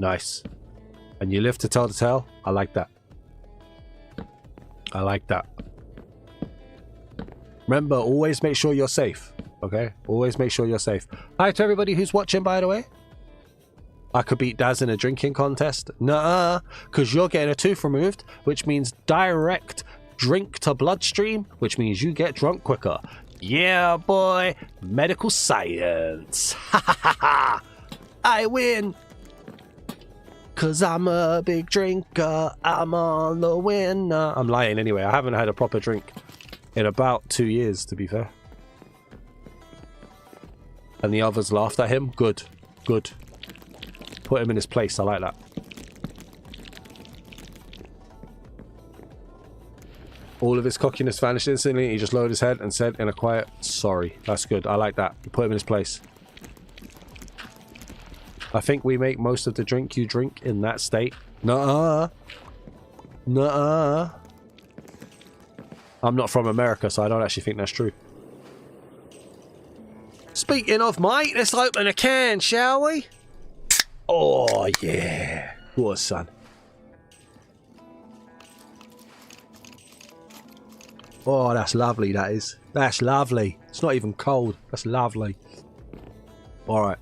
Nice. And you live to tell the tale? I like that. I like that. Remember, always make sure you're safe. Okay? Always make sure you're safe. Hi to everybody who's watching, by the way. I could beat Daz in a drinking contest. Nuh-uh. Because you're getting a tooth removed, which means direct drink to bloodstream, which means you get drunk quicker. Yeah, boy. Medical science. Ha ha ha ha. I win. Cause I'm a big drinker, I'm on the winner. I'm lying anyway, I haven't had a proper drink in about 2 years, to be fair. And the others laughed at him. Good, good. Put him in his place, I like that. All of his cockiness vanished instantly. He just lowered his head and said in a quiet, sorry. That's good, I like that. You put him in his place. I think we make most of the drink you drink in that state. Nuh-uh. Nuh-uh. I'm not from America, so I don't actually think that's true. Speaking of, mate, let's open a can, shall we? Oh, yeah. What a son. Oh, that's lovely, that is. That's lovely. It's not even cold. That's lovely. All right.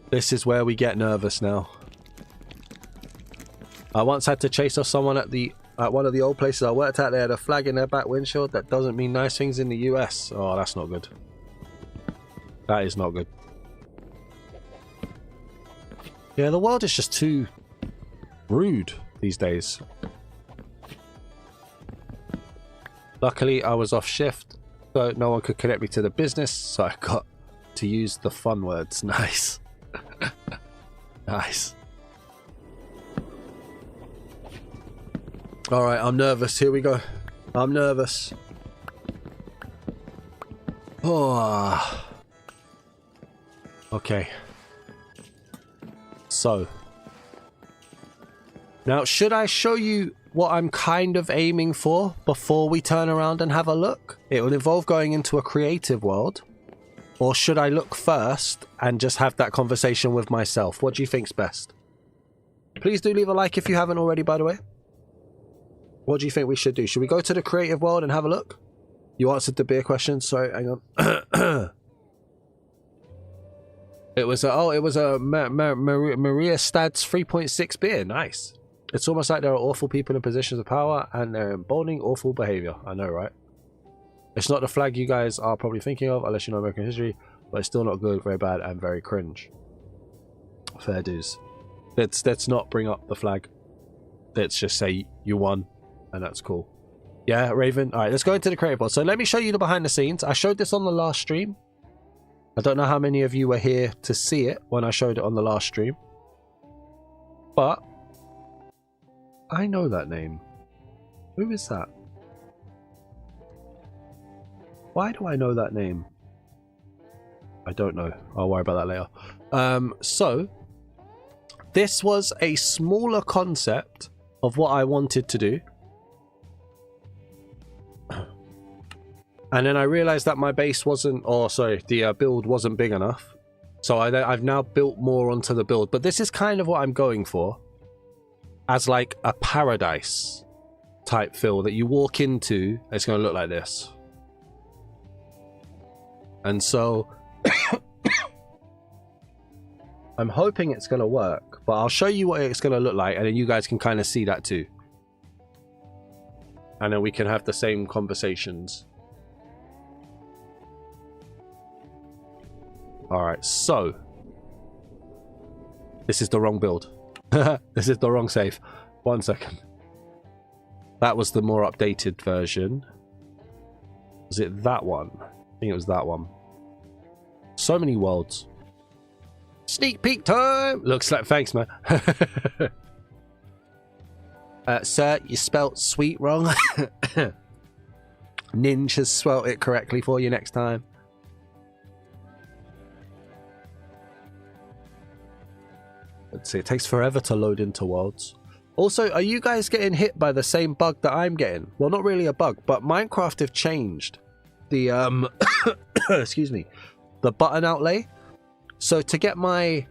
This is where we get nervous now. I once had to chase off someone at one of the old places I worked at. They had a flag in their back windshield. That doesn't mean nice things in the US. Oh, that's not good. That is not good. Yeah, the world is just too rude these days. Luckily, I was off shift So no one could connect me to the business, so I got to use the fun words. Nice. Nice. Alright, I'm nervous. Here we go. I'm nervous. Oh. Okay. So. Now, should I show you what I'm kind of aiming for before we turn around and have a look? It will involve going into a creative world. Or should I look first and just have that conversation with myself? What do you think's best? Please do leave a like if you haven't already, by the way. What do you think we should do? Should we go to the creative world and have a look? You answered the beer question. Sorry, hang on. It was a Maria Stad's 3.6 beer. Nice. It's almost like there are awful people in positions of power and they're emboldening awful behavior. I know, right? It's not the flag you guys are probably thinking of, unless you know American history, but it's still not good, very bad, and very cringe. Fair dues. Let's not bring up the flag. Let's just say you won, and that's cool. Yeah, Raven. All right, let's go into the creative world. So let me show you the behind the scenes. I showed this on the last stream. I don't know how many of you were here to see it when I showed it on the last stream, but I know that name. Who is that? Why do I know that name? I don't know. I'll worry about that later. So this was a smaller concept of what I wanted to do. And then I realized that my base wasn't, or sorry, the build wasn't big enough. So I've now built more onto the build. But this is kind of what I'm going for. As like a paradise type feel that you walk into. It's going to look like this. And so I'm hoping it's going to work. But I'll show you what it's going to look like. And then you guys can kind of see that too. And then we can have the same conversations. Alright, so this is the wrong build. This is the wrong save. 1 second. That was the more updated version. Was it that one? I think it was that one. So many worlds. Sneak peek time! Looks like, thanks, man. Sir, you spelt sweet wrong. Ninja has spelt it correctly for you next time. Let's see, it takes forever to load into worlds. Also, are you guys getting hit by the same bug that I'm getting? Well, not really a bug, but Minecraft have changed the excuse me, the button outlay. So to get my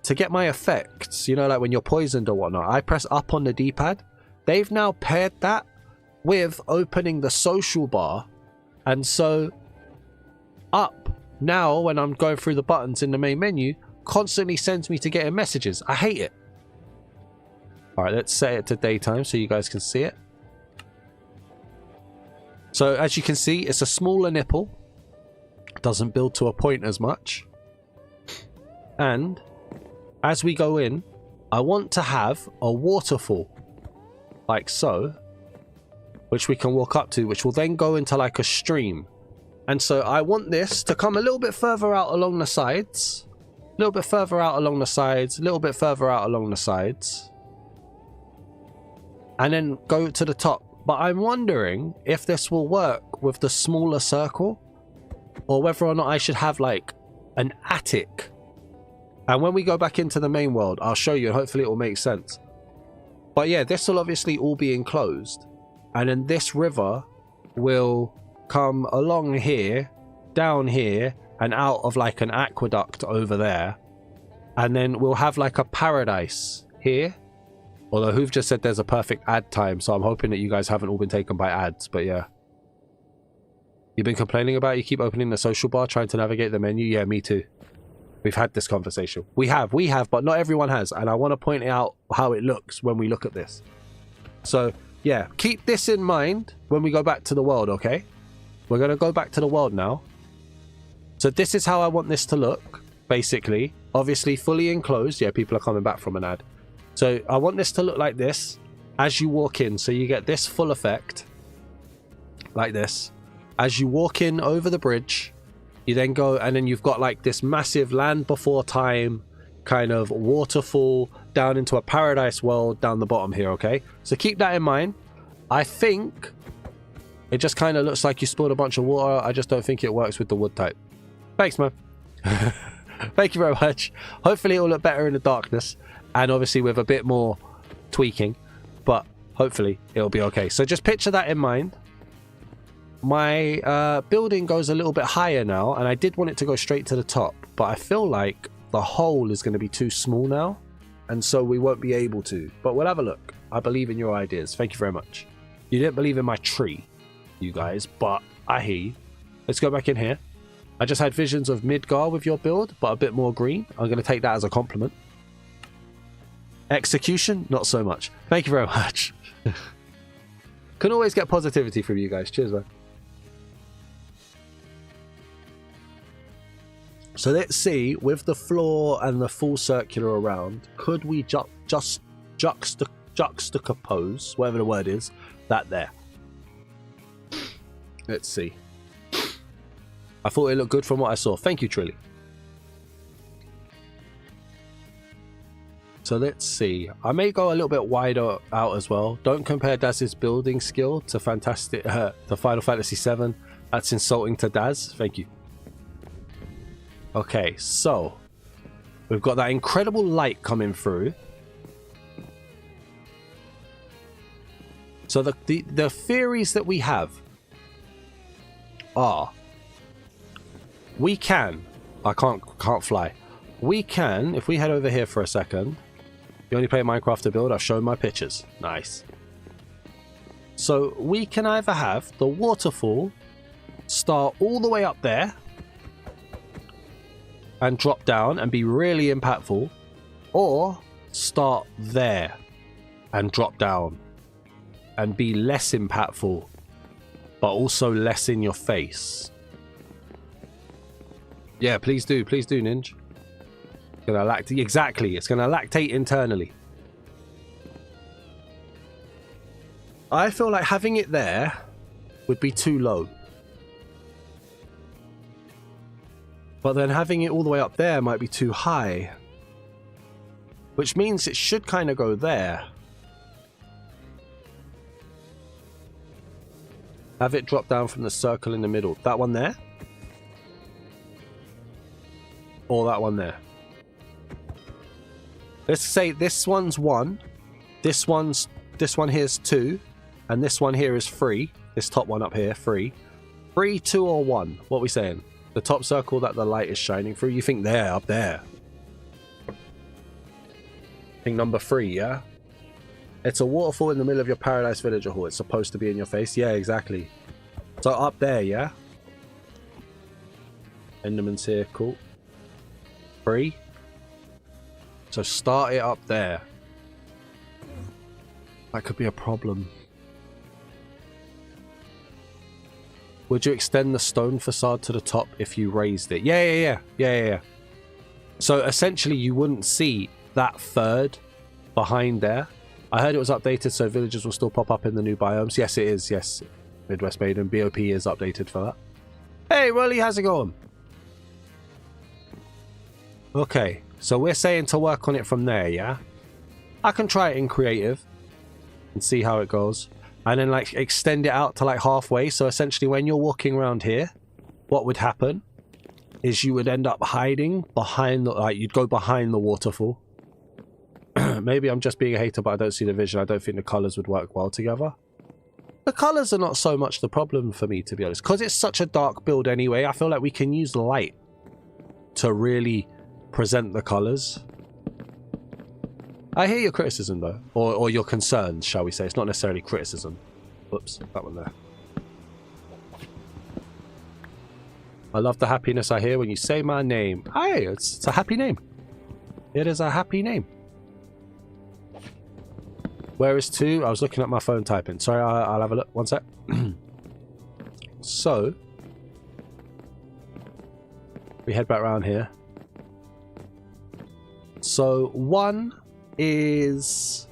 effects, you know, like when you're poisoned or whatnot, I press up on the D-pad. They've now paired that with opening the social bar, and so up now when I'm going through the buttons in the main menu constantly sends me to getting messages. I hate it. All right, let's set it to daytime so you guys can see it. So as you can see, it's a smaller nipple. Doesn't build to a point as much. And as we go in, I want to have a waterfall like so, which we can walk up to, which will then go into like a stream. And so I want this to come a little bit further out along the sides. A little bit further out along the sides, a little bit further out along the sides, and then go to the top. But I'm wondering if this will work with the smaller circle, or whether or not I should have like an attic. And when we go back into the main world, I'll show you, and hopefully it will make sense. But yeah, this will obviously all be enclosed, and then this river will come along here, down here, and out of like an aqueduct over there, and then we'll have like a paradise here. Although who've just said there's a perfect ad time, so I'm hoping that you guys haven't all been taken by ads. But yeah, you've been complaining about you keep opening the social bar trying to navigate the menu. Yeah, me too. We've had this conversation. We have, but not everyone has, and I want to point out how it looks when we look at this. So yeah, keep this in mind when we go back to the world. Okay, we're gonna go back to the world now. So this is how I want this to look, basically. Obviously fully enclosed. Yeah, people are coming back from an ad. So I want this to look like this as you walk in. So you get this full effect. like this. As you walk in over the bridge, you then go, and then you've got like this massive land before time kind of waterfall down into a paradise world down the bottom here, okay? So keep that in mind. I think it just kind of looks like you spilled a bunch of water. I just don't think it works with the wood type. Thanks, man. Thank you very much. Hopefully it'll look better in the darkness, and obviously with a bit more tweaking, but hopefully it'll be okay. So just picture that in mind. My building goes a little bit higher now, and I did want it to go straight to the top, but I feel like the hole is going to be too small now, and so we won't be able to, but we'll have a look. I believe in your ideas. Thank you very much. You didn't believe in my tree, you guys, but I hear you. Let's go back in here. I just had visions of Midgar with your build, but a bit more green. I'm going to take that as a compliment. Execution, not so much. Thank you very much. Can always get positivity from you guys. Cheers, man. So let's see, with the floor and the full circular around, could we just juxtapose, whatever the word is, that there? Let's see. I thought it looked good from what I saw. Thank you, Trilly. So let's see. I may go a little bit wider out as well. Don't compare Daz's building skill to to Final Fantasy VII. That's insulting to Daz. Thank you. Okay, so we've got that incredible light coming through. So the theories that we have are, we can, I can't fly. We can, if we head over here for a second, you only play Minecraft to build, I've shown my pictures. Nice. So we can either have the waterfall start all the way up there and drop down and be really impactful, or start there and drop down and be less impactful but also less in your face. Yeah, please do, Ninja. It's gonna lactate, exactly, it's gonna lactate internally. I feel like having it there would be too low, but then having it all the way up there might be too high, which means it should kind of go there. Have it drop down from the circle in the middle. That one there? Or that one there? Let's say this one's 1, this one here's 2, and this one here is 3. This top one up here, 3. 3, 2, or 1? What are we saying? The top circle that the light is shining through? You think there, up there? I think number 3, yeah? It's a waterfall in the middle of your Paradise Villager Hall. It's supposed to be in your face. Yeah, exactly. So up there, yeah? Enderman's here, cool. 3. So start it up there. That could be a problem. Would you extend the stone facade to the top if you raised it? Yeah. So essentially you wouldn't see that third behind there. I heard it was updated so villagers will still pop up in the new biomes. Yes, it is. Yes. Midwest Maiden. BOP is updated for that. Hey, Rolly, how's it going? Okay. So we're saying to work on it from there, yeah? I can try it in creative and see how it goes. And then like extend it out to like halfway. So essentially when you're walking around here, what would happen is you would end up hiding behind the, like you'd go behind the waterfall. Maybe I'm just being a hater, but I don't see the vision. I don't think the colors would work well together. The colors are not so much the problem for me, to be honest, because it's such a dark build anyway. I feel like we can use light to really present the colors. I hear your criticism though, or your concerns, shall we say. It's not necessarily criticism. Whoops, that one there. I love the happiness I hear when you say my name. Hey, it's a happy name. It is a happy name. Where is 2? I was looking at my phone typing. Sorry, I'll have a look. One sec. So, we head back around here. So, 1 is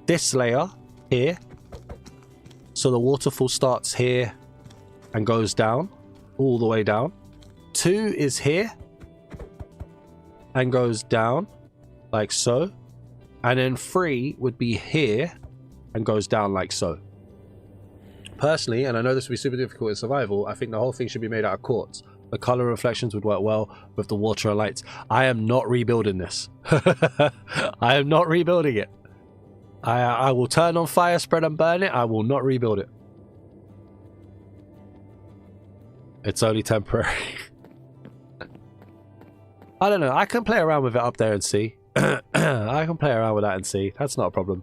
this layer here. So the waterfall starts here and goes down, all the way down. 2 is here and goes down like so. And then 3 would be here and goes down like so. Personally, and I know this would be super difficult in survival, I think the whole thing should be made out of quartz. The color reflections would work well with the water and lights. I am not rebuilding this. I am not rebuilding it. I will turn on fire, spread and burn it. I will not rebuild it. It's only temporary. I don't know. I can play around with it up there and see. I can play around with that and see. That's not a problem.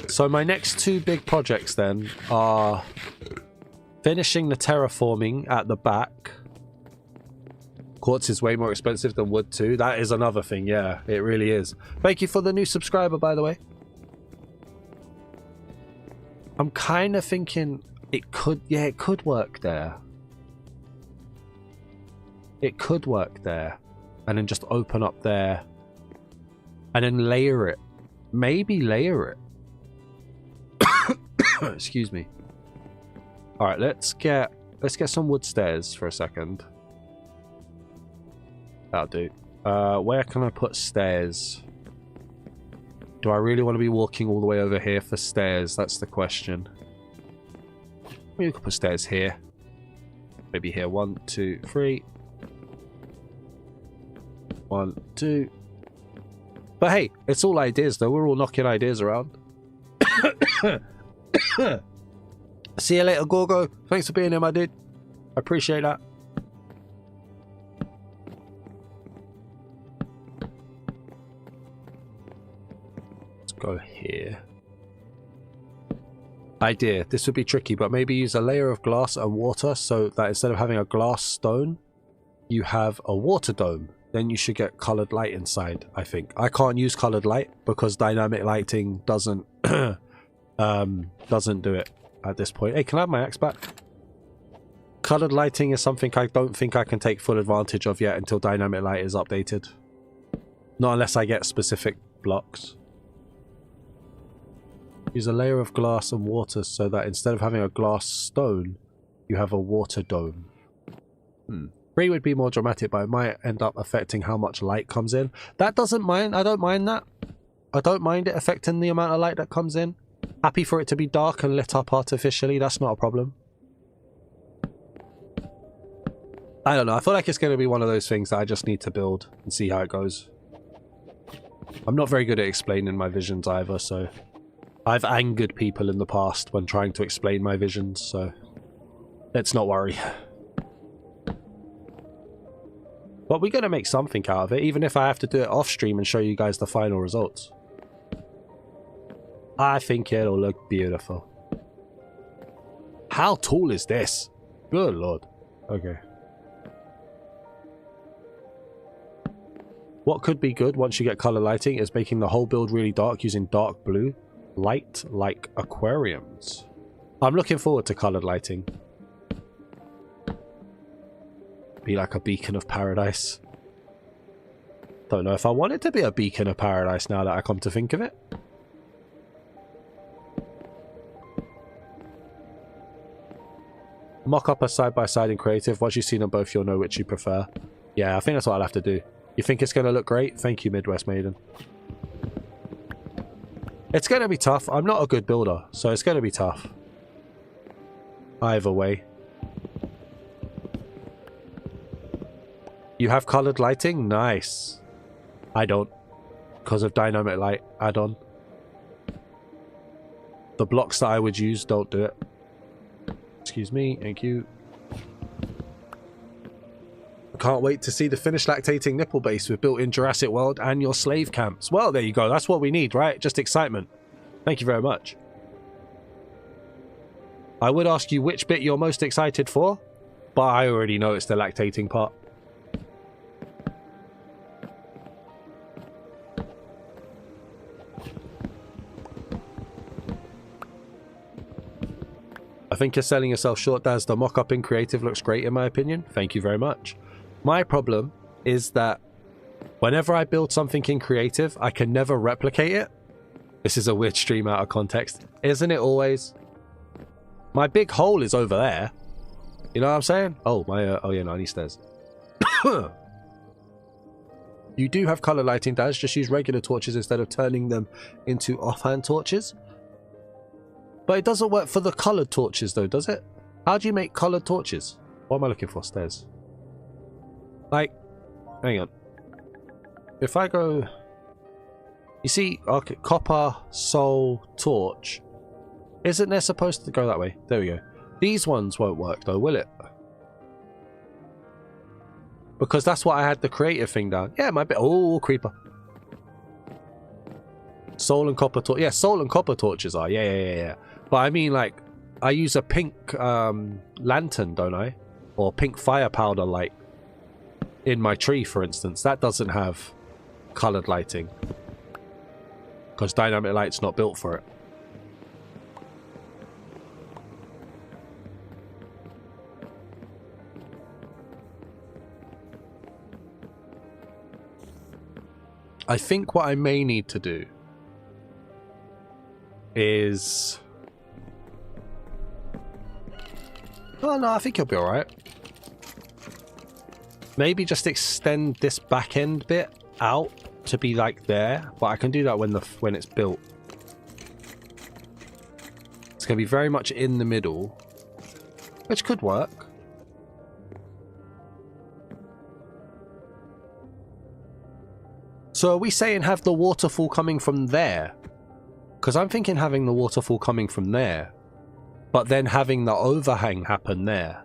So my next 2 big projects then are finishing the terraforming at the back. Quartz is way more expensive than wood too. That is another thing. Yeah, it really is. Thank you for the new subscriber, by the way. I'm kind of thinking it could, yeah, it could work there. It could work there. And then just open up there. And then layer it. Maybe layer it. Excuse me. Alright, let's get some wood stairs for a second. That'll do. Where can I put stairs? Do I really want to be walking all the way over here for stairs? That's the question. Maybe we could put stairs here. Maybe here. 1, 2, 3. 1, 2. But hey, it's all ideas though. We're all knocking ideas around. See you later, Gorgo. Thanks for being here, my dude. I appreciate that. Let's go here. Idea. This would be tricky, but maybe use a layer of glass and water so that instead of having a glass stone, you have a water dome. Then you should get colored light inside, I think. I can't use colored light because dynamic lighting doesn't do it at this point. Hey, can I have my axe back? Colored lighting is something I don't think I can take full advantage of yet until dynamic light is updated. Not unless I get specific blocks. Use a layer of glass and water so that instead of having a glass stone, you have a water dome. 3 would be more dramatic, but it might end up affecting how much light comes in. That doesn't mind. I don't mind that. I don't mind it affecting the amount of light that comes in. Happy for it to be dark and lit up artificially. That's not a problem. I don't know. I feel like it's going to be one of those things that I just need to build and see how it goes. I'm not very good at explaining my visions either, so... I've angered people in the past when trying to explain my visions, so... Let's not worry. But we're going to make something out of it, even if I have to do it off stream and show you guys the final results. I think it'll look beautiful. How tall is this? Good lord. Okay. What could be good once you get color lighting is making the whole build really dark using dark blue light like aquariums. I'm looking forward to colored lighting. Be like a beacon of paradise. Don't know if I want it to be a beacon of paradise now that I come to think of it. Mock up a side-by-side in creative. Once you've seen them both, you'll know which you prefer. Yeah, I think that's what I'll have to do. You think it's going to look great? Thank you, Midwest Maiden. It's going to be tough. I'm not a good builder, so it's going to be tough. Either way. You have colored lighting? Nice. I don't. Because of dynamic light add-on. The blocks that I would use don't do it. Excuse me. Thank you. I can't wait to see the finished lactating nipple base with built-in Jurassic World and your slave camps. Well, there you go. That's what we need, right? Just excitement. Thank you very much. I would ask you which bit you're most excited for, but I already know it's the lactating part. I think you're selling yourself short, Daz. The mock-up in creative looks great in my opinion. Thank you very much. My problem is that whenever I build something in creative, I can never replicate it. This is a weird stream out of context. Isn't it always? My big hole is over there. You know what I'm saying? Oh, my... oh, yeah, no, I need stairs. You do have color lighting, Daz. Just use regular torches instead of turning them into offhand torches. But it doesn't work for the colored torches, though, does it? How do you make colored torches? What am I looking for? Stairs. Like, hang on. If I go... You see, okay, copper, soul, torch. Isn't there supposed to go that way? There we go. These ones won't work, though, will it? Because that's what I had the creative thing down. Yeah, my bit. Oh, creeper. Soul and copper torch. Yeah, soul and copper torches are. Yeah. But I mean, like, I use a pink lantern, don't I? Or pink fire powder light in my tree, for instance. That doesn't have colored lighting. Because dynamic light's not built for it. I think what I may need to do is... Oh no, I think he'll be alright. Maybe just extend this back end bit out to be like there, but I can do that when it's built. It's going to be very much in the middle, which could work. So are we saying have the waterfall coming from there? Because I'm thinking having the waterfall coming from there, but then having the overhang happen there.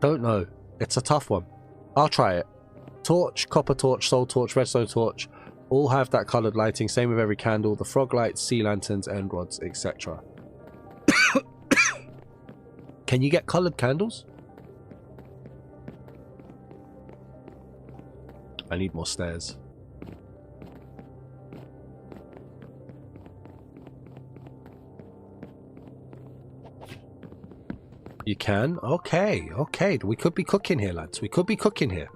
Don't know. It's a tough one. I'll try it. Torch, copper torch, soul torch, redstone torch, all have that coloured lighting. Same with every candle. The frog lights, sea lanterns, end rods, etc. Can you get coloured candles? I need more stairs. You can? Okay, okay. We could be cooking here, lads. We could be cooking here.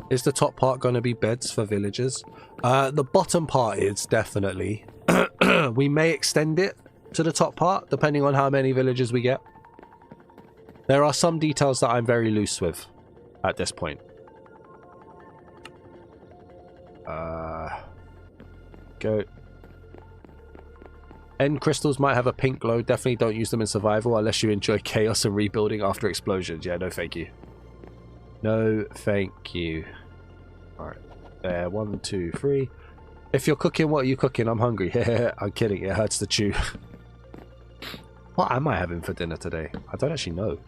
Is the top part going to be beds for villagers? The bottom part is, definitely. We may extend it to the top part, depending on how many villagers we get. There are some details that I'm very loose with at this point. Go. End crystals might have a pink glow. Definitely don't use them in survival unless you enjoy chaos and rebuilding after explosions. Yeah, no thank you. No thank you. Alright. There, 1, 2, 3. If you're cooking, what are you cooking? I'm hungry. I'm kidding. It hurts to chew. What am I having for dinner today? I don't actually know.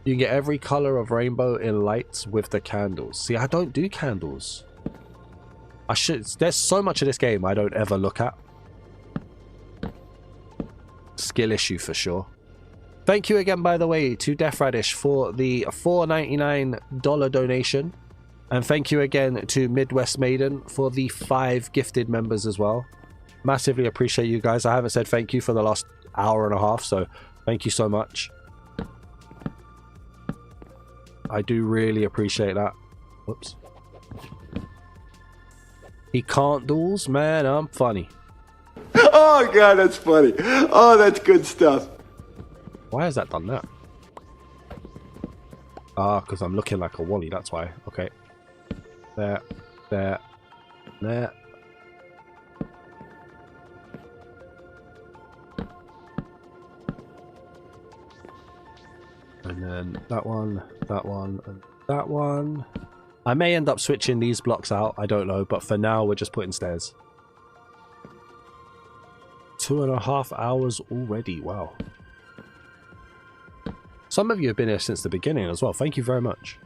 You can get every color of rainbow in lights with the candles. See, I don't do candles. I should. There's so much of this game I don't ever look at. Skill issue for sure. Thank you again, by the way, to Death Radish for the $4.99 donation. And thank you again to Midwest Maiden for the 5 gifted members as well. Massively appreciate you guys. I haven't said thank you for the last hour and a half, so thank you so much. I do really appreciate that. Whoops. He can't duels? Man, I'm funny. Oh, God, that's funny. Oh, that's good stuff. Why has that done that? Ah, because I'm looking like a Wally, that's why. Okay. There. There. There. And then that one, and that one. I may end up switching these blocks out, I don't know, but for now we're just putting stairs. 2.5 hours already, wow. Some of you have been here since the beginning as well, thank you very much.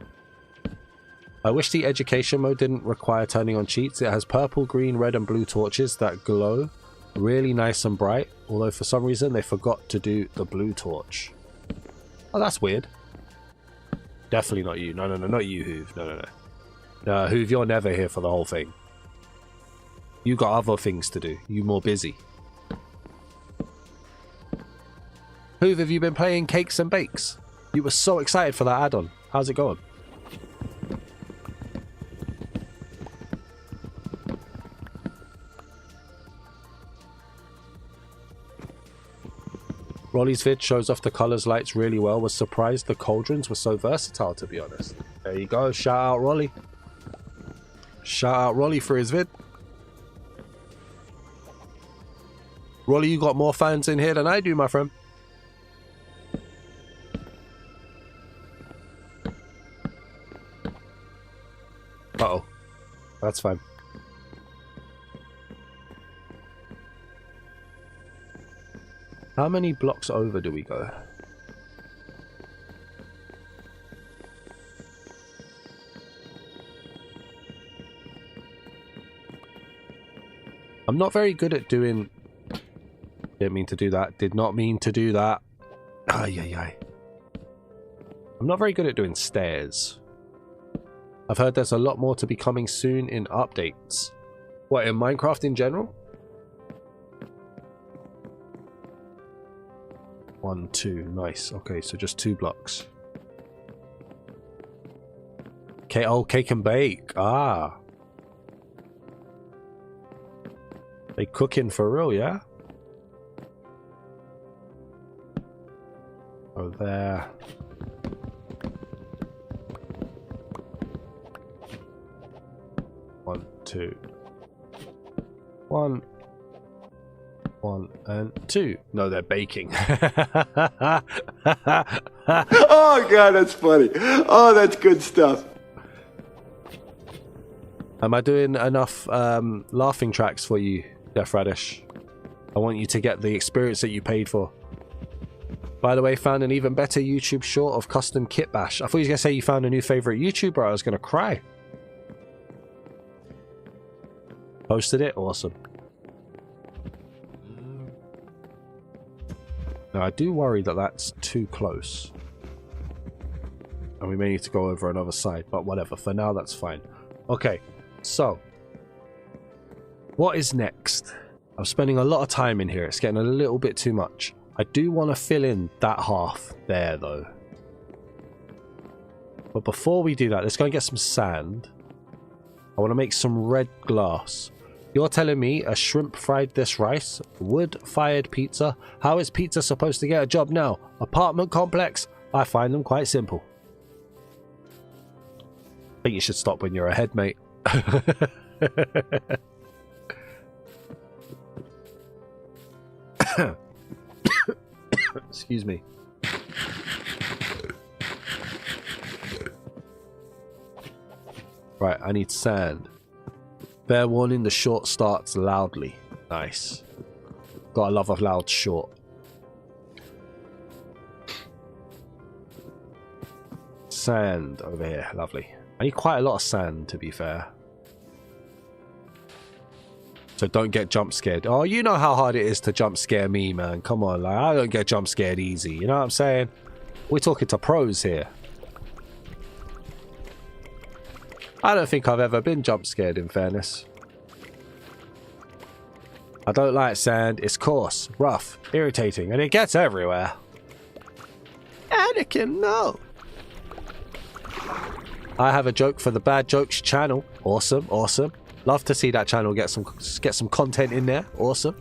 I wish the education mode didn't require turning on cheats. It has purple, green, red and blue torches that glow really nice and bright, although for some reason they forgot to do the blue torch. Oh, that's weird. Definitely not you. No, not you, Hoove. No. Hoove, you're never here for the whole thing. You got other things to do. You more busy. Hoove, have you been playing Cakes and Bakes? You were so excited for that add-on. How's it going? Rolly's vid shows off the colors lights really well. Was surprised the cauldrons were so versatile, to be honest. There you go. Shout out Rolly. Shout out Rolly for his vid. Rolly, you got more fans in here than I do, my friend. Uh-oh. That's fine. How many blocks over do we go? I'm not very good at doing... Didn't mean to do that. Did not mean to do that. Ay, ay, ay. I'm not very good at doing stairs. I've heard there's a lot more to be coming soon in updates. What, in Minecraft in general? 1, 2, nice. Okay, so just 2 blocks. Okay, oh, cake and bake. Ah. They cooking for real, yeah? Oh, there. One, two. 1, 1 and 2. No, they're baking. Oh God, that's funny. Oh, that's good stuff. Am I doing enough laughing tracks for you, Death Radish? I want you to get the experience that you paid for. By the way, found an even better YouTube short of custom kit bash. I thought you were going to say you found a new favorite YouTuber. I was going to cry. Posted it? Awesome. Now, I do worry that that's too close. And we may need to go over another side, but whatever. For now, that's fine. Okay, so. What is next? I'm spending a lot of time in here. It's getting a little bit too much. I do want to fill in that half there, though. But before we do that, let's go and get some sand. I want to make some red glass. You're telling me a shrimp fried this rice, wood-fired pizza? How is pizza supposed to get a job now? Apartment complex? I find them quite simple. I think you should stop when you're ahead, mate. Excuse me. Right, I need sand. Fair warning, the short starts loudly. Nice. Gotta love a loud short. Sand over here. Lovely. I need quite a lot of sand, to be fair. So don't get jump scared. Oh, you know how hard it is to jump scare me, man. Come on, like, I don't get jump scared easy. You know what I'm saying? We're talking to pros here. I don't think I've ever been jump scared, in fairness. I don't like sand. It's coarse, rough, irritating, and it gets everywhere. Anakin, no. I have a joke for the Bad Jokes channel. Awesome, awesome. Love to see that channel get some content in there. Awesome.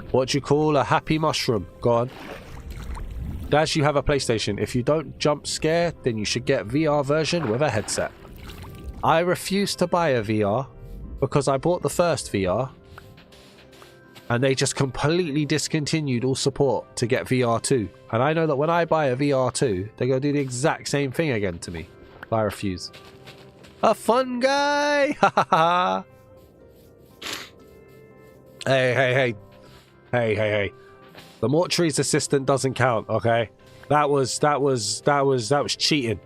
What do you call a happy mushroom? Go on. Dash, you have a PlayStation. If you don't jump scare, then you should get VR version with a headset. I refuse to buy a VR because I bought the first VR and they just completely discontinued all support to get VR2. And I know that when I buy a VR2, they're going to do the exact same thing again to me. I refuse. A fun guy! Ha ha ha! Hey, hey, hey. Hey, hey, hey. The mortuary's assistant doesn't count, okay? That was cheating.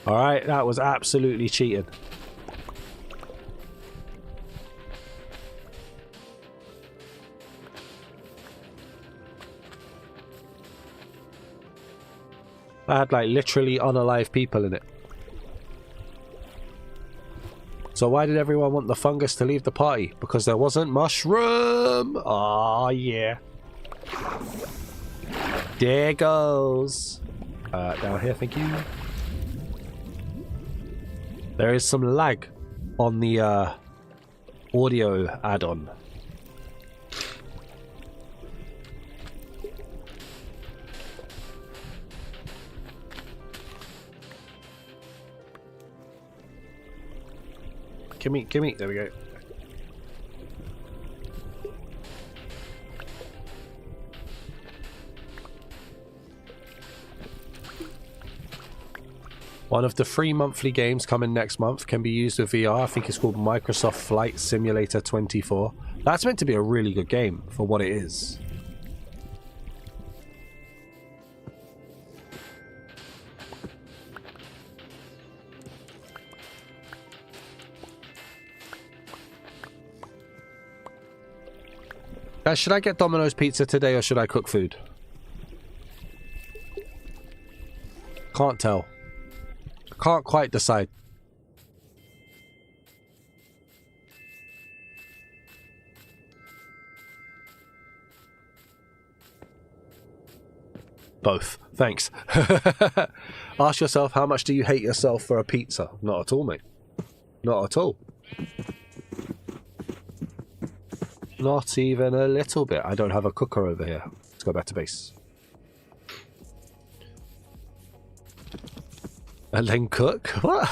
Alright? That was absolutely cheating. I had like literally unalive people in it. So why did everyone want the fungus to leave the party? Because there wasn't mushroom! Oh yeah. There goes. Down here, thank you. There is some lag on the audio add-on. Gimme, there we go. One of the free monthly games coming next month can be used with VR. I think it's called Microsoft Flight Simulator 24. That's meant to be a really good game for what it is. Guys, should I get Domino's pizza today or should I cook food? Can't tell. Can't quite decide. Both. Thanks. Ask yourself, how much do you hate yourself for a pizza? Not at all, mate. Not at all. Not even a little bit. I don't have a cooker over here. Let's go back to base. And then cook? What?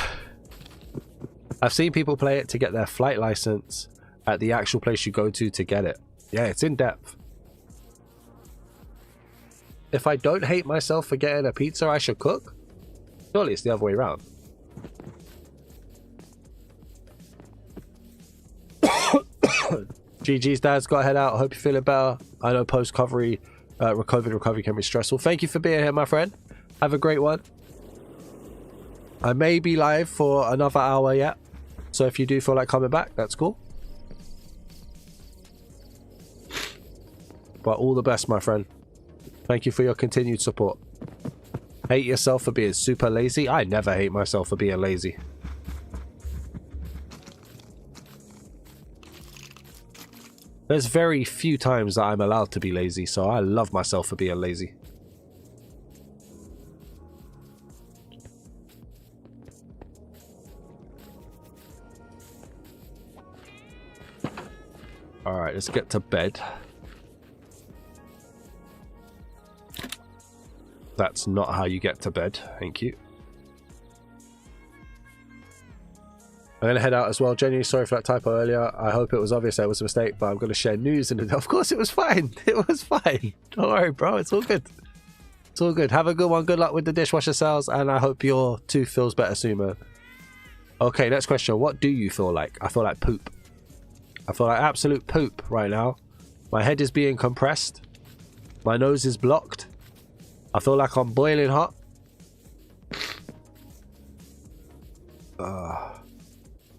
I've seen people play it to get their flight license at the actual place you go to get it. Yeah, it's in depth. If I don't hate myself for getting a pizza, I should cook? Surely it's the other way around. GG's dad's got to head out. I hope you're feeling better. I know post-recovery recovery can be stressful. Thank you for being here, my friend. Have a great one. I may be live for another hour yet. So if you do feel like coming back, that's cool. But all the best, my friend. Thank you for your continued support. Hate yourself for being super lazy? I never hate myself for being lazy. There's very few times that I'm allowed to be lazy, so I love myself for being lazy. Alright, let's get to bed. That's not how you get to bed. Thank you. I'm going to head out as well. Genuinely sorry for that typo earlier. I hope it was obvious that it was a mistake, but I'm going to share news. And of course it was fine. It was fine. Don't worry, bro. It's all good. It's all good. Have a good one. Good luck with the dishwasher sales. And I hope your tooth feels better soon, man. Okay, next question. What do you feel like? I feel like poop. I feel like absolute poop right now. My head is being compressed. My nose is blocked. I feel like I'm boiling hot.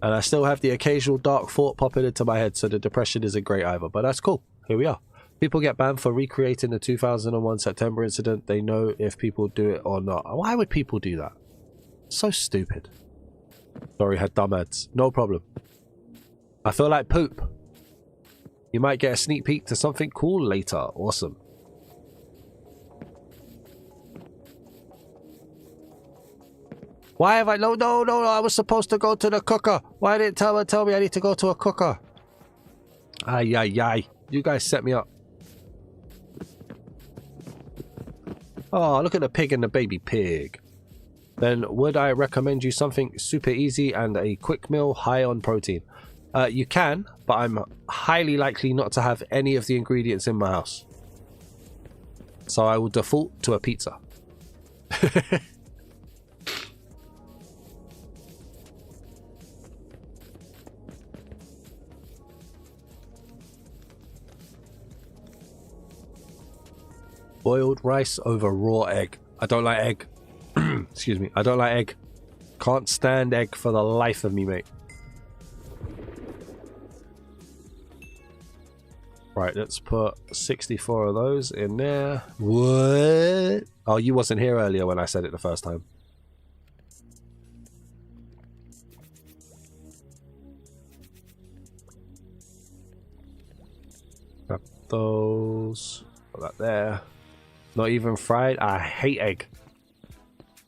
And I still have the occasional dark thought popping into my head, so the depression isn't great either. But that's cool. Here we are. People get banned for recreating the 2001 September incident. They know if people do it or not. Why would people do that? So stupid. Sorry, had dumb ads. No problem. I feel like poop. You might get a sneak peek to something cool later. Awesome. Why have I... No, I was supposed to go to the cooker. Why didn't tell me I need to go to a cooker? Ay. You guys set me up. Oh, look at the pig and the baby pig. Then would I recommend you something super easy and a quick meal high on protein? You can, but I'm highly likely not to have any of the ingredients in my house. So I will default to a pizza. Boiled rice over raw egg. I don't like egg. Excuse me. I don't like egg. Can't stand egg for the life of me, mate. Right, let's put 64 of those in there. What? Oh, you wasn't here earlier when I said it the first time. Grab those. Put that there. Not even fried. I hate egg.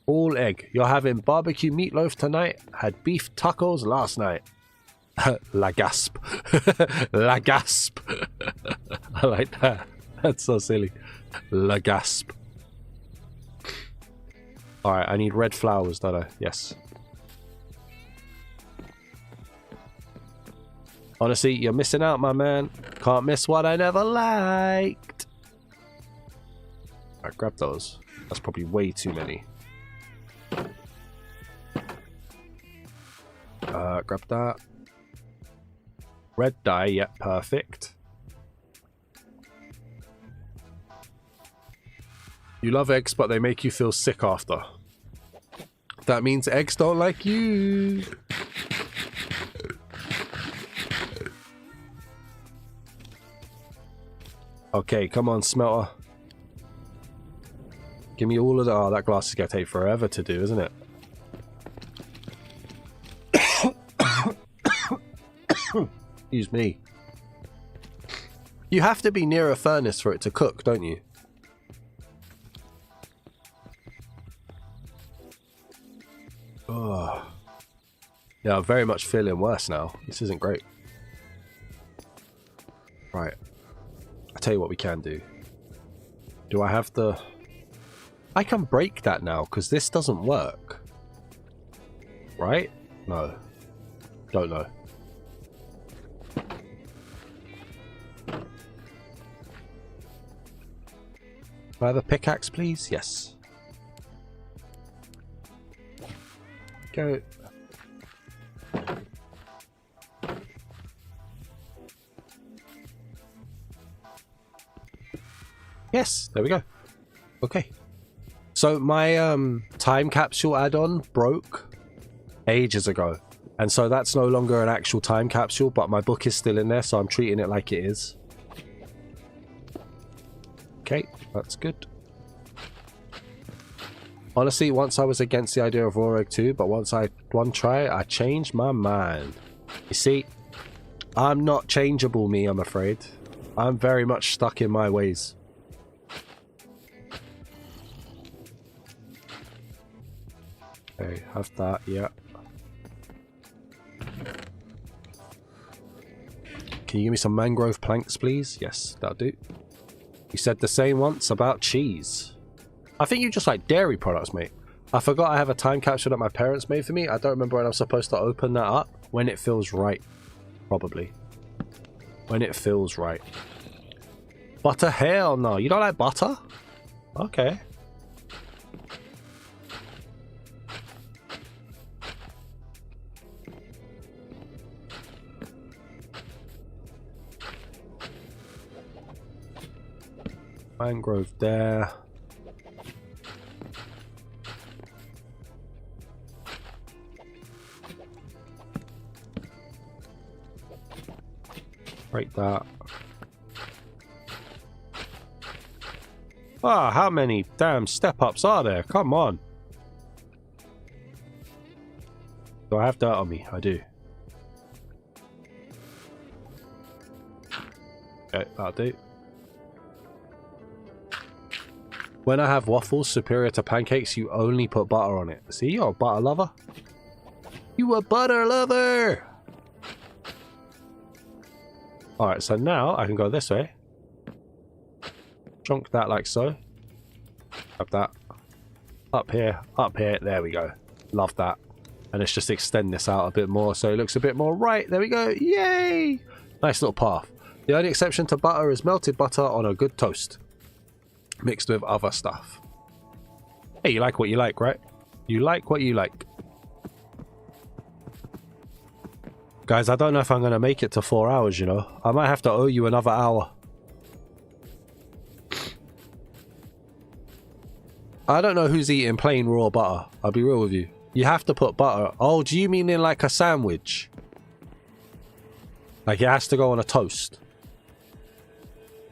All egg. You're having barbecue meatloaf tonight. Had beef tacos last night. La gasp. La gasp. I like that. That's so silly. La gasp. Alright, I need red flowers, don't I? Yes. Honestly, you're missing out, my man. Can't miss what I never liked. Alright, grab those. That's probably way too many. Grab that. Red dye, yeah, perfect. You love eggs, but they make you feel sick after. That means eggs don't like you. Okay, come on, smelter. Give me all of the... Oh, that glass is going to take forever to do, isn't it? Excuse me. You have to be near a furnace for it to cook, don't you? Oh. Yeah, I'm very much feeling worse now. This isn't great. Right. I'll tell you what we can do. Do I have the... I can break that now, because this doesn't work. Right? No. Don't know. Do I have a pickaxe, please? Yes. Go. Yes, there we go. Okay. So my time capsule add-on broke ages ago. And so that's no longer an actual time capsule, but my book is still in there, so I'm treating it like it is. Okay, that's good. Honestly, once I was against the idea of raw egg too, but once I one try, I changed my mind. You see, I'm not changeable, me, I'm afraid. I'm very much stuck in my ways. Okay, have that, yeah. Can you give me some mangrove planks, please? Yes, that'll do. You said the same once about cheese. I think you just like dairy products, mate. I forgot I have a time capsule that my parents made for me. I don't remember when I'm supposed to open that up. When it feels right. Probably. When it feels right. Butter? Hell no. You don't like butter? Okay. Mangrove there. Break that. Ah, how many damn step-ups are there? Come on. Do I have dirt on me? I do. Okay, that'll do. When I have waffles superior to pancakes, you only put butter on it. See, you're a butter lover. You a butter lover! Alright, so now I can go this way. Chunk that like so. Grab that. Up here, there we go. Love that. And let's just extend this out a bit more so it looks a bit more right. There we go. Yay! Nice little path. The only exception to butter is melted butter on a good toast. Mixed with other stuff. Hey, you like what you like, right? You like what you like. Guys, I don't know if I'm going to make it to 4 hours, you know. I might have to owe you another hour. I don't know who's eating plain raw butter. I'll be real with you. You have to put butter. Oh, do you mean in like a sandwich? Like it has to go on a toast.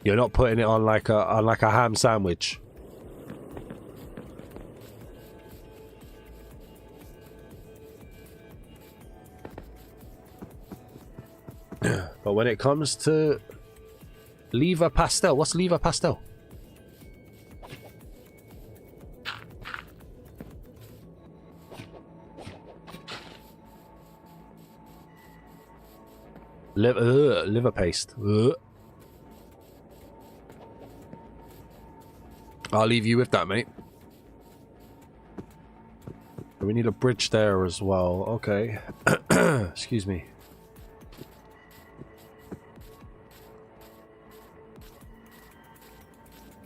You're not putting it on like a ham sandwich. But when it comes to lever pastel, what's lever pastel? Liver paste. I'll leave you with that, mate. We need a bridge there as well. Okay. Excuse me.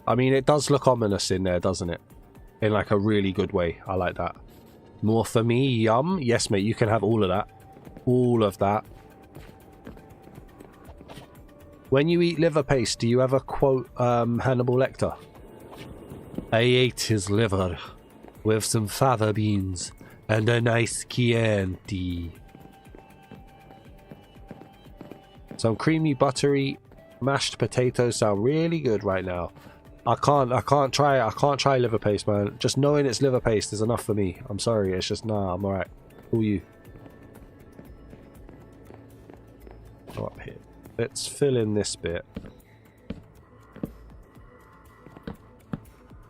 I mean, it does look ominous in there, doesn't it? In like a really good way. I like that. More for me, yum. Yes, mate, you can have all of that. All of that. When you eat liver paste, do you ever quote Hannibal Lecter? I ate his liver with some fava beans and a nice Chianti. Some creamy, buttery mashed potatoes sound really good right now. I can't try liver paste, man. Just knowing it's liver paste is enough for me. I'm sorry, it's just nah, I'm alright. Who are you? Go up here. Let's fill in this bit.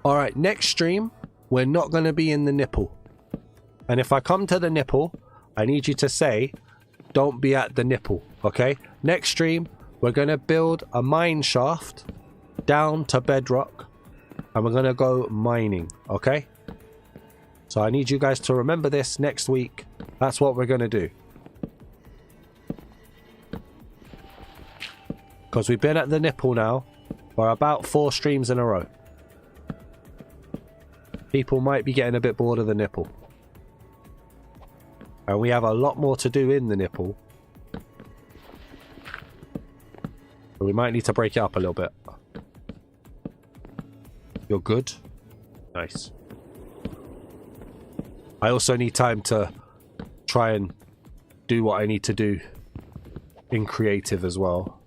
Alright, next stream, we're not going to be in the nipple. And if I come to the nipple, I need you to say, don't be at the nipple, okay? Next stream, we're going to build a mine shaft down to Bedrock. And we're going to go mining, okay? So I need you guys to remember this next week. That's what we're going to do. Because we've been at the nipple now for about 4 streams in a row. People might be getting a bit bored of the nipple. And we have a lot more to do in the nipple. But we might need to break it up a little bit. You're good? Nice. I also need time to try and do what I need to do in creative as well.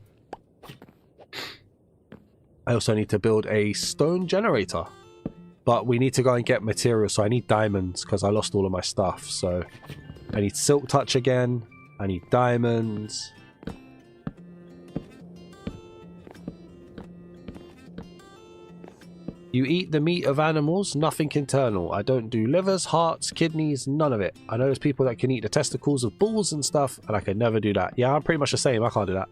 I also need to build a stone generator. But we need to go and get materials, so I need diamonds because I lost all of my stuff. So I need silk touch again. I need diamonds. You eat the meat of animals, nothing internal. I don't do livers, hearts, kidneys, none of it. I know there's people that can eat the testicles of bulls and stuff, and I can never do that. Yeah, I'm pretty much the same. I can't do that.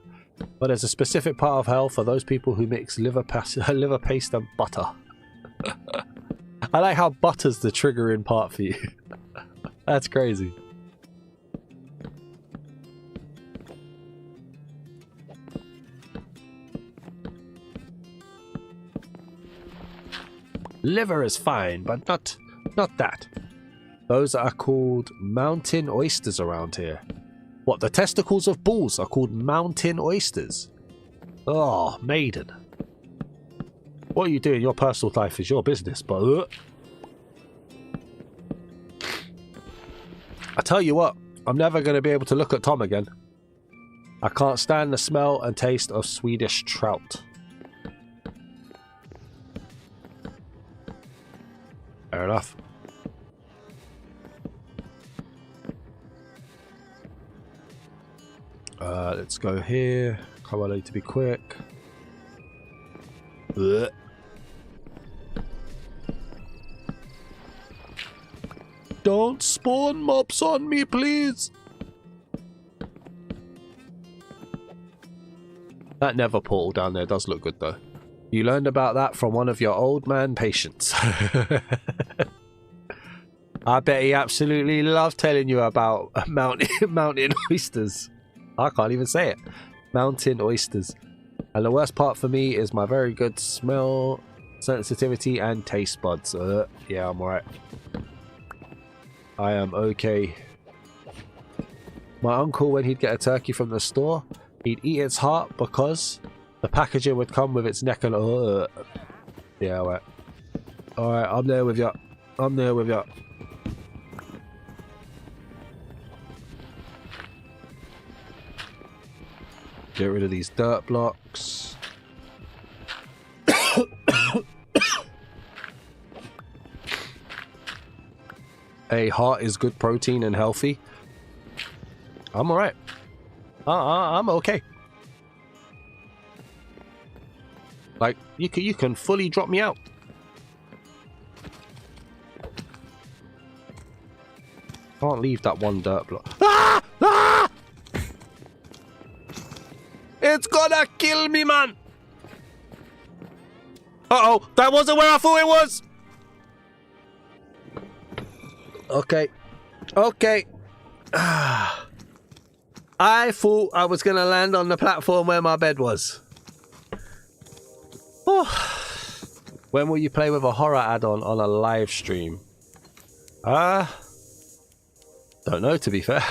But there's a specific part of hell for those people who mix liver paste and butter. I like how butter's the triggering part for you. That's crazy. Liver is fine, but not that. Those are called mountain oysters around here. What, the testicles of bulls are called mountain oysters? Oh, maiden. What you do in your personal life is your business, but I tell you what, I'm never going to be able to look at Tom again. I can't stand the smell and taste of Swedish trout. Fair enough. Let's go here. Come on, I need to be quick. Ugh. Don't spawn mobs on me, please. That nether portal down there does look good, though. You learned about that from one of your old man patients. I bet he absolutely loved telling you about mountain oysters. I can't even say it. Mountain oysters. And the worst part for me is my very good smell, sensitivity, and taste buds. Yeah, I'm alright. I am okay. My uncle, when he'd get a turkey from the store, he'd eat its heart because the packaging would come with its neck and... Yeah, alright. Alright, I'm there with you. I'm there with you. Get rid of these dirt blocks. A heart is good protein and healthy. I'm alright. I'm okay. Like, you can fully drop me out. Can't leave that one dirt block. Ah! Ah! It's gonna kill me, man. Uh-oh, that wasn't where I thought it was. Okay. Okay. I thought I was gonna land on the platform where my bed was. Oh. When will you play with a horror add-on on a live stream? Don't know, to be fair.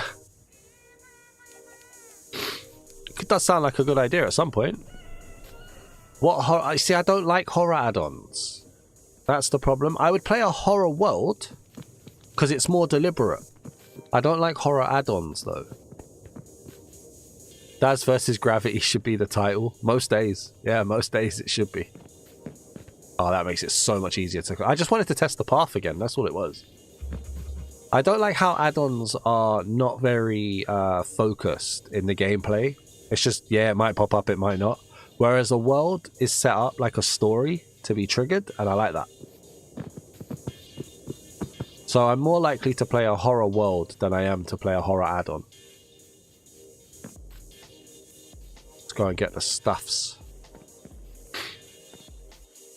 It does sound like a good idea at some point. What horror? See, I don't like horror add-ons. That's the problem. I would play a horror world because it's more deliberate. I don't like horror add-ons though. Daz versus Gravity should be the title. Most days. Yeah, most days it should be. Oh, that makes it so much easier to... I just wanted to test the path again. That's all it was. I don't like how add-ons are not very focused in the gameplay. It's just, yeah, it might pop up, it might not. Whereas a world is set up like a story to be triggered, and I like that. So I'm more likely to play a horror world than I am to play a horror add-on. Let's go and get the stuffs.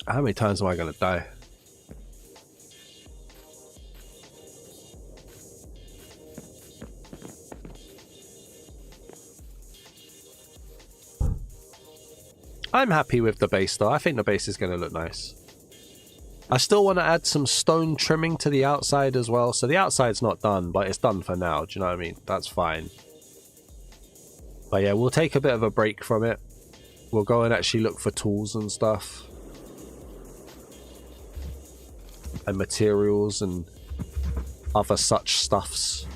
How many times am I going to die? I'm happy with the base though. I think the base is going to look nice. I still want to add some stone trimming to the outside as well. So the outside's not done, but it's done for now. Do you know what I mean? That's fine. But yeah, we'll take a bit of a break from it. We'll go and actually look for tools and stuff. And materials and other such stuffs.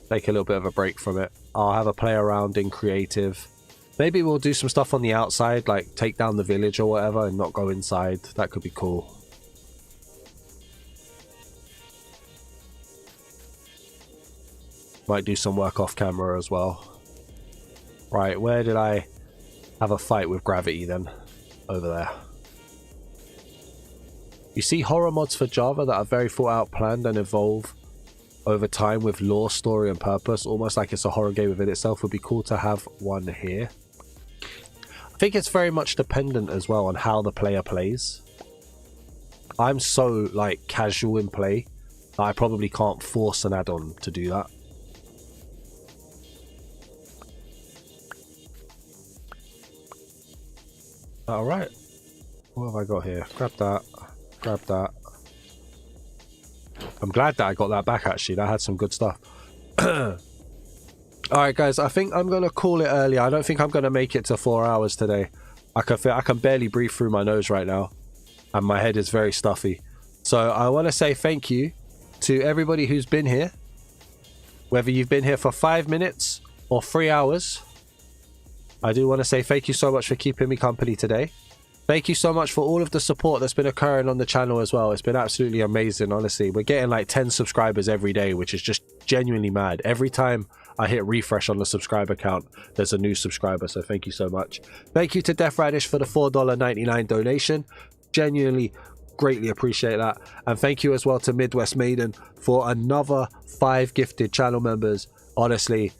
Take a little bit of a break from it. I'll have a play around in creative. Maybe we'll do some stuff on the outside, like take down the village or whatever and not go inside. That could be cool. Might do some work off camera as well. Right, where did I have a fight with Gravity then? Over there. You see horror mods for Java that are very thought out, planned and evolve over time with lore, story and purpose, almost like it's a horror game within itself. Would be cool to have one here. I think it's very much dependent as well on how the player plays. I'm so like casual in play that I probably can't force an add-on to do that. Alright, what have I got here? Grab that. Grab that. I'm glad that I got that back actually. That had some good stuff. Alright guys, I think I'm going to call it early. I don't think I'm going to make it to 4 hours today. I can barely breathe through my nose right now. And my head is very stuffy. So I want to say thank you to everybody who's been here. Whether you've been here for 5 minutes or 3 hours. I do want to say thank you so much for keeping me company today. Thank you so much for all of the support that's been occurring on the channel as well. It's been absolutely amazing, honestly. We're getting like 10 subscribers every day, which is just genuinely mad. Every time I hit refresh on the subscriber count, there's a new subscriber, so thank you so much. Thank you to Death Radish for the $4.99 donation. Genuinely greatly appreciate that. And thank you as well to Midwest Maiden for another 5 gifted channel members. Honestly,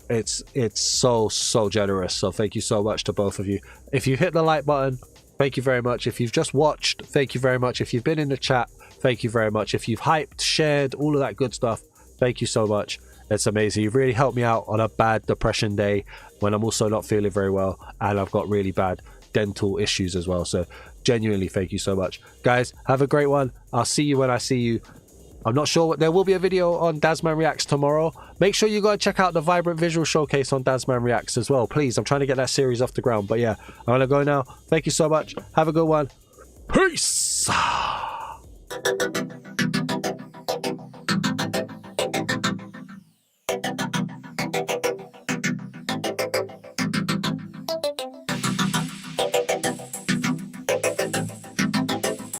it's so generous. So thank you so much to both of you. If you hit the like button, thank you very much. If you've just watched, thank you very much. If you've been in the chat, thank you very much. If you've hyped, shared, all of that good stuff, thank you so much. It's amazing. You've really helped me out on a bad depression day when I'm also not feeling very well and I've got really bad dental issues as well. So genuinely, thank you so much. Guys, have a great one. I'll see you when I see you. I'm not sure what there will be a video on Dazman Reacts tomorrow. Make sure you go and check out the Vibrant Visual Showcase on Dazman Reacts as well. Please, I'm trying to get that series off the ground. But yeah, I'm going to go now. Thank you so much. Have a good one. Peace.